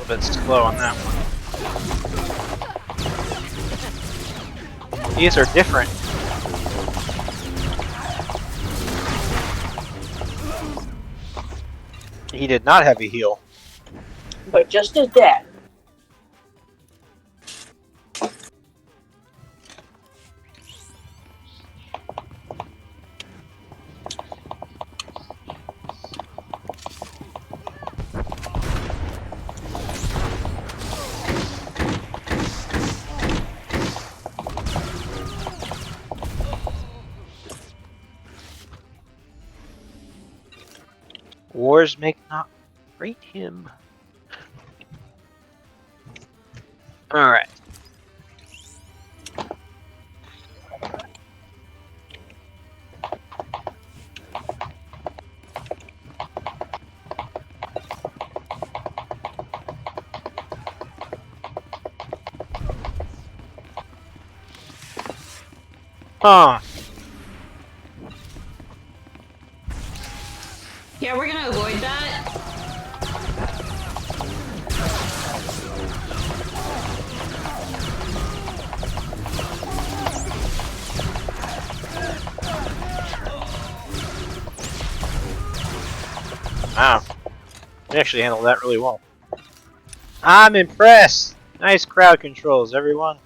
bit slow on that one. These are different. He did not have a heal. But just as dead. Wars make not great him. Alright. Huh. Yeah, we're gonna avoid that. Wow. We actually handled that really well. I'm impressed! Nice crowd controls, everyone.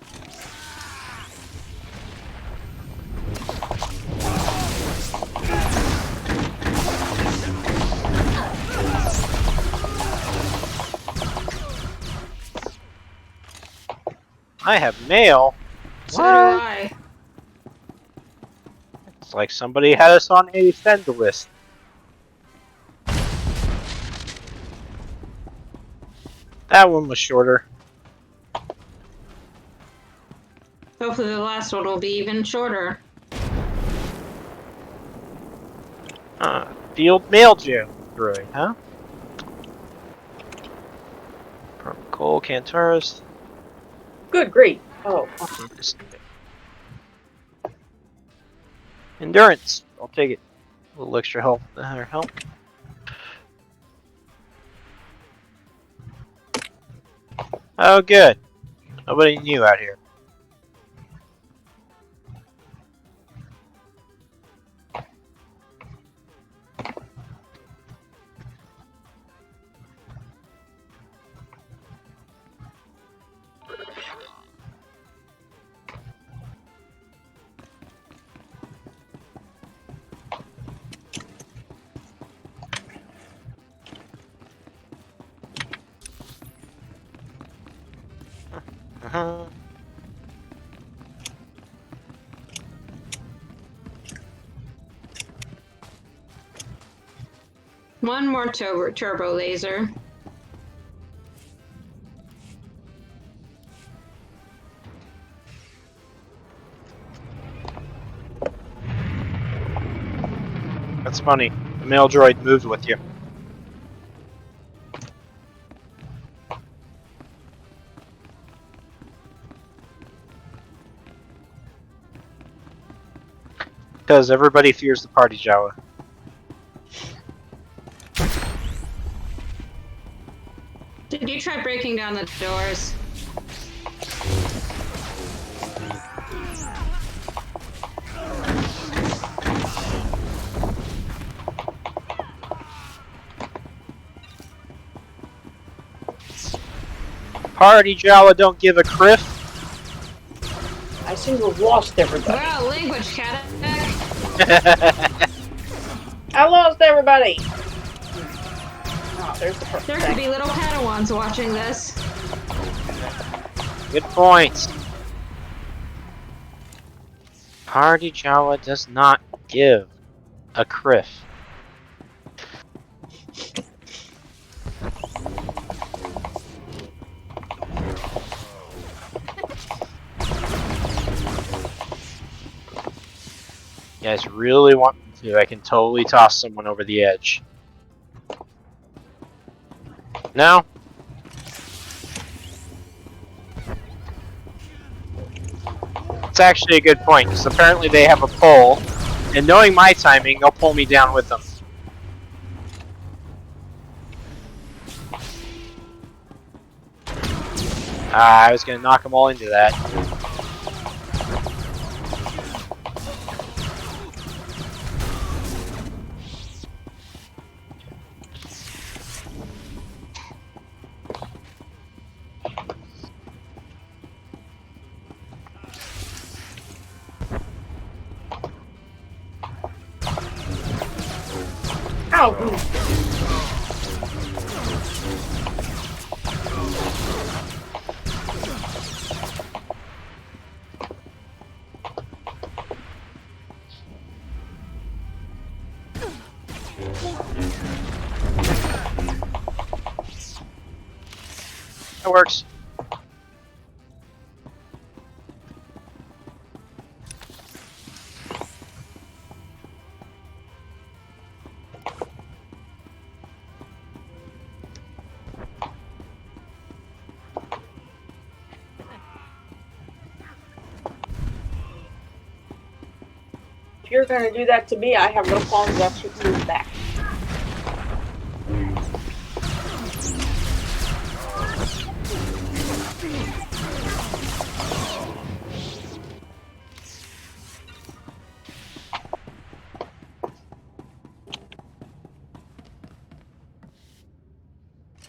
I have mail. So do I. It's like somebody had us on a send list. That one was shorter. Hopefully the last one will be even shorter. Field mail droid, huh? From Cole Cantoris. Good grief. Oh. Endurance. I'll take it. A little extra health. Help. Oh, good. Nobody new out here. One more turbo laser. That's funny. The mail droid moved with you. Because everybody fears the party Jawa. Did you try breaking down the doors? Party Jawa don't give a criff. I seem to have lost everybody. Wow, language cat. I lost everybody. Oh, there's the perfect There could be little Padawans watching this. Good point. Party Jawa does not give a criff. You guys really want me to? I can totally toss someone over the edge. No? It's actually a good point, because apparently they have a pull, and knowing my timing, they'll pull me down with them. I was gonna knock them all into that. Ow! That works. If you're going to do that to me, I have no qualms about shooting you back.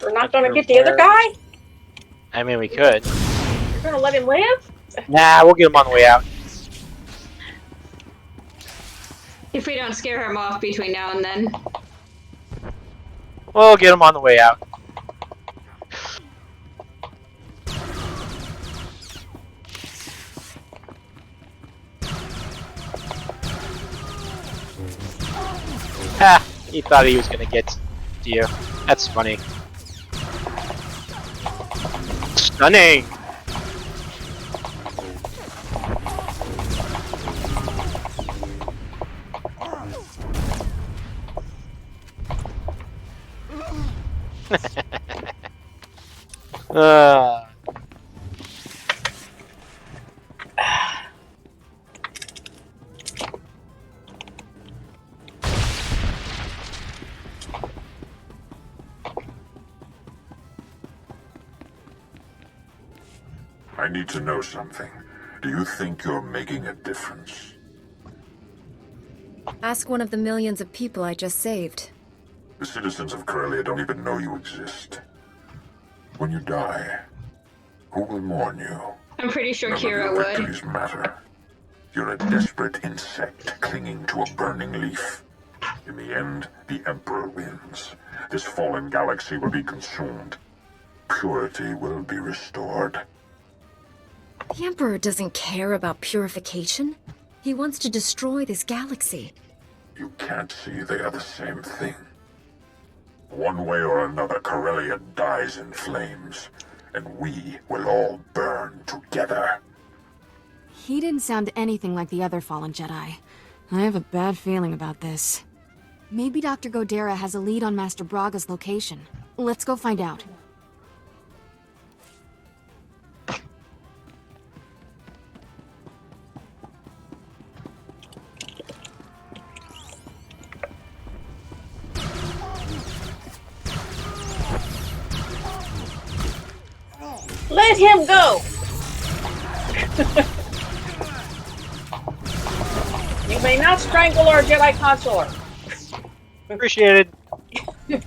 We're not going to get the other guy? I mean, we could. You're going to let him live? Nah, we'll get him on the way out. If we don't scare him off between now and then. We'll get him on the way out. Ha! He thought he was gonna get to you. That's funny. Stunning! I need to know something. Do you think you're making a difference? Ask one of the millions of people I just saved. The citizens of Corellia don't even know you exist. When you die, who will mourn you? I'm pretty sure None of Kira your would. victories matter. You're a desperate insect clinging to a burning leaf. In the end, the Emperor wins. This fallen galaxy will be consumed. Purity will be restored. The Emperor doesn't care about purification. He wants to destroy this galaxy. You can't see they are the same thing. One way or another, Corellia dies in flames, and we will all burn together. He didn't sound anything like the other fallen Jedi. I have a bad feeling about this. Maybe Dr. Godera has a lead on Master Braga's location. Let's go find out. Let him go! You may not strangle our Jedi Consular. Appreciated. The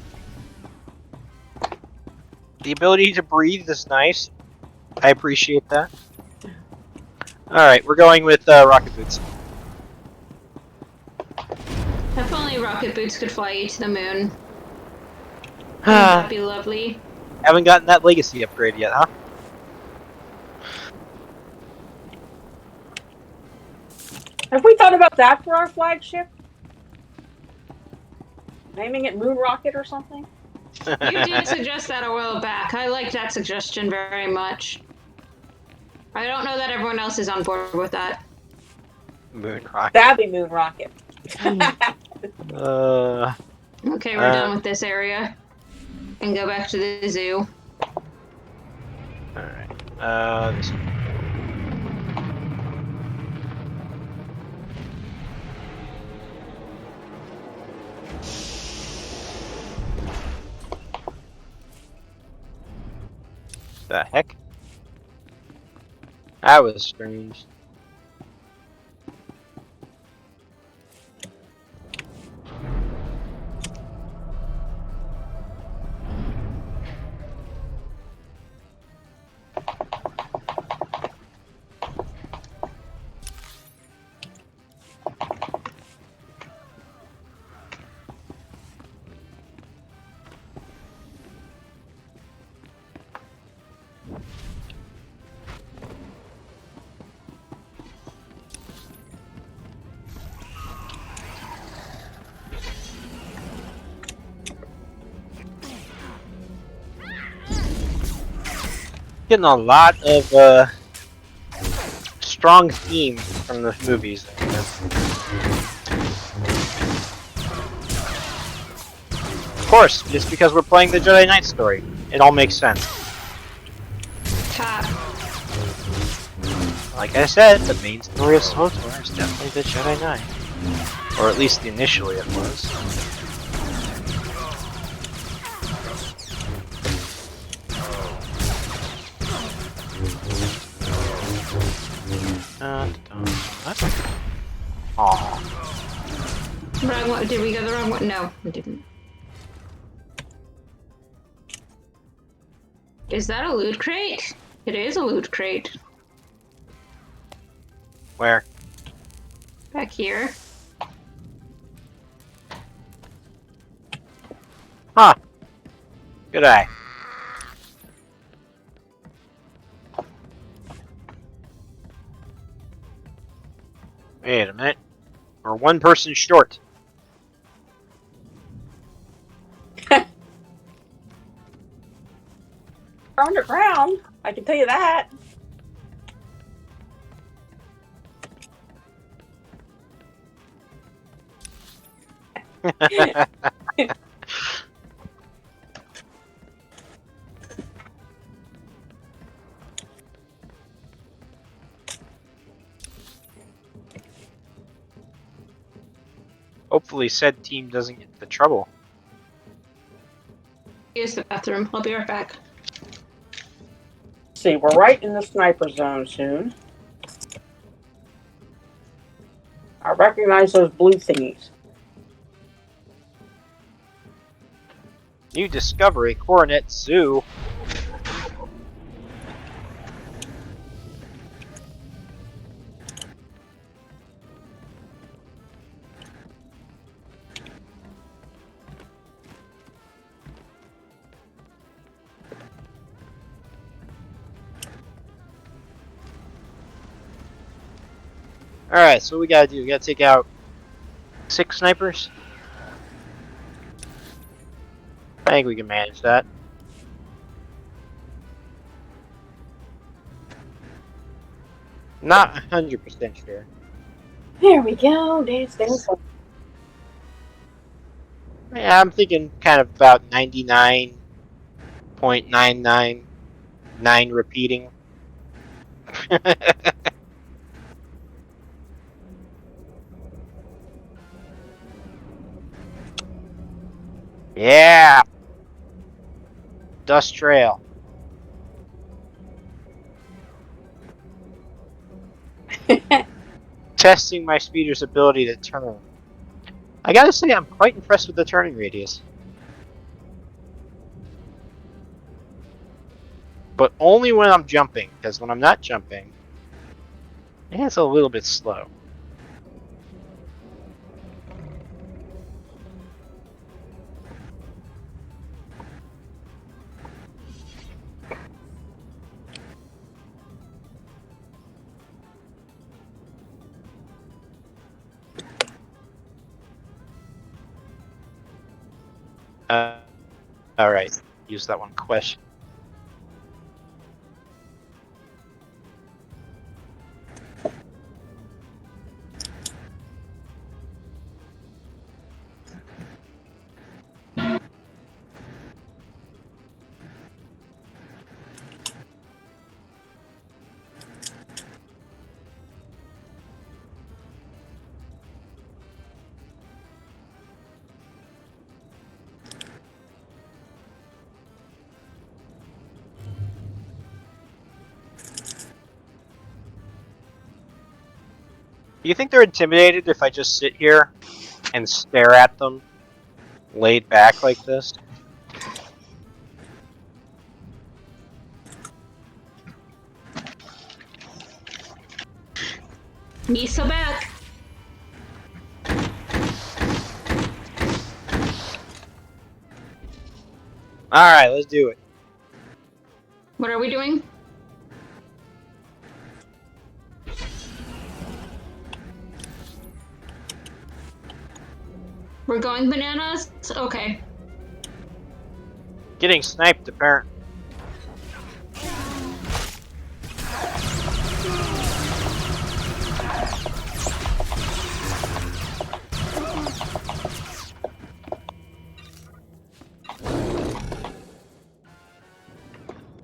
ability to breathe is nice. I appreciate that. Alright, we're going with rocket boots. If only rocket boots could fly you to the moon. That'd be lovely. Haven't gotten that legacy upgrade yet, huh? Have we thought about that for our flagship? Naming it Moon Rocket or something? You did suggest that a while back. I like that suggestion very much. I don't know that everyone else is on board with that. Moon Rocket. That'd be Moon Rocket. Okay, we're done with this area. And go back to the zoo. Alright. This one. The heck? That was strange. Getting a lot of strong themes from the movies. Of course, just because we're playing the Jedi Knight story, it all makes sense. Top. Like I said, the main story of SWTOR is definitely the Jedi Knight. Or at least initially it was. Aww. Wrong one. Did we go the wrong one? No, we didn't. Is that a loot crate? It is a loot crate. Where? Back here. Huh. Good eye. Wait a minute. We're one person short. We're underground, I can tell you that. Hopefully said team doesn't get into trouble. Use the bathroom. I'll be right back. See, we're right in the sniper zone soon. I recognize those blue thingies. New discovery, Coronet Zoo. Alright, so what we gotta do? We gotta take out 6 snipers? I think we can manage that. Not 100% sure. There we go. Dance, dance. Yeah, I'm thinking kind of about 99.999 repeating. Yeah! Dust Trail. Testing my speeder's ability to turn. I gotta say, I'm quite impressed with the turning radius. But only when I'm jumping, because when I'm not jumping, it's a little bit slow. Alright, use that one question. Do you think they're intimidated if I just sit here and stare at them, laid back like this? Me so back. Alright, let's do it. What are we doing? We're going bananas? Okay. Getting sniped, apparently.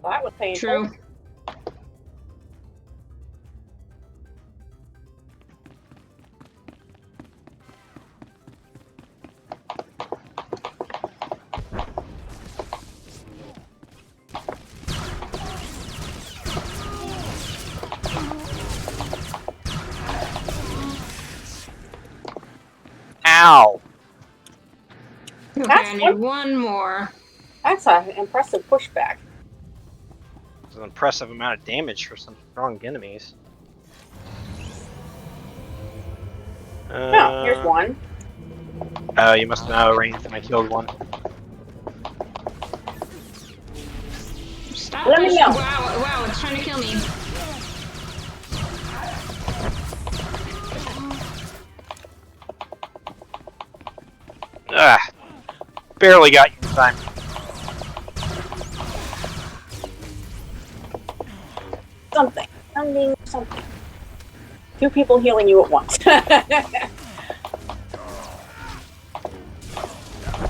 That was painful. True. Ow! Okay, I need one more. That's an impressive pushback. It's an impressive amount of damage for some strong enemies. Oh, here's one. Oh, you must have now ranged and I killed one. Stop Let me pushing. know. Wow, it's trying to kill me. Ah, barely got you in time. Something. Something. Two people healing you at once. I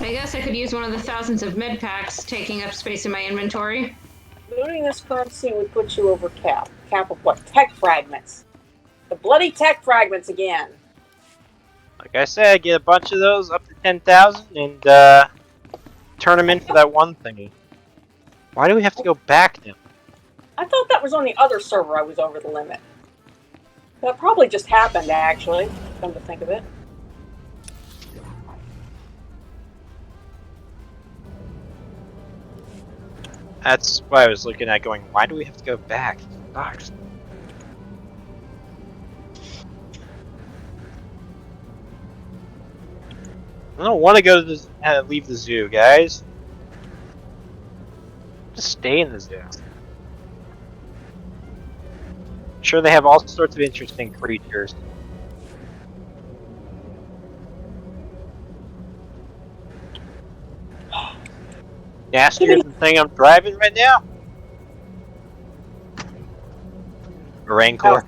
guess I could use one of the thousands of med packs taking up space in my inventory. Looting this currency would put you over cap. Cap of what? Tech fragments. The bloody tech fragments again. Like I said, get a bunch of those up to 10,000 and turn them in for that one thingy. Why do we have to go back now? I thought that was on the other server I was over the limit. That probably just happened, actually, come to think of it. That's why I was looking at going, why do we have to go back? It sucks. I don't want to go to the, leave the zoo, guys. Just stay in the zoo. I'm sure they have all sorts of interesting creatures. Nastier than the thing I'm driving right now? A Rancor.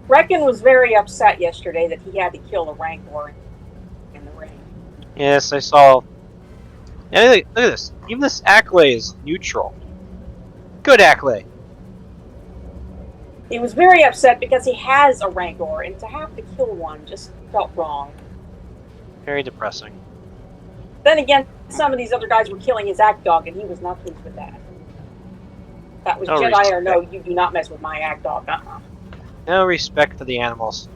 Reckon was very upset yesterday that he had to kill a Rancor in the ring. Yes, I saw. Yeah, look at this. Even this Acklay is neutral. Good Acklay. He was very upset because he has a Rancor, and to have to kill one just felt wrong. Very depressing. Then again, some of these other guys were killing his Act Dog, and he was not pleased with that. That was No Jedi respect. or no, you do not mess with my Act Dog. No respect for the animals.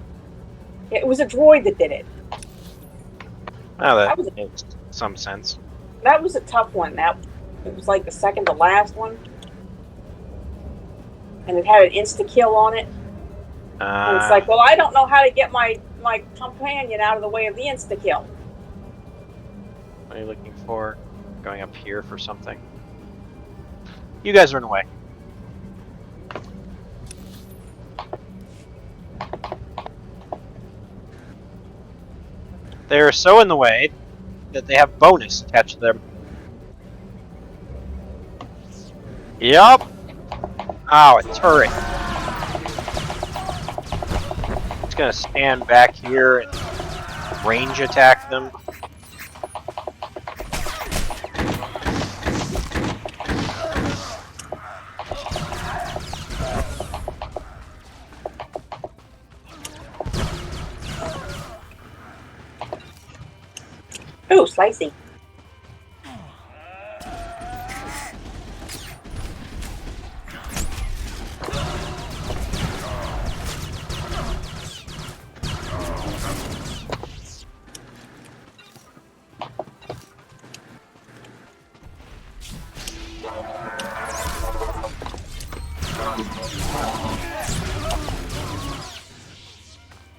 It was a droid that did it. Oh, that makes some sense. That was a tough one. It was like the second to last one. And it had an insta-kill on it. And it's like, well, I don't know how to get my companion out of the way of the insta-kill. What are you looking for? Going up here for something. You guys are in the way. They're so in the way that they have bonus attached to them. Yup. Oh, a turret. It's gonna stand back here and range attack them. Ooh, slicey.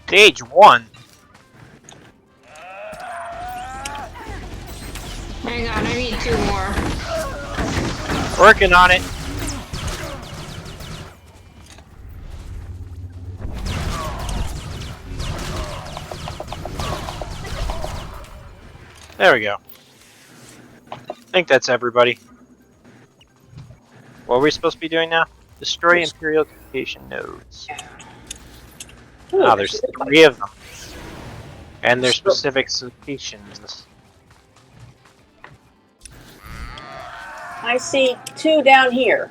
Stage 1. Hang on, I need 2 more. Working on it. There we go. I think that's everybody. What are we supposed to be doing now? Destroy Imperial communication nodes. Oh, there's 3 of them. And their specific locations. I see 2 down here.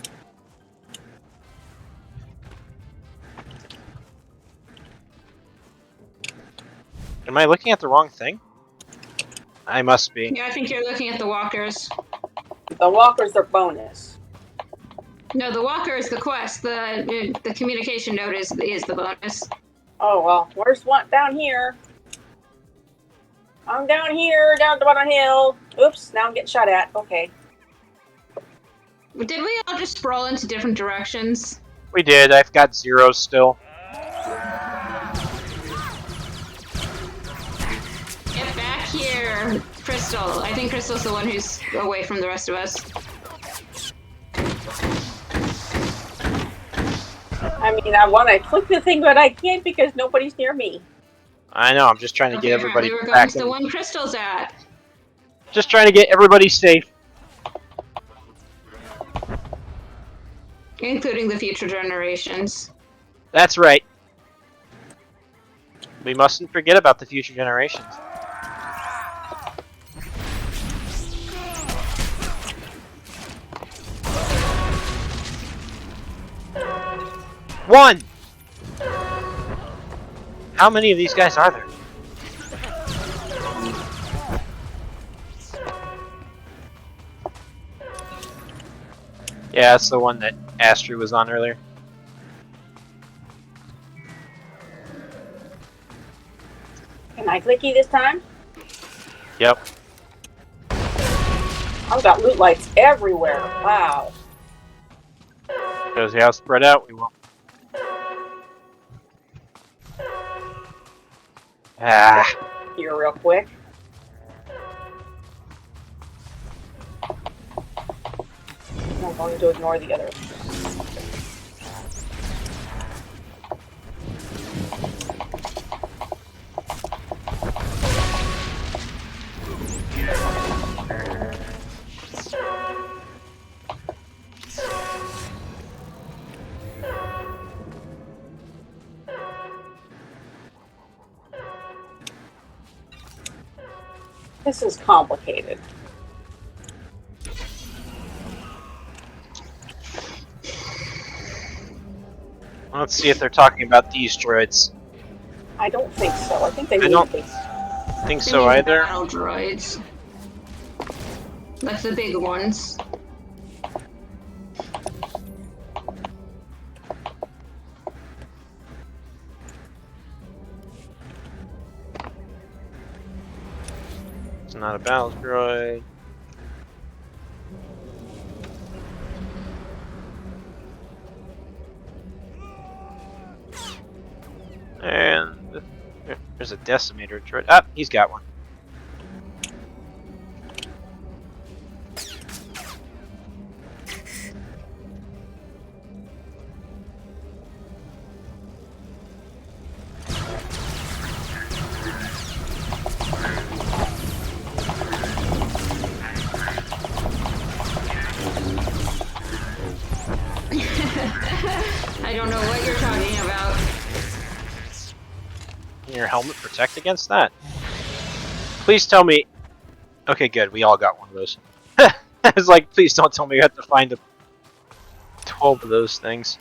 Am I looking at the wrong thing? I must be. Yeah, I think you're looking at the walkers. The walkers are bonus. No, the walker is the quest. The communication node is the bonus. Oh, well, where's one? Down here. I'm down here, down at the bottom hill. Oops, now I'm getting shot at. Okay. Did we all just sprawl into different directions? We did. I've got 0 still. Get back here, Crystal. I think Crystal's the one who's away from the rest of us. I mean, I want to click the thing, but I can't because nobody's near me. I know. I'm just trying to get everybody we're going back to the in. one Crystal's at. Just trying to get everybody safe. Including the future generations. That's right. We mustn't forget about the future generations. One! How many of these guys are there? Yeah, that's the one that Astrid was on earlier. Can I clicky this time? Yep. I've got loot lights everywhere. Wow. Shows you how spread out we will. Ah. Here real quick. I'm going to ignore the other. This is complicated. Let's see if they're talking about these droids. I don't think so. I think they I don't mean think so either. Battle droids. Like the big ones. It's not a battle droid. And there's a decimator droid. Ah, he's got one. I don't know what you're talking about. Can your helmet protect against that? Please tell me. Okay, good. We all got one of those. I was like, please don't tell me you have to find 12 of those things.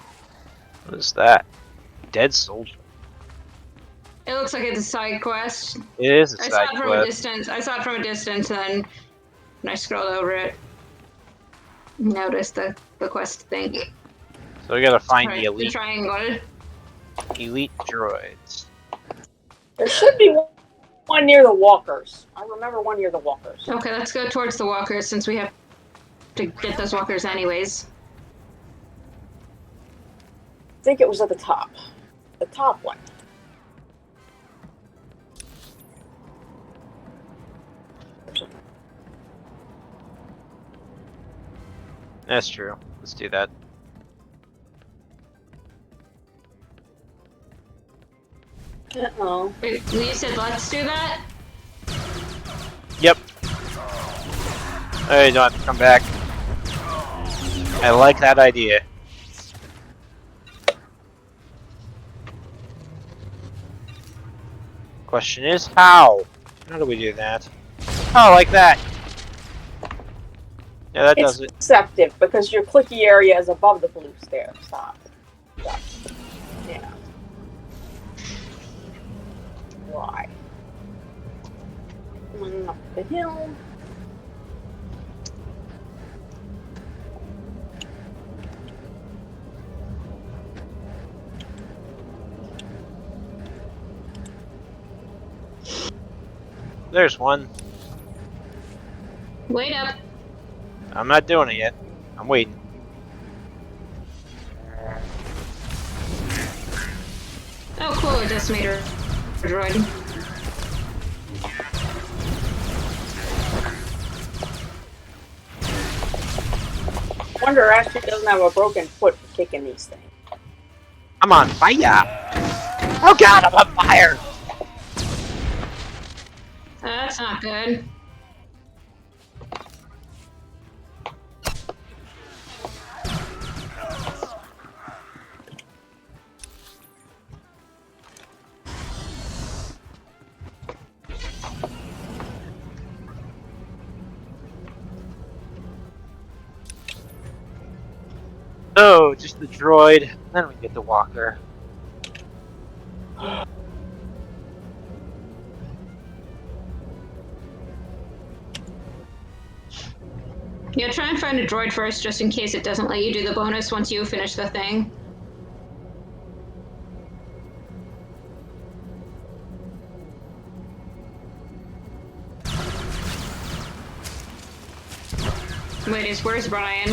What is that? Dead soldier. It looks like it's a side quest. It is a I side saw it from a quest. distance. I saw it from a distance, and then when I scrolled over it, noticed the quest thing. So we gotta find Right, the elite triangle. elite droids. There should be one near the walkers. I remember one near the walkers. Okay, let's go towards the walkers since we have to get those walkers anyways. I think it was at the top. The top one. That's true. Let's do that. Uh-oh. Wait, you said let's do that? Yep. Hey, don't have to come back. I like that idea. Question is, how? How do we do that? Oh, like that. Yeah, that does it. It's deceptive because your clicky area is above the blue stair. Stop. Yeah. Why? Coming up the hill. There's one. Wait up. I'm not doing it yet. I'm waiting. Oh, cool, a decimator droid. Wonder Ashley doesn't have a broken foot for kicking these things. I'm on fire! Oh god, I'm on fire! That's not good. Oh, just the droid. Then we get the walker. Yeah, try and find a droid first, just in case it doesn't let you do the bonus once you finish the thing. Wait, where's Brian?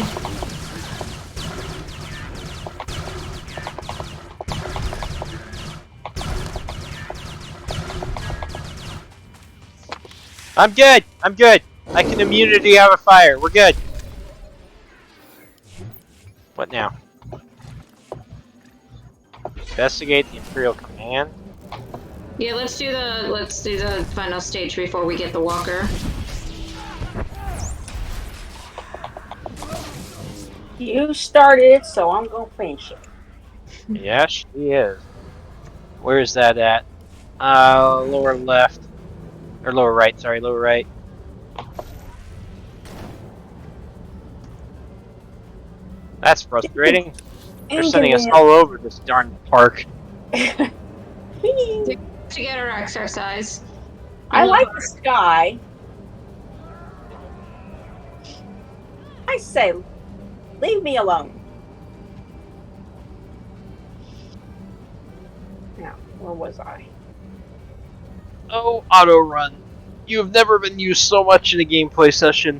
I'm good! I'm good! I can immunity out of fire. We're good. What now? Investigate the Imperial Command. Yeah, let's do the final stage before we get the walker. You started it, so I'm gonna finish it. Yeah, she is. Where is that at? Lower left. Or lower right, sorry, lower right. That's frustrating. They're sending us all over this darn park. To get our exercise. I like the sky. I say, leave me alone. Now, where was I? Oh, auto run. You have never been used so much in a gameplay session.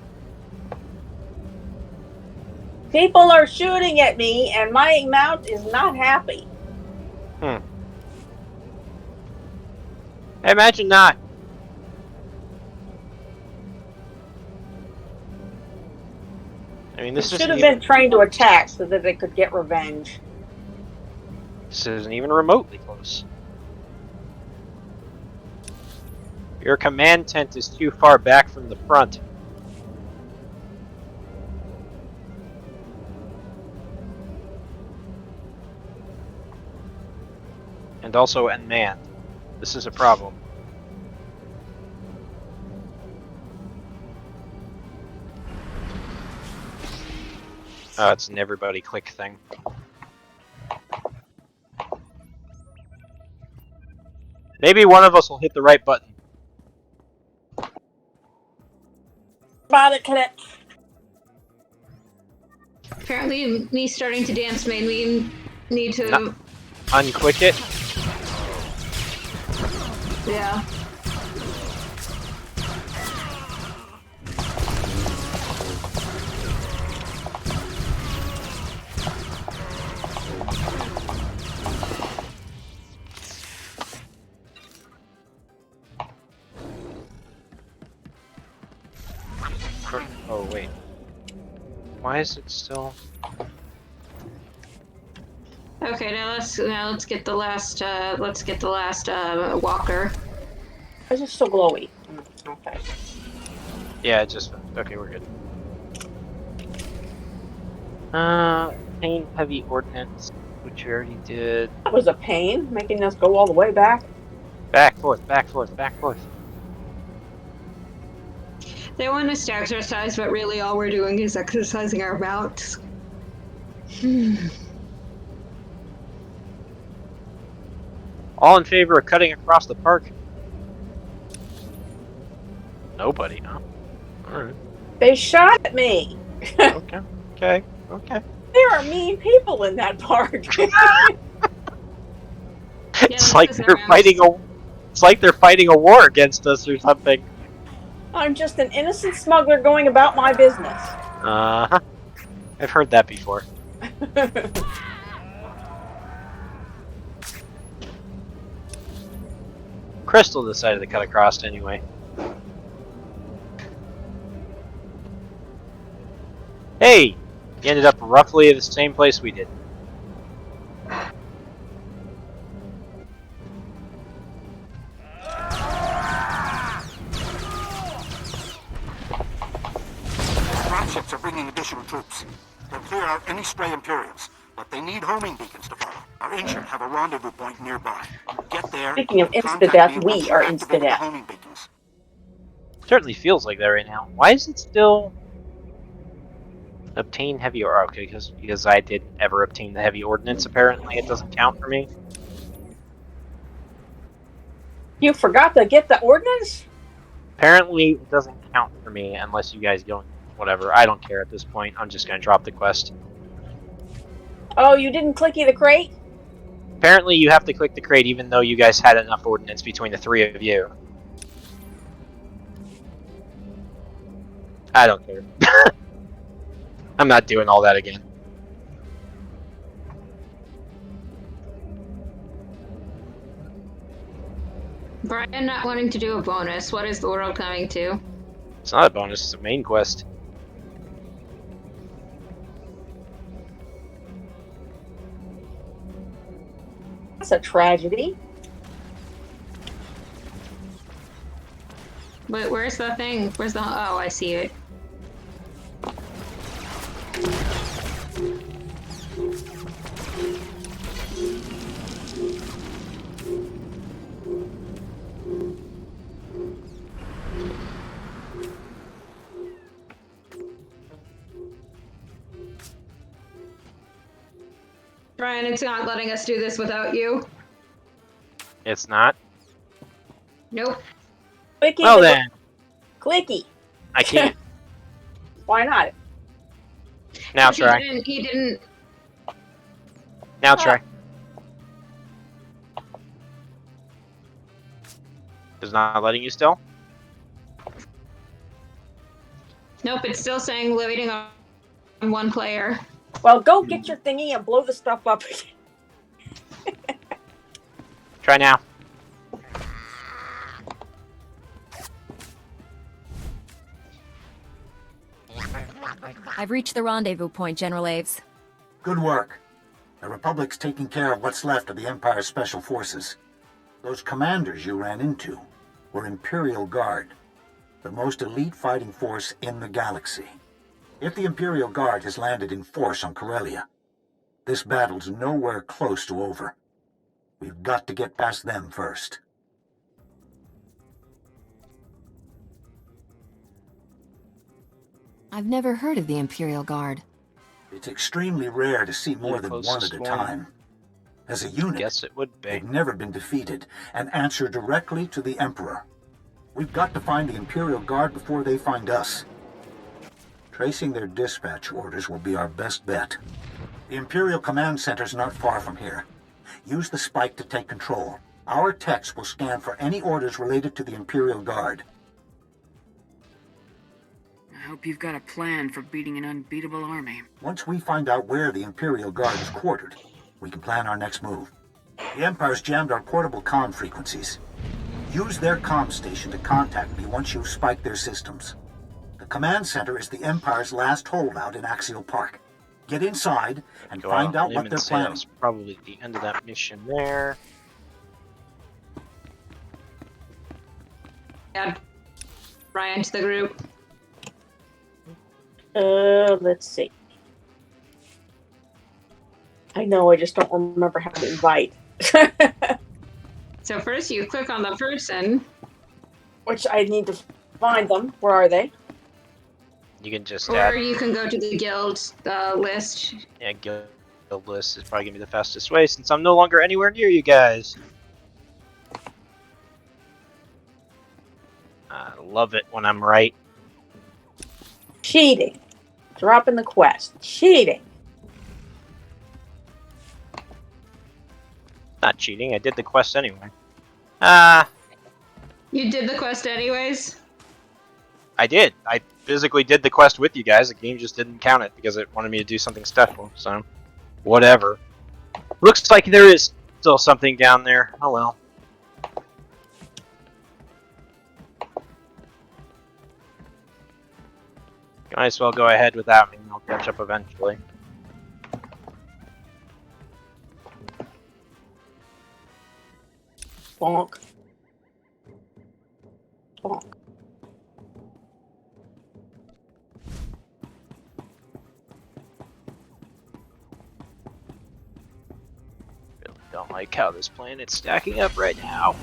People are shooting at me, and my mount is not happy. I imagine not. I mean, this should have been trained to attack so that they could get revenge. This isn't even remotely close. Your command tent is too far back from the front. And also unmanned. This is a problem. Oh, it's an everybody click thing. Maybe one of us will hit the right button. Body click. Apparently, me starting to dance made me need to Unclick it. Yeah. Oh, wait. Why is it still... Okay, now let's get the last walker. Why is it so glowy? Okay. Yeah, it just... Okay, we're good. Pain heavy ordnance, which we already did. That was a pain, making us go all the way back. Back, forth, back, forth, back, forth. They want us to exercise, but really all we're doing is exercising our mounts. All in favor of cutting across the park? Nobody, huh? Alright. They shot at me. Okay, okay, okay. There are mean people in that park. It's like they're fighting a... It's like they're fighting a war against us or something. I'm just an innocent smuggler going about my business. Uh-huh. I've heard that before. Crystal decided to cut across anyway. Hey! He ended up roughly at the same place we did. Ships are bringing additional troops. They'll clear out any stray Imperials, but they need homing beacons to follow. Our ancient have a rendezvous point nearby. Get there. Speaking of insta-death, we are insta-death. Homing beacons. Certainly feels like that right now. Why is it still obtain heavy or okay? Because I didn't ever obtain the heavy ordnance. Apparently, it doesn't count for me. You forgot to get the ordnance? Apparently, it doesn't count for me unless you guys don't. Whatever, I don't care at this point. I'm just gonna drop the quest. Oh, you didn't clicky the crate? Apparently you have to click the crate even though you guys had enough ordnance between the three of you. I don't care. I'm not doing all that again. Brian not wanting to do a bonus. What is the world coming to? It's not a bonus, it's a main quest. That's a tragedy. Wait, where's the thing? Where's the... Oh, I see it. Brian, it's not letting us do this without you. It's not? Nope. Clicky. Well then. Clicky. I can't. Why not? Now try. He didn't. Now try. It's not letting you still? Nope, it's still saying waiting on one player. Well, go get your thingy and blow the stuff up. Try now. I've reached the rendezvous point, General Aves. Good work. The Republic's taking care of what's left of the Empire's special forces. Those commanders you ran into were Imperial Guard, the most elite fighting force in the galaxy. If the Imperial Guard has landed in force on Corellia, this battle's nowhere close to over. We've got to get past them first. I've never heard of the Imperial Guard. It's extremely rare to see more than one at a time. As a unit, Guess it would be. they've never been defeated and answer directly to the Emperor. We've got to find the Imperial Guard before they find us. Tracing their dispatch orders will be our best bet. The Imperial Command Center's not far from here. Use the spike to take control. Our techs will scan for any orders related to the Imperial Guard. I hope you've got a plan for beating an unbeatable army. Once we find out where the Imperial Guard is quartered, we can plan our next move. The Empire's jammed our portable comm frequencies. Use their comm station to contact me once you've spiked their systems. The Command Center is the Empire's last holdout in Axial Park. Get inside and find out what they're planning. That's probably the end of that mission there. Add Brian to the group. Let's see. I know, I just don't remember how to invite. So first you click on the person. Which I need to find them. Where are they? You can just Or add... you can go to the guild list. Yeah, guild list is probably going to be the fastest way since I'm no longer anywhere near you guys. I love it when I'm right. Cheating. Dropping the quest. Cheating. Not cheating, I did the quest anyway. You did the quest anyways? I did. I physically did the quest with you guys. The game just didn't count it because it wanted me to do something special, so... Whatever. Looks like there is still something down there. Oh well. You might as well go ahead without me and I'll catch up eventually. Bonk. Bonk. Really don't like how this planet's stacking up right now.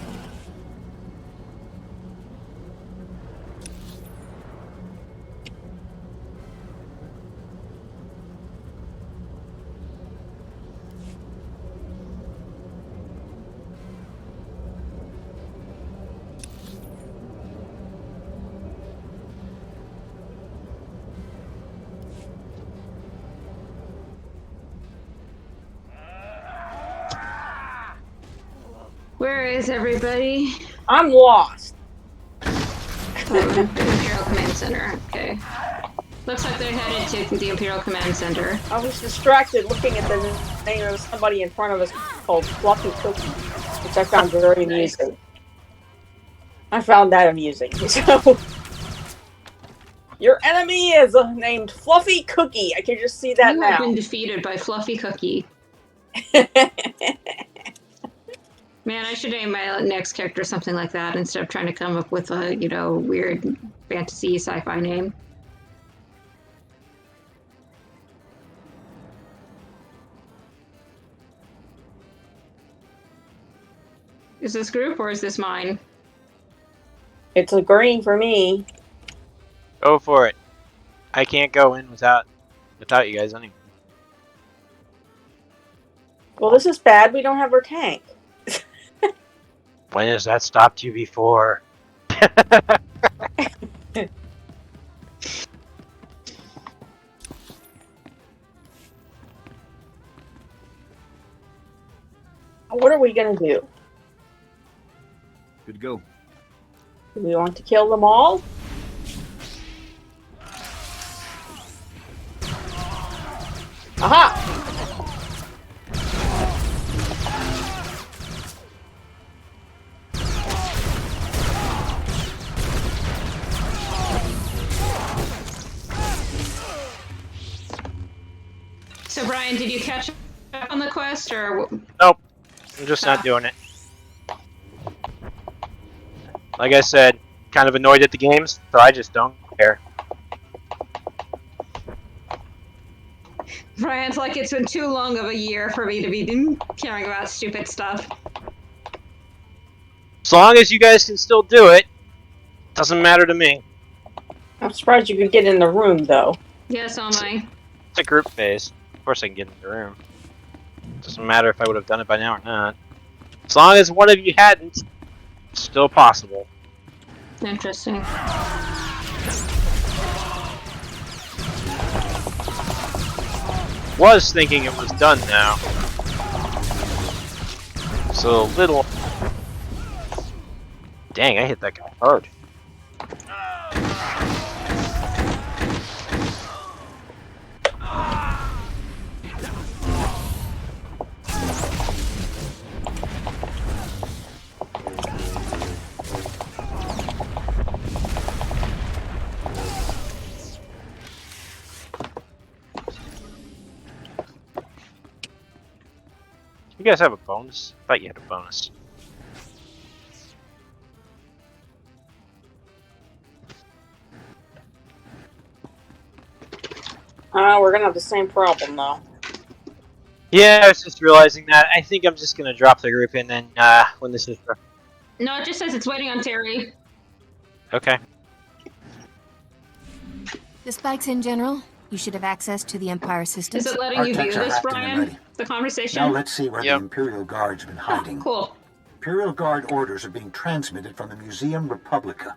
Where is everybody? I'm lost. Imperial Command Center. Okay. Looks like they're headed to the Imperial Command Center. I was distracted looking at the name of somebody in front of us called Fluffy Cookie, which I found very amusing. I found that amusing. So, your enemy is named Fluffy Cookie. I can just see that You now. have been defeated by Fluffy Cookie. Man, I should name my next character something like that instead of trying to come up with a, weird fantasy sci-fi name. Is this group or is this mine? It's a green for me. Go for it. I can't go in without you guys anyway. Well, this is bad. We don't have our tank. When has that stopped you before? What are we going to do? Good to go. Do we want to kill them all? Aha! So, Brian, did you catch up on the quest, or...? Nope. I'm just not doing it. Like I said, kind of annoyed at the games, so I just don't care. Brian's like, it's been too long of a year for me to be caring about stupid stuff. As long as you guys can still do it, doesn't matter to me. I'm surprised you could get in the room, though. Yes, am I. It's a group phase. Of course I can get in the room. Doesn't matter if I would have done it by now or not. As long as one of you hadn't, it's still possible. Interesting. Was thinking it was done now. So a little... Dang, I hit that guy hard. You guys have a bonus? I thought you had a bonus. We're gonna have the same problem though. Yeah, I was just realizing that. I think I'm just gonna drop the group and then when this is. No, it just says it's waiting on Terry. Okay. The spike's in, General. You should have access to the Empire systems. Is it letting Our you view techs are this, hacked in and Brian? ready. The conversation? Now let's see where the Imperial Guard's been hiding. Oh, cool. Imperial Guard orders are being transmitted from the Museum Republica.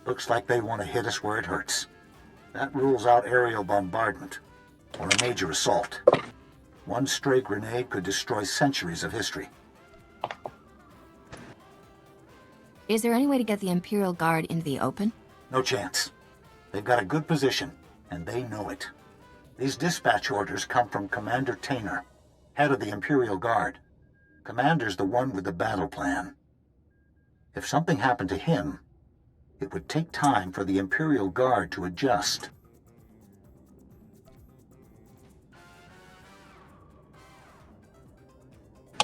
Looks like they want to hit us where it hurts. That rules out aerial bombardment, or a major assault. One stray grenade could destroy centuries of history. Is there any way to get the Imperial Guard into the open? No chance. They've got a good position, and they know it. These dispatch orders come from Commander Tainer, head of the Imperial Guard. Commander's the one with the battle plan. If something happened to him, it would take time for the Imperial Guard to adjust.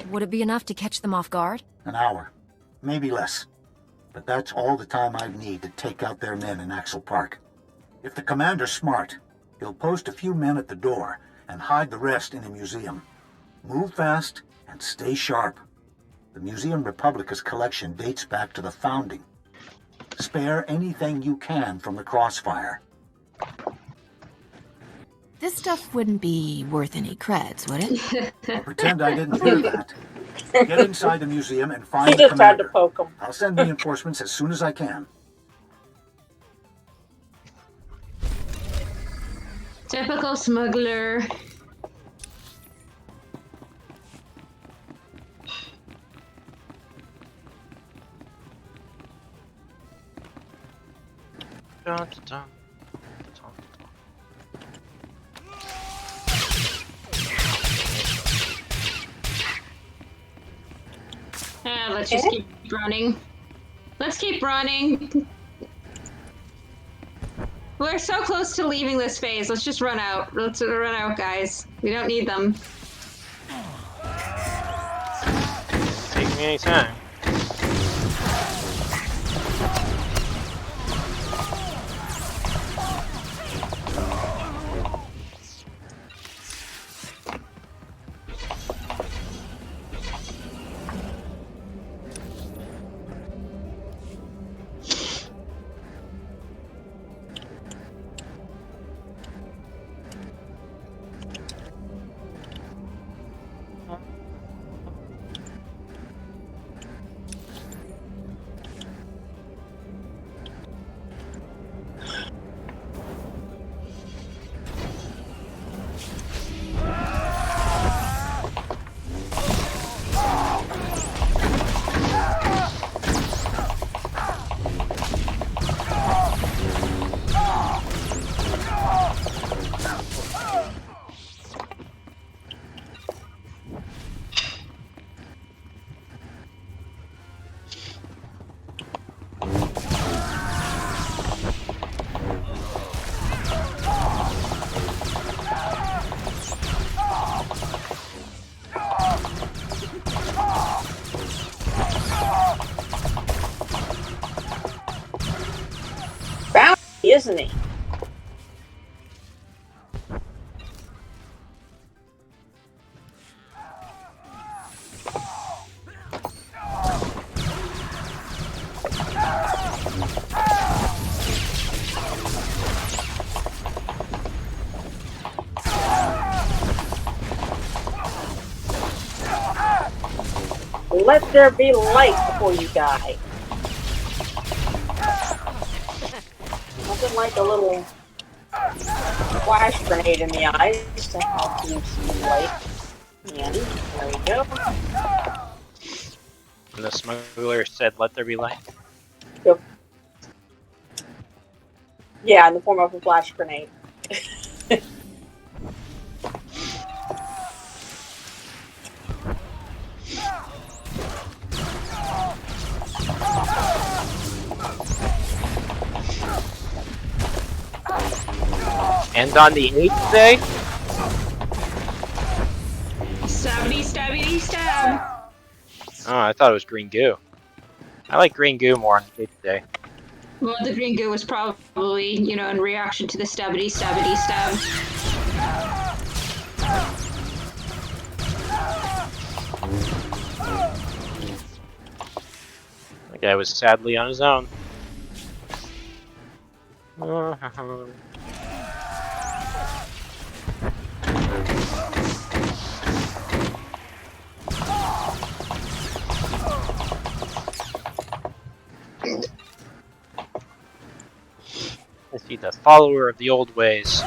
Would it be enough to catch them off guard? An hour, maybe less. But that's all the time I'd need to take out their men in Axel Park. If the commander's smart, he'll post a few men at the door and hide the rest in the museum. Move fast and stay sharp. The Museum Republica's collection dates back to the founding. Spare anything you can from the crossfire. This stuff wouldn't be worth any creds, would it? Pretend I didn't hear that. Get inside the museum and find He the just tried to commander. poke him. I'll send reinforcements as soon as I can. Typical smuggler. Dun, dun, dun. Let's just keep running. Let's keep running. We're so close to leaving this phase. Let's just run out. Let's run out, guys. We don't need them. Take me anytime. Isn't he? Let there be light before you die. Nothing like a little flash grenade in the eyes to help you see light. And there we go. And the smuggler said, "Let there be light." Yep. Yeah, in the form of a flash grenade. And on the 8th day? Stabby, stabby, stab. Oh, I thought it was green goo. I like green goo more on the day today. Well, the green goo was probably, in reaction to the stabbity, stabbity, stab. The guy was sadly on his own. Is he the follower of the old ways?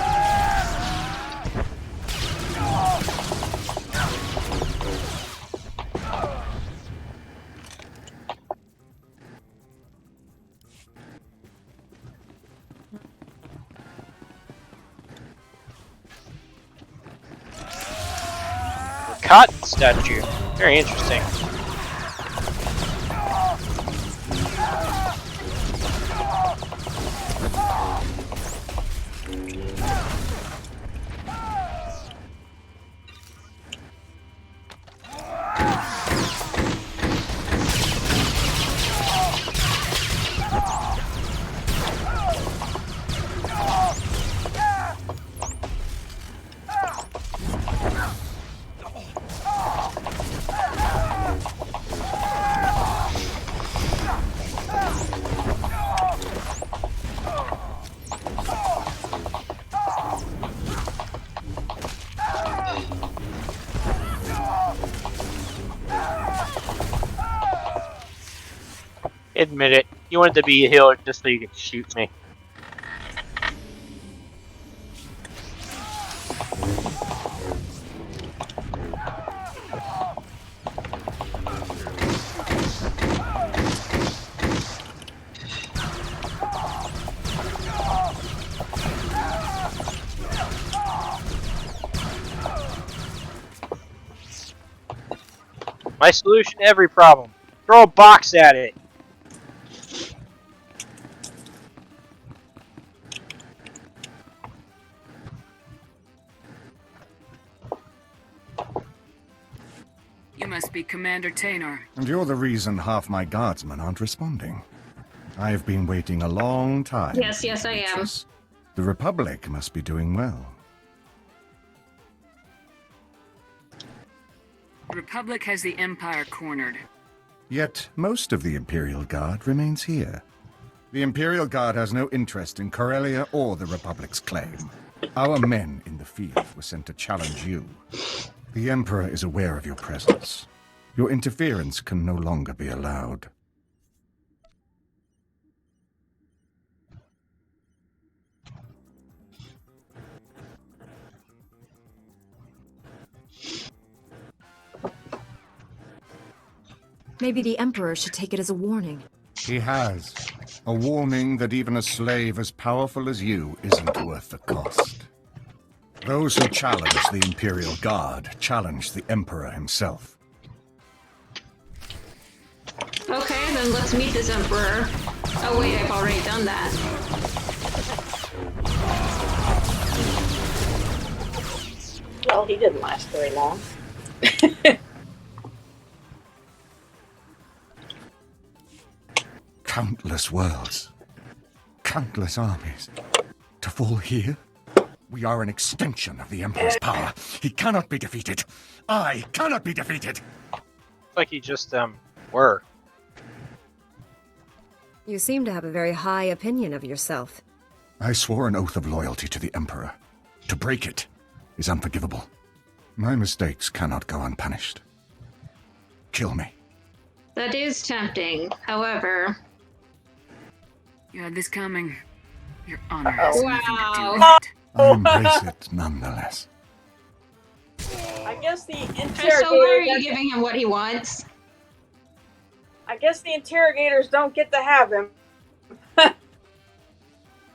Cotton statue. Very interesting. Admit it. You wanted to be a healer just so you could shoot me. My solution to every problem. Throw a box at it. You must be Commander Taynor. And you're the reason half my guardsmen aren't responding. I've been waiting a long time. Yes, I am. The Republic must be doing well. The Republic has the Empire cornered. Yet most of the Imperial Guard remains here. The Imperial Guard has no interest in Corellia or the Republic's claim. Our men in the field were sent to challenge you. The Emperor is aware of your presence. Your interference can no longer be allowed. Maybe the Emperor should take it as a warning. He has. A warning that even a slave as powerful as you isn't worth the cost. Those who challenge the Imperial Guard challenge the Emperor himself. Okay, then let's meet this Emperor. Oh wait, I've already done that. Well, he didn't last very long. Countless worlds. Countless armies. To fall here? We are an extension of the Emperor's power. He cannot be defeated. I cannot be defeated. Looks like you just, were. You seem to have a very high opinion of yourself. I swore an oath of loyalty to the Emperor. To break it is unforgivable. My mistakes cannot go unpunished. Kill me. That is tempting, however... You had this coming. Your honor has nothing to do with Wow. it. I embrace it nonetheless. I guess the So why are you interrogator. giving him what he wants? I guess the interrogators don't get to have him.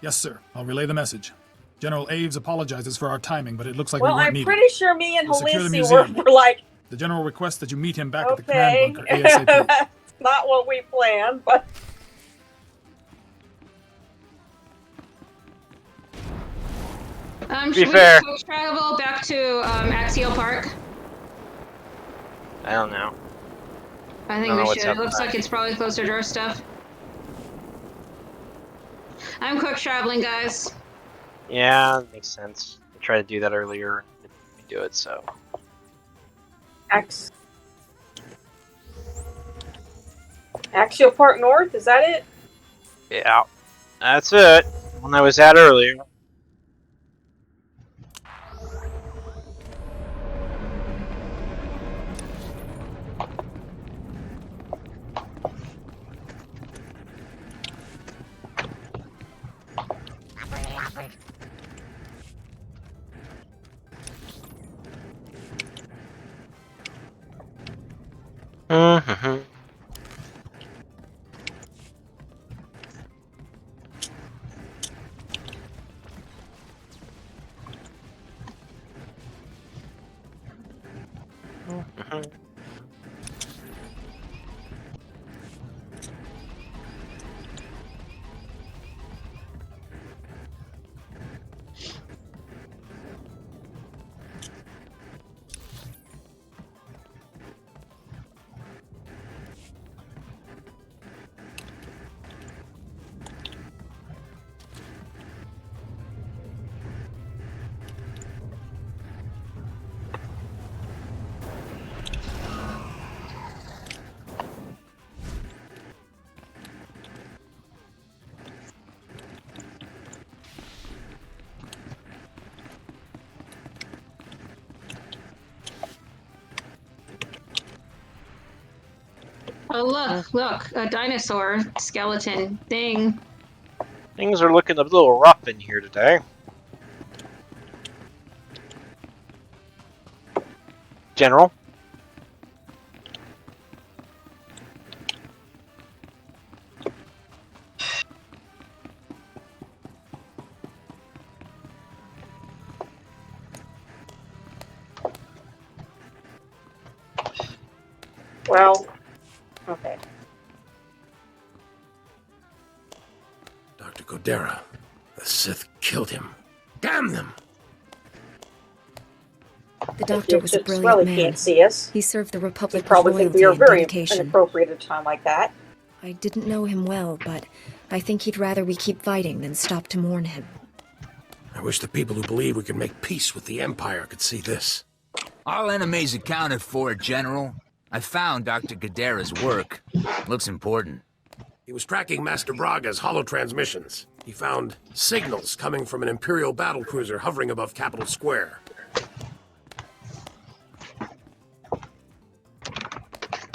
Yes, sir. I'll relay the message. General Aves apologizes for our timing, but it looks like Well, we weren't I'm needed. pretty sure me and We'll secure the Halisi were museum. like, The general requests that you meet him back at the okay, command bunker ASAP. that's not what we planned, but Should we quick travel back to Axial Park? I don't know. I think don't know we what's should. It looks outside. like it's probably closer to our stuff. I'm quick traveling, guys. Yeah, makes sense. I tried to do that earlier. It didn't let me do it, so. Axial Park North, is that it? Yeah. That's it. One I was at earlier. Mm-hmm. Oh, look, a dinosaur skeleton thing. Things are looking a little rough in here today. General? Well, okay. Dr. Godera, the Sith killed him. Damn them! The doctor was a Well, brilliant he man. can't see us. He served the He Republic with probably think loyalty we are and very dedication. inappropriate at a time like that. I didn't know him well, but I think he'd rather we keep fighting than stop to mourn him. I wish the people who believe we can make peace with the Empire could see this. All enemies accounted for, General. I found Dr. Godera's work. Looks important. He was tracking Master Braga's hollow transmissions. He found signals coming from an Imperial battlecruiser hovering above Capitol Square.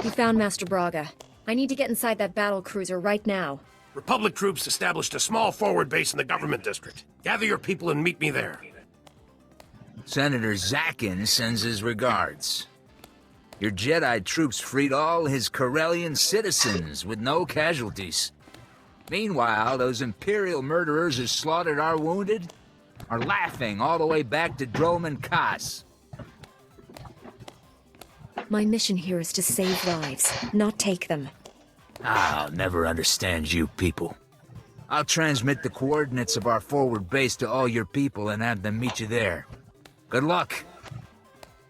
He found Master Braga. I need to get inside that battle cruiser right now. Republic troops established a small forward base in the government district. Gather your people and meet me there. Senator Zakin sends his regards. Your Jedi troops freed all his Corellian citizens with no casualties. Meanwhile, those Imperial murderers who slaughtered our wounded are laughing all the way back to Droman Kaas. My mission here is to save lives, not take them. I'll never understand you people. I'll transmit the coordinates of our forward base to all your people and have them meet you there. Good luck.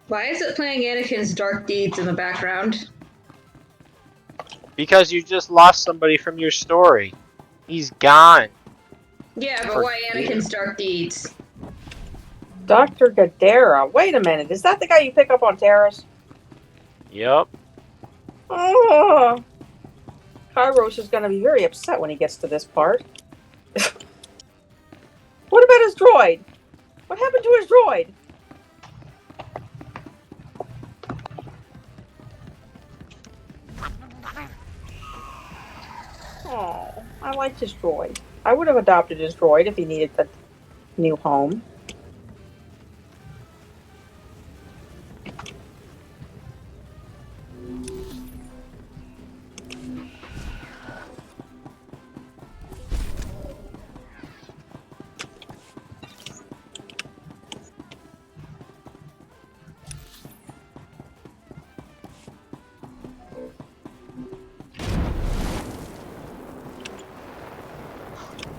Why is it playing Anakin's dark deeds in the background? Because you just lost somebody from your story. He's gone. Yeah, but why Anakin's dark deeds? Dr. Godera. Wait a minute. Is that the guy you pick up on Terrace? Yep. Oh. Kairos is going to be very upset when he gets to this part. What about his droid? What happened to his droid? Oh, I liked his droid. I would have adopted his droid if he needed a new home.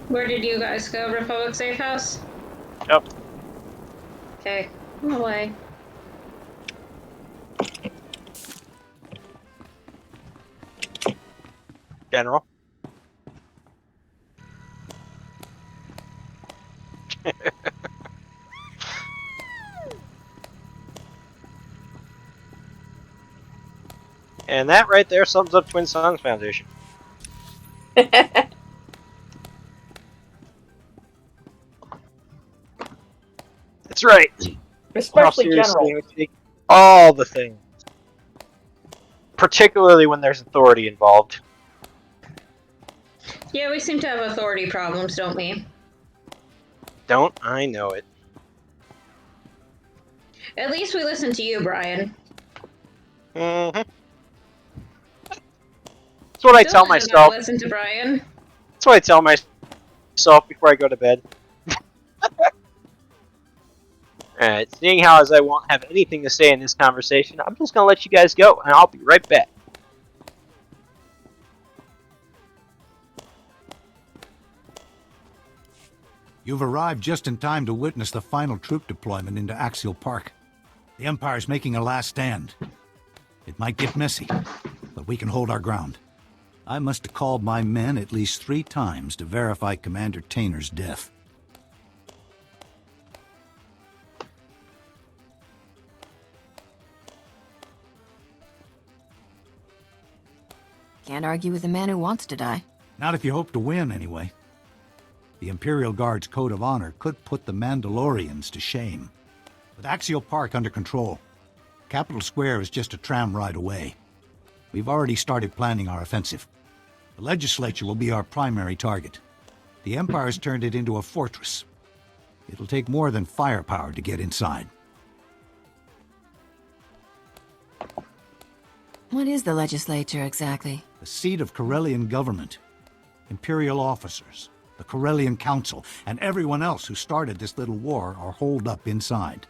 Where did you guys go? Republic Safe House? Yep. Okay, I'm away. General. And that right there sums up Twin Suns Foundation. That's right. Especially How seriously General. we take all the things. Particularly when there's authority involved. Yeah, we seem to have authority problems, don't we? Don't I know it? At least we listen to you, Brian. Mm-hmm. That's what I tell myself. Listen to Brian. That's what I tell myself before I go to bed. Alright, seeing how as I won't have anything to say in this conversation, I'm just going to let you guys go, and I'll be right back. You've arrived just in time to witness the final troop deployment into Axial Park. The Empire's making a last stand. It might get messy, but we can hold our ground. I must have called my men at least 3 times to verify Commander Tainer's death. Can't argue with a man who wants to die. Not if you hope to win, anyway. The Imperial Guard's code of honor could put the Mandalorians to shame. With Axial Park under control, Capitol Square is just a tram ride away. We've already started planning our offensive. The legislature will be our primary target. The Empire's turned it into a fortress. It'll take more than firepower to get inside. What is the legislature exactly? The seat of Corellian government. Imperial officers, the Corellian Council, and everyone else who started this little war are holed up inside.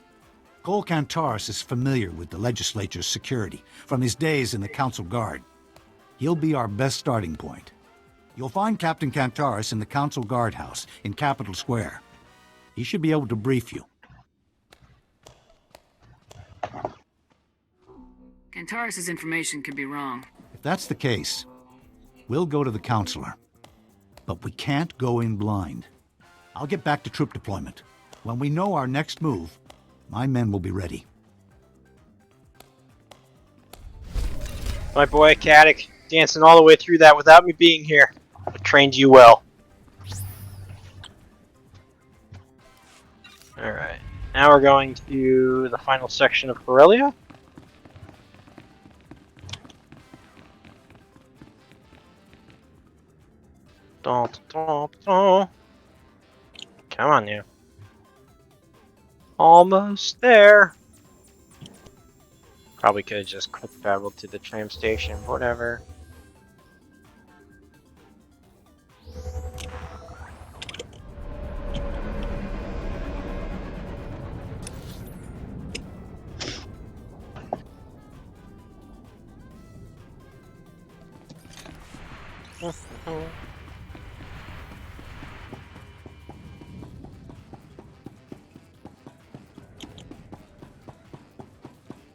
Cole Kantaris is familiar with the legislature's security from his days in the Council Guard. He'll be our best starting point. You'll find Captain Kantaris in the Council Guardhouse in Capitol Square. He should be able to brief you. Kantaris' information could be wrong. If that's the case, we'll go to the Counselor. But we can't go in blind. I'll get back to troop deployment. When we know our next move, my men will be ready. My boy Caddick, dancing all the way through that without me being here. I trained you well. Alright, now we're going to the final section of Corellia. Dun, dun, dun. Come on, you. Almost there. Probably could have just quick traveled to the tram station, whatever.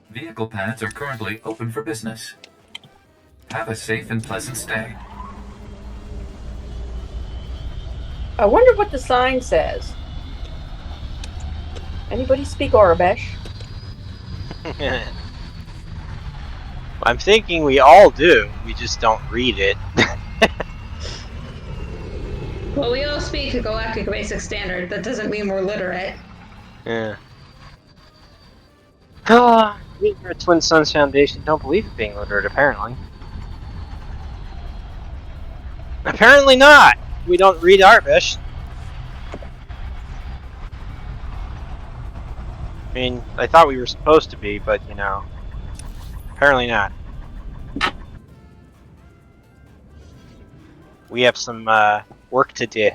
Vehicle paths are currently open for business. Have a safe and pleasant stay. I wonder what the sign says. Anybody speak Arabesh? I'm thinking we all do. We just don't read it. Well, we all speak Galactic Basic Standard. That doesn't mean we're literate. Yeah. Ah, we here at Twin Suns Foundation don't believe in being literate, apparently. Apparently not! We don't read Arabish. I mean, I thought we were supposed to be, but, you know, apparently not. We have some, work to do.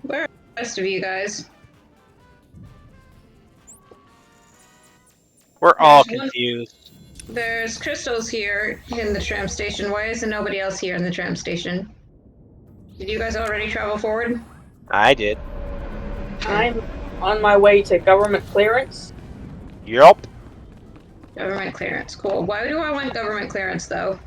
Where are the rest of you guys? We're all confused. There's crystals here in the tram station. Why isn't nobody else here in the tram station? Did you guys already travel forward? I did. I'm on my way to government clearance. Yup. Government clearance. Cool. Why do I want government clearance, though?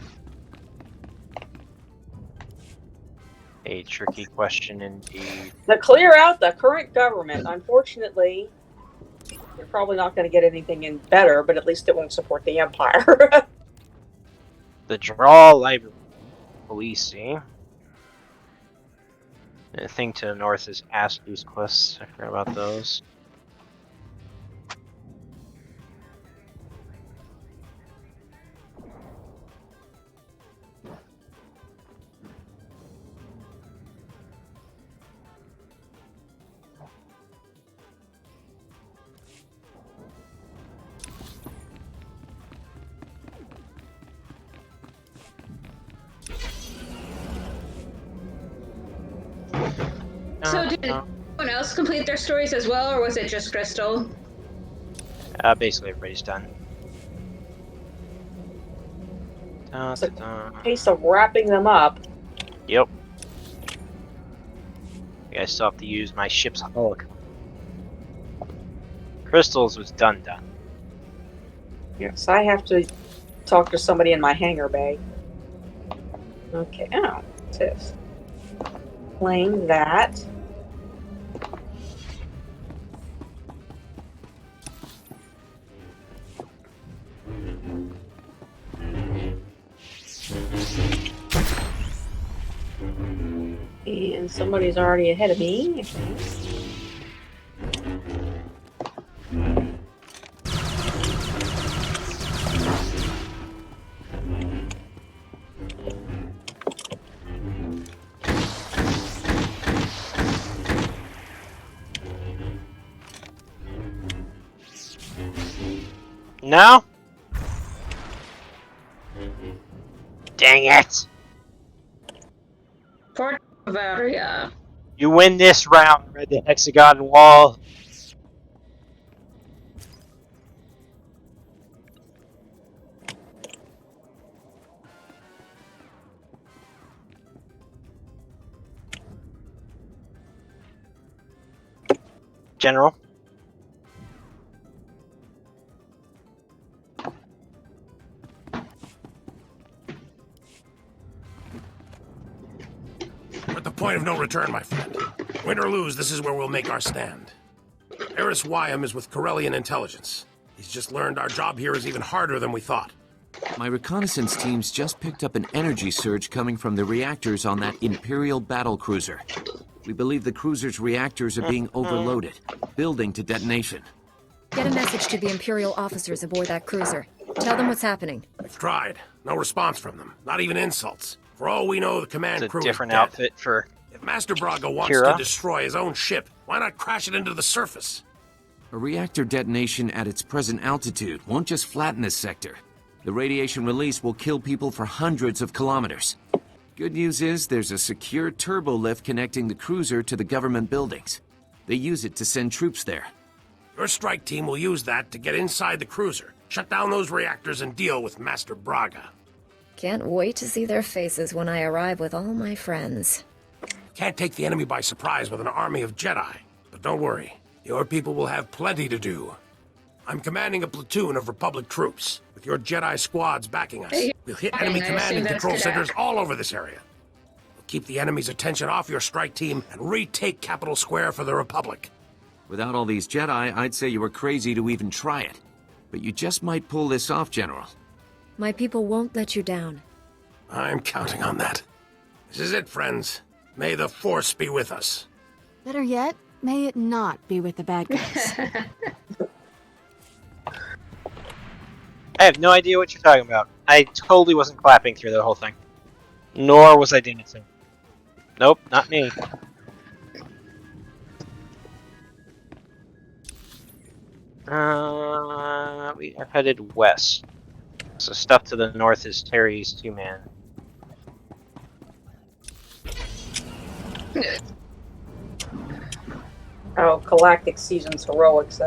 A tricky question indeed. To clear out the current government, unfortunately, you're probably not going to get anything in better, but at least it won't support the Empire. The Draw Library. Policing. The thing to the north is Astley's quests. I forgot about those. So did anyone else complete their stories as well, or was it just Crystal? Basically everybody's done. It's a case of wrapping them up. Yep. I still have to use my ship's hull. Crystals was done. Yes, I have to talk to somebody in my hangar bay. Okay, oh, what's this? Claim that. And somebody's already ahead of me. No? Dang it! Fort Bavaria. You win this round, Red the Hexagon Wall. General. We're at the point of no return, my friend. Win or lose, this is where we'll make our stand. Eris Wyam is with Corellian intelligence. He's just learned our job here is even harder than we thought. My reconnaissance teams just picked up an energy surge coming from the reactors on that Imperial battle cruiser. We believe the cruiser's reactors are being overloaded, building to detonation. Get a message to the Imperial officers aboard that cruiser. Tell them what's happening. We've tried. No response from them. Not even insults. For all we know, the command It's crew a different is dead. outfit for If Master Braga wants Kira. to destroy his own ship, why not crash it into the surface? A reactor detonation at its present altitude won't just flatten this sector. The radiation release will kill people for hundreds of kilometers. Good news is there's a secure turbo lift connecting the cruiser to the government buildings. They use it to send troops there. Your strike team will use that to get inside the cruiser, shut down those reactors, and deal with Master Braga. Can't wait to see their faces when I arrive with all my friends. Can't take the enemy by surprise with an army of Jedi. But don't worry, your people will have plenty to do. I'm commanding a platoon of Republic troops, with your Jedi squads backing us. We'll hit enemy command and control centers all over this area. We'll keep the enemy's attention off your strike team and retake Capital Square for the Republic. Without all these Jedi, I'd say you were crazy to even try it. But you just might pull this off, General. My people won't let you down. I'm counting on that. This is it, friends. May the Force be with us. Better yet, may it not be with the bad guys. I have no idea what you're talking about. I totally wasn't clapping through the whole thing. Nor was I dancing. Nope, not me. We are headed west. So stuff to the north is Terry's two-man. Oh, Galactic Seasons Heroics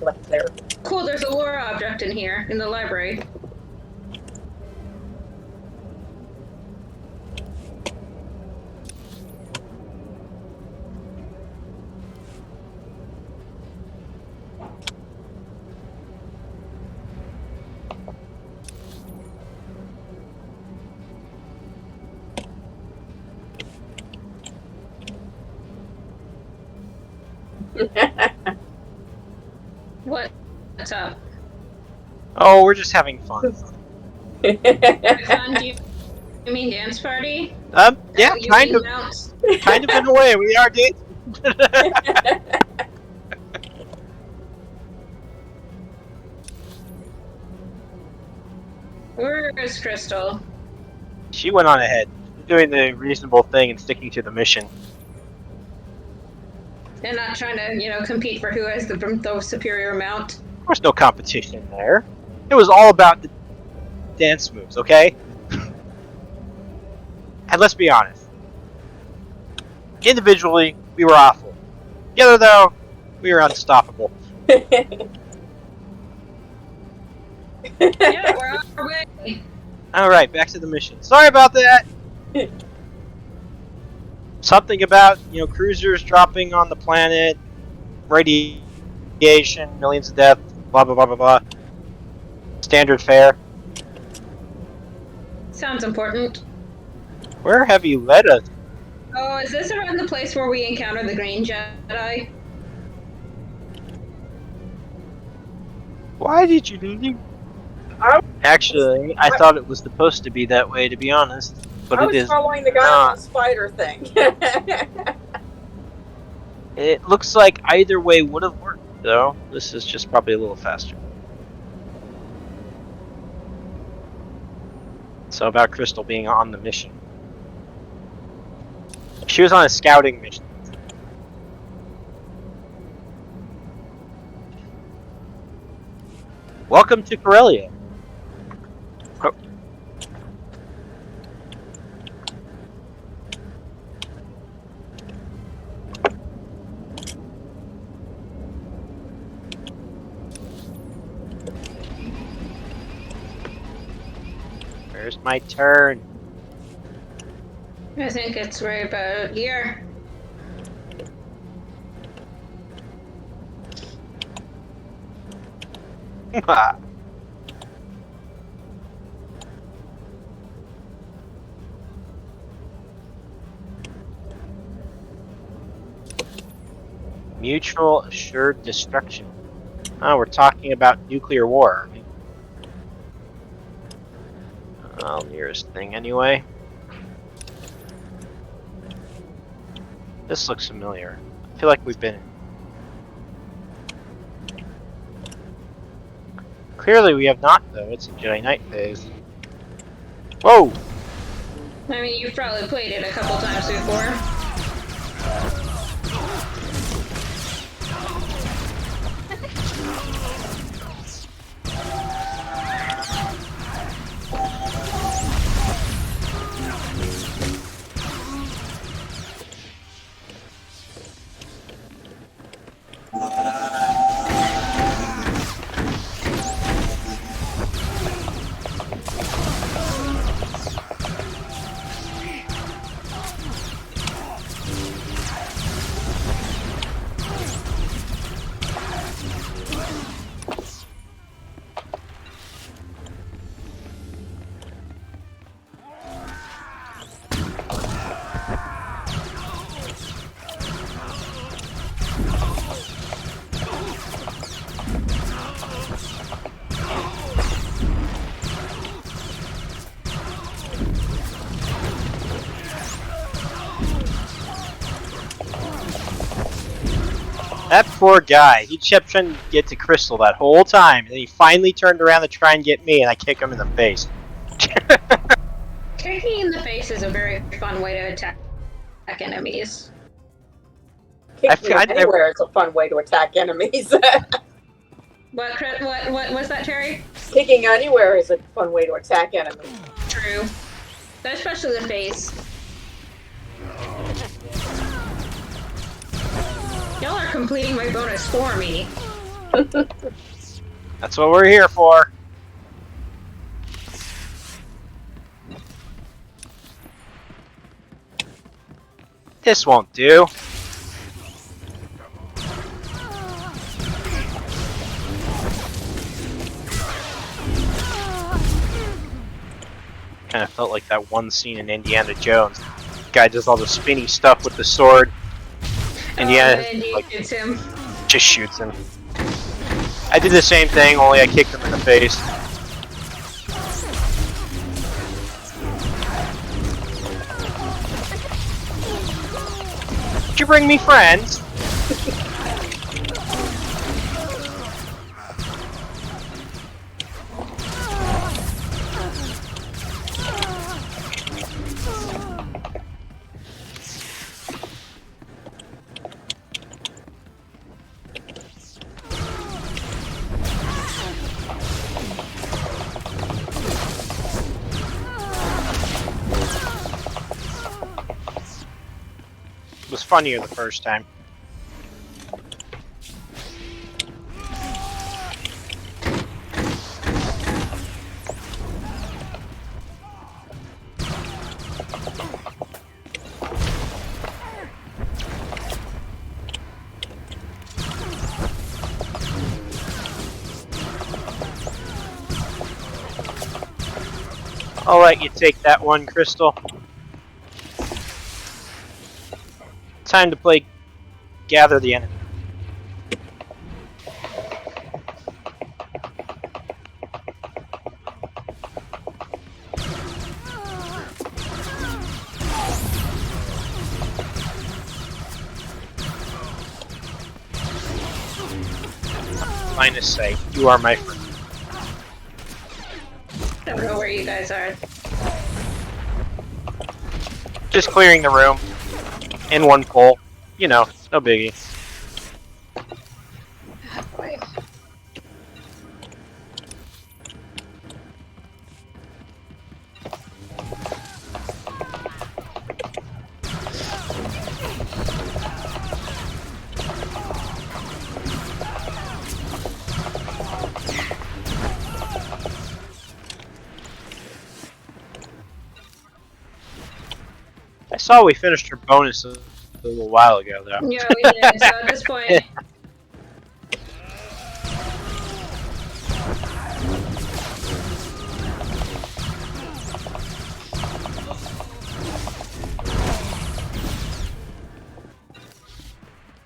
left there. Cool, there's a lore object in here, in the library. What's up? Oh, we're just having fun. Fun? Do you mean dance party? Yeah, You kind mean of. mounts? Kind of in a way, we are dating. Where is Crystal? She went on ahead, doing the reasonable thing and sticking to the mission. And not trying to, compete for who has the superior mount. There was no competition there. It was all about the dance moves, okay? And let's be honest. Individually, we were awful. Together, though, we were unstoppable. Yeah, we're on our way. Alright, back to the mission. Sorry about that! Something about, cruisers dropping on the planet, radiation, millions of deaths, blah blah blah blah blah. Standard fare. Sounds important. Where have you led us? Oh, is this around the place where we encountered the Green Jedi? Why did you leave? Actually, I thought it was supposed to be that way, to be honest. But I it was is following the guy not. on the spider thing. It looks like either way would have worked, though. This is just probably a little faster. So about Crystal being on the mission. She was on a scouting mission. Welcome to Corellia. Oh. Where's my turn? I think it's right about here. Mutual assured destruction. Oh, we're talking about nuclear war. Nearest thing anyway. This looks familiar. I feel like we've been in. Clearly we have not, though. It's a Jedi Knight phase. Whoa! I mean, you've probably played it a couple times before. That poor guy. He kept trying to get to Crystal that whole time, and then he finally turned around to try and get me, and I kick him in the face. Kicking in the face is a very fun way to attack enemies. Kicking anywhere is a fun way to attack enemies. What was that, Terry? Kicking anywhere is a fun way to attack enemies. True. Especially the face. Y'all are completing my bonus for me. That's what we're here for. This won't do. Kind of felt like that one scene in Indiana Jones. Guy does all the spinny stuff with the sword. And yeah, Mandy shoots him. just shoots him. I did the same thing, only I kicked him in the face. Did you bring me friends? It was funnier the first time. I'll let you take that one, Crystal. Time to play Gather the Enemy. Line of sight. You are my friend. I don't know where you guys are. Just clearing the room. In one pull. You know, no biggie. Boy. I saw we finished her bonus a little while ago, though. Yeah, we did. So at this point,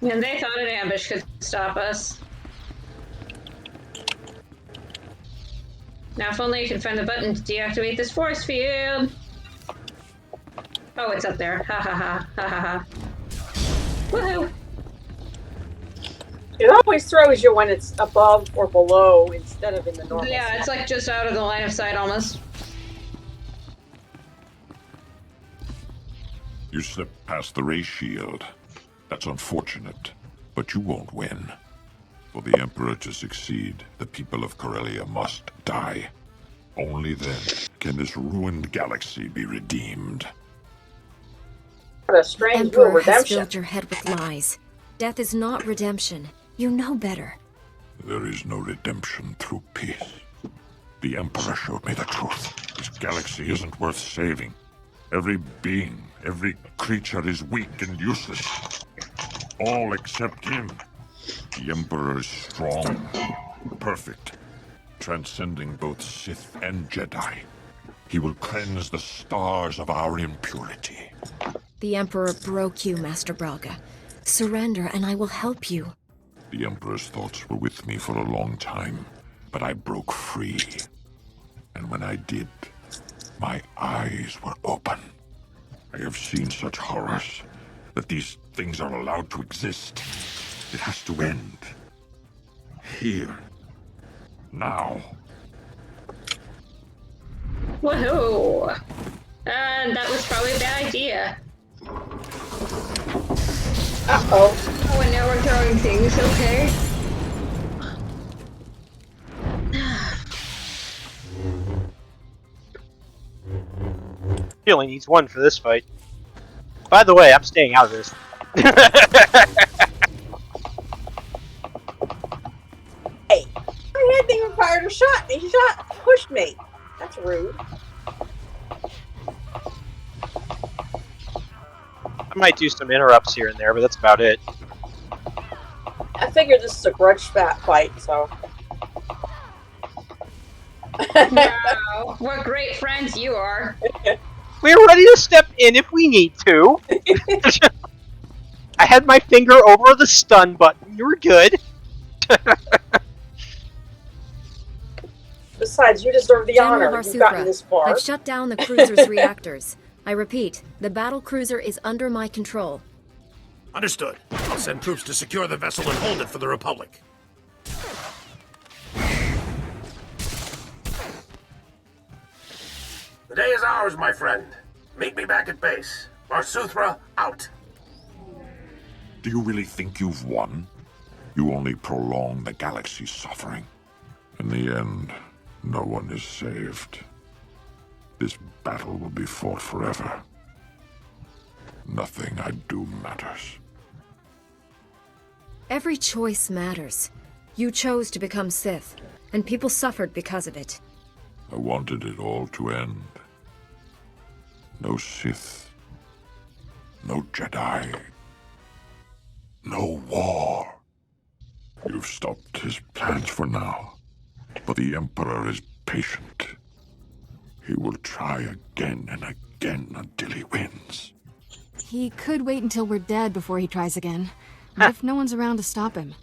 and they thought an ambush could stop us. Now, if only you can find the button to deactivate this force field. Oh, it's up there. Ha ha ha ha ha ha. Woohoo! It always throws you when it's above or below instead of in the normal. Yeah, it's like just out of the line of sight almost. You slipped past the ray shield. That's unfortunate, but you won't win. For the Emperor to succeed, the people of Corellia must die. Only then can this ruined galaxy be redeemed. What a strange Emperor has redemption. filled your head with lies. Death is not redemption. You know better. There is no redemption through peace. The Emperor showed me the truth. This galaxy isn't worth saving. Every being, every creature is weak and useless. All except him. The Emperor is strong, perfect, transcending both Sith and Jedi. He will cleanse the stars of our impurity. The Emperor broke you, Master Braga. Surrender, and I will help you. The Emperor's thoughts were with me for a long time, but I broke free. And when I did, my eyes were open. I have seen such horrors that these things are allowed to exist. It has to end. Here. Now. Woohoo! And that was probably a bad idea. Uh-oh. Oh, and now we're throwing things, okay. He only needs one for this fight. By the way, I'm staying out of this. Hey, I hadn't even fired a shot. He pushed me. That's rude. I might do some interrupts here and there, but that's about it. I figure this is a grudge fight, so. Wow, what great friends you are. We're ready to step in if we need to. I had my finger over the stun button. You were good. Besides, you deserve the General honor. You've gotten Varsupra, this far. I've shut down the cruiser's reactors. I repeat, the battle cruiser is under my control. Understood. I'll send troops to secure the vessel and hold it for the Republic. The day is ours, my friend. Meet me back at base. Varsuthra, out. Do you really think you've won? You only prolong the galaxy's suffering. In the end, no one is saved. This battle will be fought forever. Nothing I do matters. Every choice matters. You chose to become Sith, and people suffered because of it. I wanted it all to end. No Sith. No Jedi. No war. You've stopped his plans for now. But the Emperor is patient. He will try again and again until he wins. He could wait until we're dead before he tries again. What if no one's around to stop him?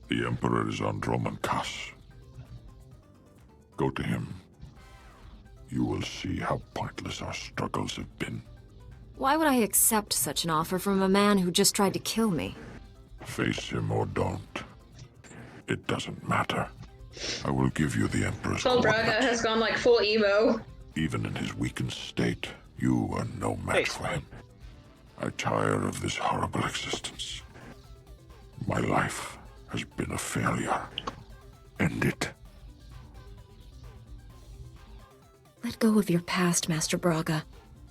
The Emperor is on Dromankas. Go to him. You will see how pointless our struggles have been. Why would I accept such an offer from a man who just tried to kill me? Face him or don't. It doesn't matter. I will give you the Emperor's Tall Braga coordinates. has gone like full Evo. Even in his weakened state, you are no match for him. I tire of this horrible existence. My life has been a failure. End it. Let go of your past, Master Braga.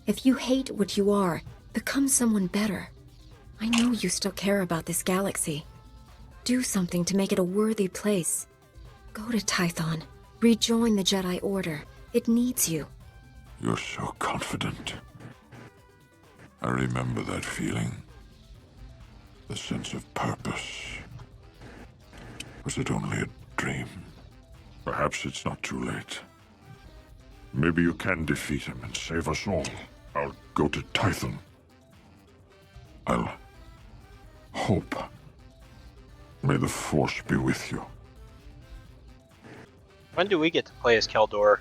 If you hate what you are, become someone better. I know you still care about this galaxy. Do something to make it a worthy place. Go to Tython. Rejoin the Jedi Order. It needs you. You're so confident. I remember that feeling. The sense of purpose. Was it only a dream? Perhaps it's not too late. Maybe you can defeat him and save us all. I'll go to Tython. I'll hope. May the Force be with you. When do we get to play as Keldor?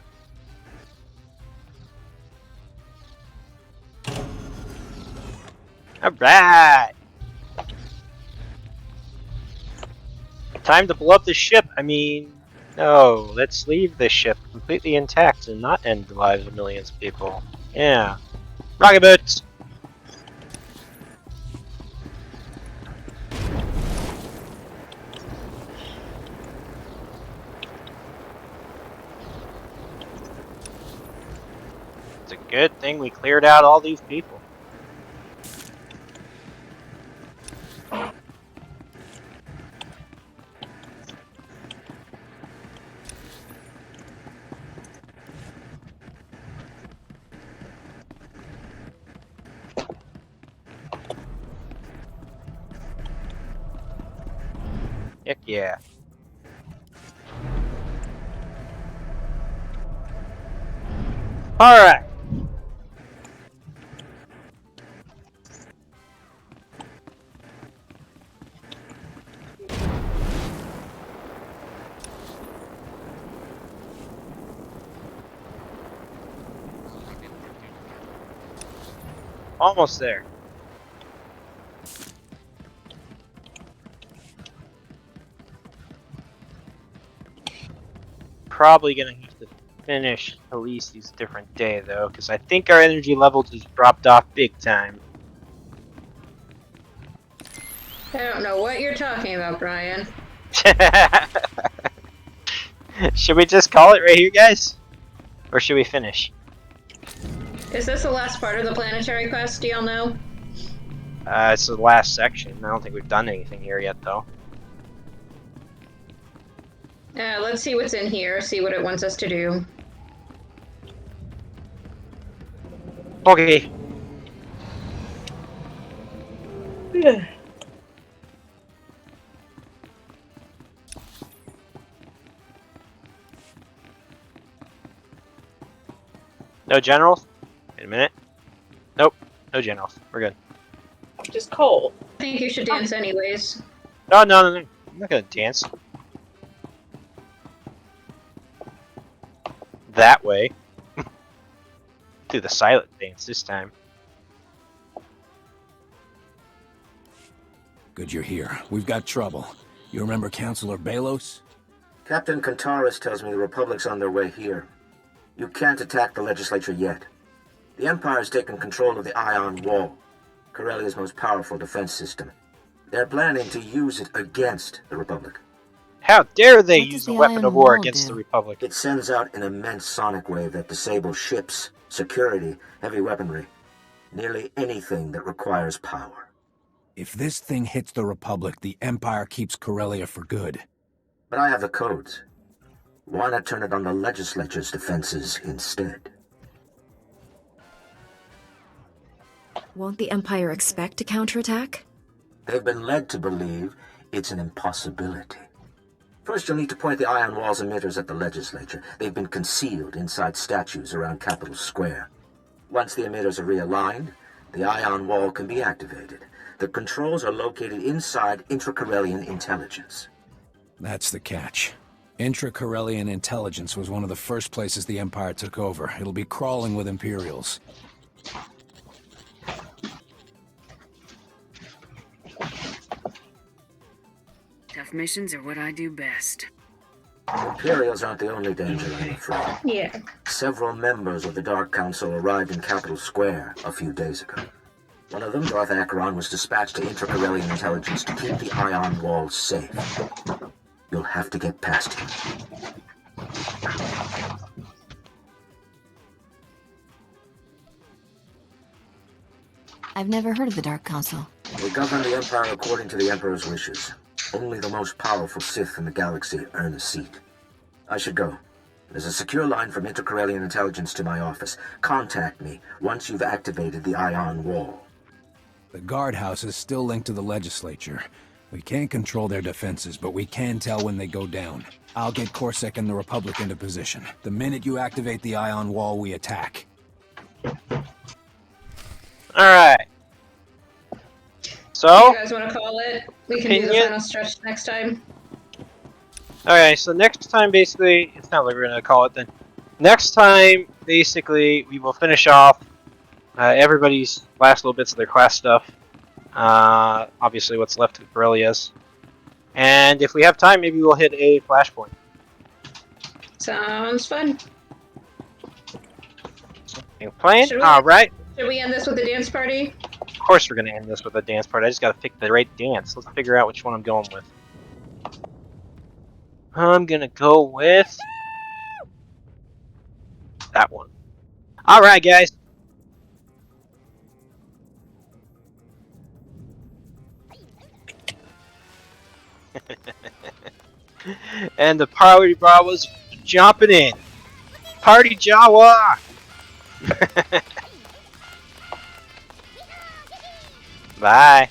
Alright! Time to blow up the ship. I mean, no, let's leave this ship completely intact and not end the lives of millions of people. Yeah. Rocket boots! It's a good thing we cleared out all these people. Heck yeah. Alright. Almost there. Probably gonna have to finish at least these different day though, because I think our energy level just dropped off big time. I don't know what you're talking about, Brian. Should we just call it right here, guys? Or should we finish? Is this the last part of the planetary quest? Do y'all know? It's the last section. I don't think we've done anything here yet, though. Let's see what's in here, see what it wants us to do. Okay. No generals? Wait a minute. Nope. No generals. We're good. Just coal. think you should dance anyways. No, no, no, no. I'm not gonna dance. That way. Do the silent dance this time. Good you're here. We've got trouble. You remember Councilor Balos? Captain Kantaris tells me the Republic's on their way here. You can't attack the legislature yet. The Empire's taken control of the Ion Wall, Corellia's most powerful defense system. They're planning to use it against the Republic. How dare they use a weapon of war against the Republic? It sends out an immense sonic wave that disables ships, security, heavy weaponry. Nearly anything that requires power. If this thing hits the Republic, the Empire keeps Corellia for good. But I have the codes. Why not turn it on the legislature's defenses instead? Won't the Empire expect a counterattack? They've been led to believe it's an impossibility. First, you'll need to point the Ion Wall's emitters at the legislature. They've been concealed inside statues around Capitol Square. Once the emitters are realigned, the Ion Wall can be activated. The controls are located inside intra-Corellian intelligence. That's the catch. Intra-Corellian intelligence was one of the first places the Empire took over. It'll be crawling with Imperials. Tough missions are what I do best. Imperials aren't the only danger, I'm afraid. Yeah. Several members of the Dark Council arrived in Capitol Square a few days ago. One of them, Darth Acheron, was dispatched to intra-Corellian intelligence to keep the Ion Wall safe. You'll have to get past him. I've never heard of the Dark Council. They govern the Empire according to the Emperor's wishes. Only the most powerful Sith in the galaxy earn a seat. I should go. There's a secure line from inter-Corellian intelligence to my office. Contact me once you've activated the Ion Wall. The guardhouse is still linked to the legislature. We can't control their defenses, but we can tell when they go down. I'll get Corsac and the Republic into position. The minute you activate the Ion Wall, we attack. Alright. So? You guys want to call it? We can do the final stretch next time. Okay, so next time, basically, it's not like we're gonna call it then. Next time, basically, we will finish off everybody's last little bits of their class stuff. Obviously, what's left of Corellia's. And if we have time, maybe we'll hit a flashpoint. Sounds fun. Plan? Alright. Should we end this with a dance party? Of course we're gonna end this with a dance party. I just gotta pick the right dance. Let's figure out which one I'm going with. I'm gonna go with that one. Alright, guys. And the party bar was jumping in. Party Jawa! Bye.